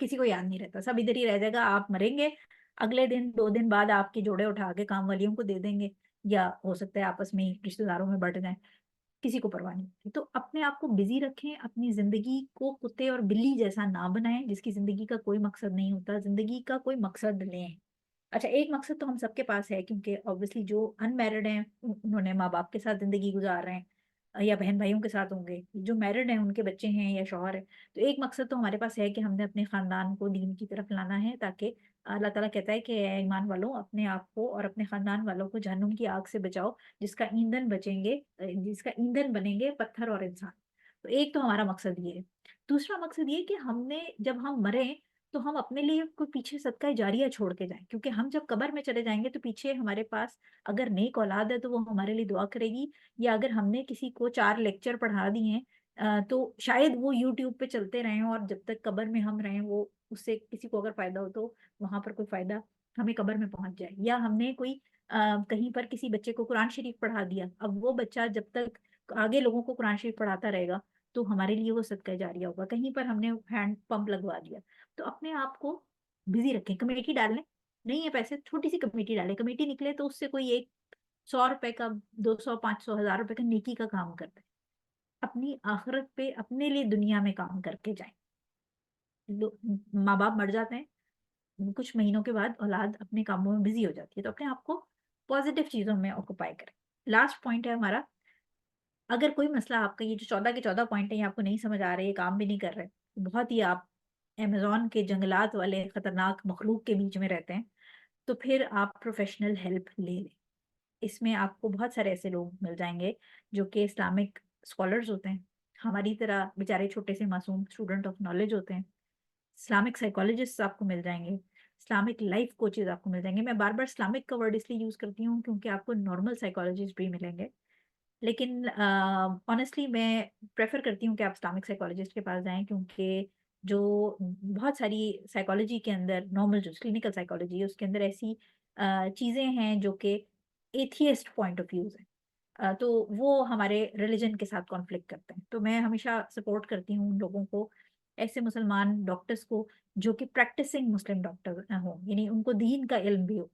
किसी को याद नहीं रहता, सब इधर ही रह जाएगा। आप मरेंगे, अगले दिन 2 दिन बाद आपके जोड़े उठा के काम वालियों को दे देंगे या हो सकता है आपस में ही रिश्तेदारों में बँट जाएँ। किसी को परवाह नहीं होती। तो अपने आप को बिज़ी रखें, अपनी ज़िंदगी को कुत्ते और बिल्ली जैसा ना बनाएँ, जिसकी ज़िंदगी का कोई मकसद नहीं होता। ज़िंदगी का कोई मकसद लें। अच्छा, एक मकसद तो हम सबके पास है क्योंकि ऑब्वियसली जो अनमैरिड हैं, उन्होंने माँ-बाप के साथ ज़िंदगी गुज़ार रहे हैं या बहन-भाइयों के साथ होंगे। जो मैरिड हैं, उनके बच्चे हैं या शौहर है। तो एक मकसद तो हमारे पास है कि हमने अपने ख़ानदान को दीन की तरफ लाना है ताकि अल्लाह ताला कहता है कि ऐ ईमान वालों अपने आप को और अपने ख़ानदान वालों को जहन्नुम की आग से बचाओ, जिसका ईंधन बनेंगे पत्थर और इंसान। तो एक तो हमारा मकसद ये है। दूसरा मकसद ये है कि हमने जब हम मरें तो हम अपने लिए कोई पीछे सदका जारिया छोड़ के जाएँ, क्योंकि हम जब कब्र में चले जाएँगे तो पीछे हमारे पास अगर नेक औलाद है तो वो हमारे लिए दुआ करेगी, या अगर हमने किसी को 4 लेक्चर पढ़ा दिए हैं तो शायद वो यूट्यूब पे चलते रहें और जब तक कब्र में हम रहें वो उससे किसी को अगर फ़ायदा हो तो वहाँ पर कोई फ़ायदा हमें कब्र में पहुँच जाए। या हमने कोई कहीं पर किसी बच्चे को कुरान शरीफ पढ़ा दिया, अब वो बच्चा जब तक आगे लोगों को कुरान शरीफ पढ़ाता रहेगा, तो हमारे लिए वो सदका जारिया होगा। कहीं पर हमने हैंड पंप लगवा दिया। तो अपने आप को बिज़ी रखें, कमेटी डाल लें, नहीं है पैसे, छोटी-सी कमेटी डालें, कमेटी निकले तो उससे कोई एक ₹100 का, 200, 500, ₹1000 का नेकी का काम कर दें। अपनी आखिरत पे अपने लिए दुनिया में काम करके जाएँ। लो माँ-बाप मर जाते हैं, कुछ महीनों के बाद औलाद अपने कामों में बिज़ी हो जाती है, तो अपने आप को पॉज़िटिव चीज़ों में ऑक्यूपाई करें। लास्ट पॉइंट है हमारा, अगर कोई मसला आपका ये जो 14 के 14 पॉइंट हैं, ये आपको नहीं समझ आ रहे, ये काम भी नहीं कर रहे, बहुत ही आप अमेज़न के जंगलात वाले खतरनाक मखलूक के बीच में रहते हैं, तो फिर आप प्रोफ़ेशनल हेल्प ले लें। इसमें आपको बहुत सारे ऐसे लोग मिल जाएँगे जो कि इस्लामिक स्कॉलर्स होते हैं, हमारी तरह बेचारे छोटे से मासूम स्टूडेंट ऑफ नॉलेज होते हैं। इस्लामिक साइकोलॉजिस्ट्स आपको मिल जाएँगे, इस्लामिक लाइफ़ कोचेज़ आपको मिल जाएँगे। मैं बार-बार इस्लामिक का वर्ड इसलिए यूज़ करती हूँ क्योंकि आपको नॉर्मल साइकोलॉजिस्ट भी मिलेंगे। लेकिन ऑनेस्टली मैं प्रेफ़र करती हूँ कि आप इस्लामिक साइकोलॉजिस्ट के पास जाएँ, क्योंकि जो बहुत सारी साइकोलॉजी के अंदर नॉर्मल जो क्लिनिकल साइकोलॉजी है उसके अंदर ऐसी चीज़ें हैं जो कि एथियस्ट पॉइंट ऑफ व्यूज है, तो वो हमारे रिलीजन के साथ कॉन्फ्लिक्ट करते हैं। तो मैं हमेशा सपोर्ट करती हूँ उन लोगों को, ऐसे मुसलमान डॉक्टर्स को जो कि प्रैक्टिसिंग मुस्लिम डॉक्टर हो, यानी उनको दीन का इल्म भी हो।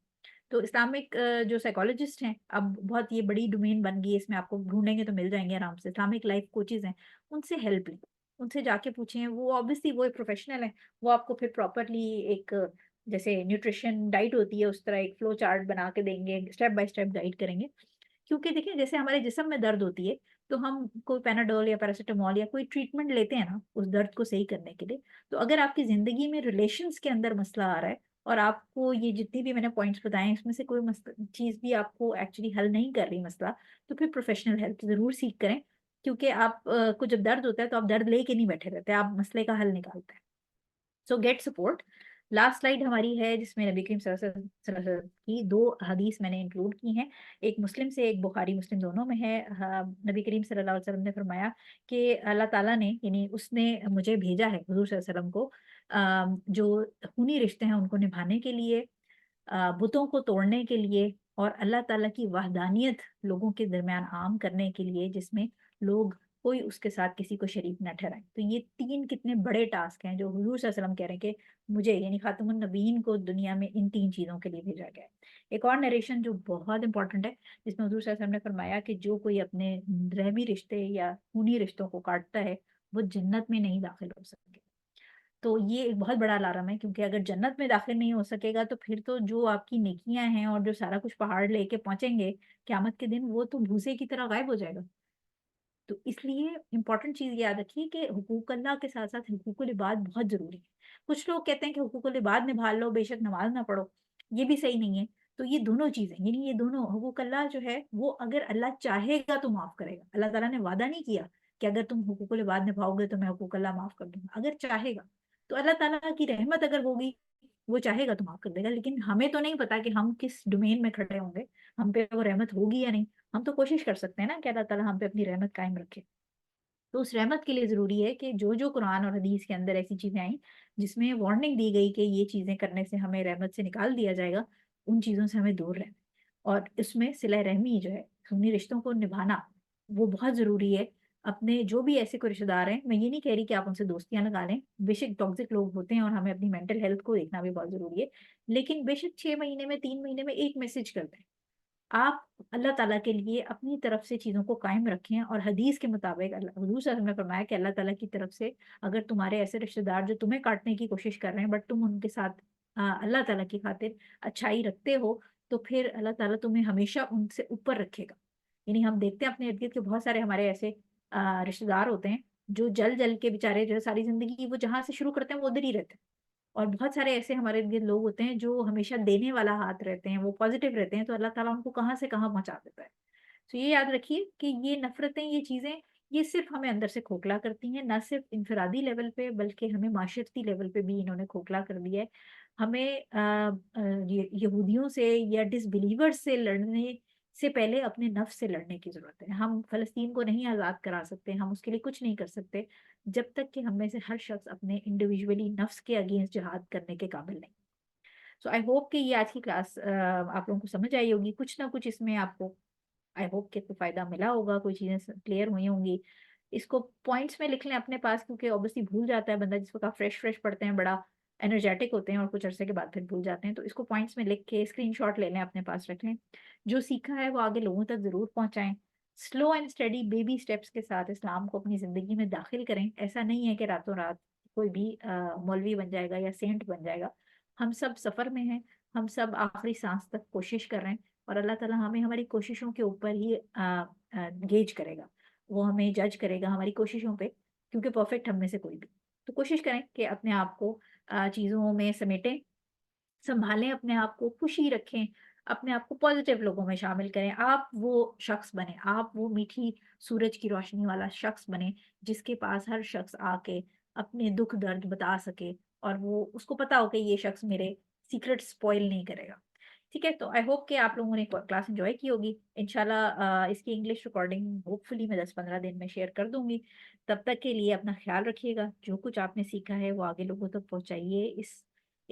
तो इस्लामिक जो साइकोलॉजिस्ट हैं, अब बहुत ये बड़ी डोमेन बन गई है, इसमें आपको ढूंढेंगे तो मिल जाएंगे आराम से। इस्लामिक लाइफ कोचेज हैं, उनसे हेल्प लें, उनसे जाके पूछें। वो ऑब्वियसली वो एक प्रोफेशनल है, वो आपको फिर प्रॉपरली एक जैसे न्यूट्रिशन डाइट होती है उस तरह एक फ्लो चार्ट बना के देंगे, स्टेप बाय स्टेप गाइड करेंगे। क्योंकि देखिए जैसे हमारे जिस्म में दर्द होती है, तो हम कोई पैनाडोल या पैरासिटामोल या कोई ट्रीटमेंट लेते हैं ना उस दर्द को सही करने के लिए। तो अगर आपकी जिंदगी में रिलेशंस के अंदर मसला आ रहा है और आपको ये जितनी भी मैंने पॉइंट्स बताए हैं इसमें से कोई चीज भी आपको एक्चुअली हल नहीं कर रही मसला, तो फिर प्रोफेशनल हेल्प जरूर सीख करें। क्योंकि आप को जब दर्द होता है तो आप दर्द लेके नहीं बैठे रहते, आप मसले का हल निकालते हैं। सो गेट सपोर्ट। लास्ट स्लाइड हमारी है जिसमें नबी करीम सल्लल्लाहु अलैहि वसल्लम की दो हदीस मैंने इंक्लूड की हैं, एक मुस्लिम से एक बुखारी मुस्लिम दोनों में है। नबी करीम सल्लल्लाहु अलैहि वसल्लम ने फरमाया कि अल्लाह ताला ने यानी उसने मुझे भेजा है हुजूर सल्लल्लाहु अलैहि वसल्लम को जो खूनी रिश्ते हैं उनको निभाने के लिए, बुतों को तोड़ने के लिए, और अल्लाह ताला की वहदानियत लोगों के दरमियान आम करने के लिए, जिसमें लोग कोई उसके साथ किसी को शरीक न ठहराए। तो ये तीन कितने बड़े टास्क हैं जो हुजूर सल्लल्लाहु अलैहि वसल्लम कह रहे हैं कि मुझे यानी खातमुन नबीयीन को दुनिया में इन तीन चीजों के लिए भेजा गया है। एक और नरेशन जो बहुत इंपॉर्टेंट है, जिसमें हुजूर सल्लल्लाहु अलैहि वसल्लम ने फरमाया कि जो कोई अपने रहमी रिश्ते या खूनी रिश्तों को काटता है वो जन्नत में नहीं दाखिल हो सके। तो ये एक बहुत बड़ा अलार्म है, क्योंकि अगर जन्नत में दाखिल नहीं हो सकेगा तो फिर तो जो आपकी नेकियां हैं और जो सारा कुछ पहाड़ लेके पहुंचेंगे क्यामत के दिन, वो तो भूसे की तरह गायब हो जाएगा। तो इसलिए इंपॉर्टेंट चीज याद रखिए कि हुकूक अल्लाह के साथ साथ हुकूकुल इबाद बहुत जरूरी है। कुछ लोग कहते हैं कि हुकूकुल इबाद निभा लो बेशक नमाज ना पढ़ो, ये भी सही नहीं है। तो ये दोनों चीजें, यानी ये दोनों हुकूक अल्लाह जो है वो अगर अल्लाह चाहेगा तो माफ करेगा। अल्लाह ताला ने वादा नहीं किया कि अगर तुम हुकूकुल इबाद निभाओगे तो मैं हुकूक अल्लाह माफ कर दूंगा, अगर चाहेगा। तो अल्लाह ताला की रहमत अगर होगी, वो चाहेगा तो माफ कर देगा। लेकिन हमें तो नहीं पता कि हम किस डोमेन में खड़े होंगे, हम पे वो रहमत होगी या नहीं। हम तो कोशिश कर सकते हैं ना कि अल्लाह ताला हम पे अपनी रहमत कायम रखे। तो उस रहमत के लिए ज़रूरी है कि जो जो कुरान और हदीस के अंदर ऐसी चीज़ें आई जिसमें वार्निंग दी गई कि ये चीज़ें करने से हमें रहमत से निकाल दिया जाएगा, उन चीज़ों से हमें दूर रहना। और इसमें सिला रहमी जो है, खूनी रिश्तों को निभाना, वो बहुत ज़रूरी है। अपने जो भी ऐसे कोई रिश्तेदार हैं, मैं ये नहीं कह रही कि आप उनसे दोस्तियाँ लगा लें, बेशक टॉक्सिक लोग होते हैं और हमें अपनी मेंटल हेल्थ को देखना भी बहुत ज़रूरी है। लेकिन बेशक 6 महीने में, 3 महीने में एक मैसेज कर दें। आप अल्लाह ताला के लिए अपनी तरफ से चीज़ों को कायम रखें, और हदीस के मुताबिक अल्लाह हुजूर सल्लल्लाहु अलैहि वसल्लम ने फरमाया कि अल्लाह ताला की तरफ से अगर तुम्हारे ऐसे रिश्तेदार जो तुम्हें काटने की कोशिश कर रहे हैं बट तुम उनके साथ अल्लाह ताला की खातिर अच्छाई रखते हो, तो फिर अल्लाह ताला तुम्हें हमेशा उनसे ऊपर रखेगा। यानी हम देखते हैं अपने इर्द गिर्द के बहुत सारे हमारे ऐसे रिश्तेदार होते हैं जो जल जल के बेचारे जो है सारी जिंदगी वो जहाँ से शुरू करते हैं वो उधर ही रहते हैं। और बहुत सारे ऐसे हमारे इर्द-गिर्द लोग होते हैं जो हमेशा देने वाला हाथ रहते हैं, वो पॉजिटिव रहते हैं, तो अल्लाह ताला उनको कहाँ से कहाँ पहुँचा देता है। तो ये याद रखिए कि ये नफ़रतें, ये चीज़ें, ये सिर्फ़ हमें अंदर से खोखला करती हैं, ना सिर्फ़ इन्फ़िरादी लेवल पे बल्कि हमें माशरती लेवल पे भी इन्होंने खोखला कर दिया है। हमें ये यहूदियों से या डिसबिलीवर्स से लड़ने से पहले अपने नफ्स से लड़ने की ज़रूरत है। हम फ़लस्तीन को नहीं आज़ाद करा सकते, हम उसके लिए कुछ नहीं कर सकते, जब तक कि हम में से हर शख्स अपने इंडिविजुअली नफ्स के अगेंस्ट जिहाद करने के काबिल नहीं। सो आई होप कि ये आज की क्लास आप लोगों को समझ आई होगी, कुछ ना कुछ इसमें आपको आई होप कि आपको फ़ायदा मिला होगा, कोई चीज़ें क्लियर हुई होंगी। इसको पॉइंट्स में लिख लें अपने पास, क्योंकि ऑब्वियसली भूल जाता है बंदा, जिस वक़्त आप फ्रेश पढ़ते हैं बड़ा एनर्जेटिक होते हैं और कुछ अरसे के बाद फिर भूल जाते हैं। तो इसको पॉइंट्स में लिख के स्क्रीनशॉट ले लें, अपने पास रख लें। जो सीखा है वो आगे लोगों तक ज़रूर पहुँचाएँ। Slow and steady baby steps के साथ इस्लाम को अपनी ज़िंदगी में दाखिल करें। ऐसा नहीं है कि रातों-रात कोई भी मौलवी बन जाएगा या सेंट बन जाएगा। हम सब सफ़र में हैं, हम सब आखिरी साँस तक कोशिश कर रहे हैं, और अल्लाह ताला हमें हमारी कोशिशों के ऊपर ही गेज करेगा। वो हमें जज करेगा हमारी कोशिशों पे, क्योंकि परफेक्ट हम में से कोई भी। तो कोशिश करें कि अपने आप को चीज़ों में समेटें, सँभालें अपने आप को, खुशी रखें, अपने आप को पॉज़िटिव लोगों में शामिल करें। आप वो शख़्स बनें, आप वो मीठी सूरज की रोशनी वाला शख़्स बनें, जिसके पास हर शख़्स आके अपने दुःख-दर्द बता सके और वो उसको पता हो कि ये शख़्स मेरे सीक्रेट स्पॉइल नहीं करेगा। ठीक है? तो आई होप कि आप लोगों ने क क्लास एन्जॉय की होगी। इंशाल्लाह इसकी इंग्लिश रिकॉर्डिंग होपफुली मैं 10-15 दिन में शेयर कर दूँगी। तब तक के लिए अपना ख़्याल रखिएगा। जो कुछ आपने सीखा है वो आगे लोगों तक पहुँचाइए।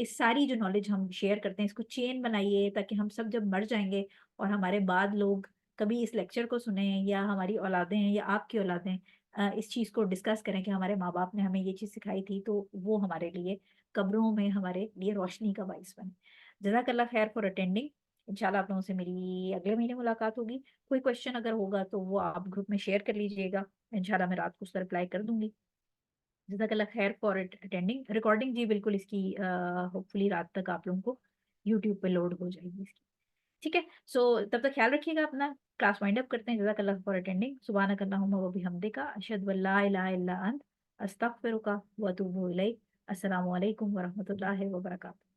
इस सारी जो नॉलेज हम शेयर करते हैं इसको चेन बनाइए, ताकि हम सब जब मर जाएंगे और हमारे बाद लोग कभी इस लेक्चर को सुने, या हमारी औलादें हैं या आपकी औलादें इस चीज़ को डिस्कस करें कि हमारे माँ बाप ने हमें ये चीज़ सिखाई थी, तो वो हमारे लिए कब्रों में हमारे लिए रोशनी का बाइस बने। जज़ाकल्लाह खैर फॉर अटेंडिंग। इंशाल्लाह आप लोगों से मेरी अगले महीने मुलाकात होगी। कोई क्वेश्चन अगर होगा तो वो आप ग्रुप में शेयर कर लीजिएगा, इंशाल्लाह मैं रात को उसका रिप्लाई कर दूंगी। जज़ाकल्लाह खैर फॉर अटेंडिंग। रिकॉर्डिंग जी बिल्कुल इसकी होपफुली रात तक आप लोगों को यूट्यूब पे लोड हो जाएगी इसकी। ठीक है, सो तब तक ख्याल रखिएगा अपना। क्लास वाइंड अप करते हैं। जज़ाकल्लाह फॉर अटेंडिंग। सुब्हानक अल्लाहुम्मा व बिहम्दिका अशहदु अल्ला इलाहा इल्ला अंत अस्तगफिरुका व अतूबु इलैक। अस्सलामु अलैकुम व रहमतुल्लाहि व बरकातहू।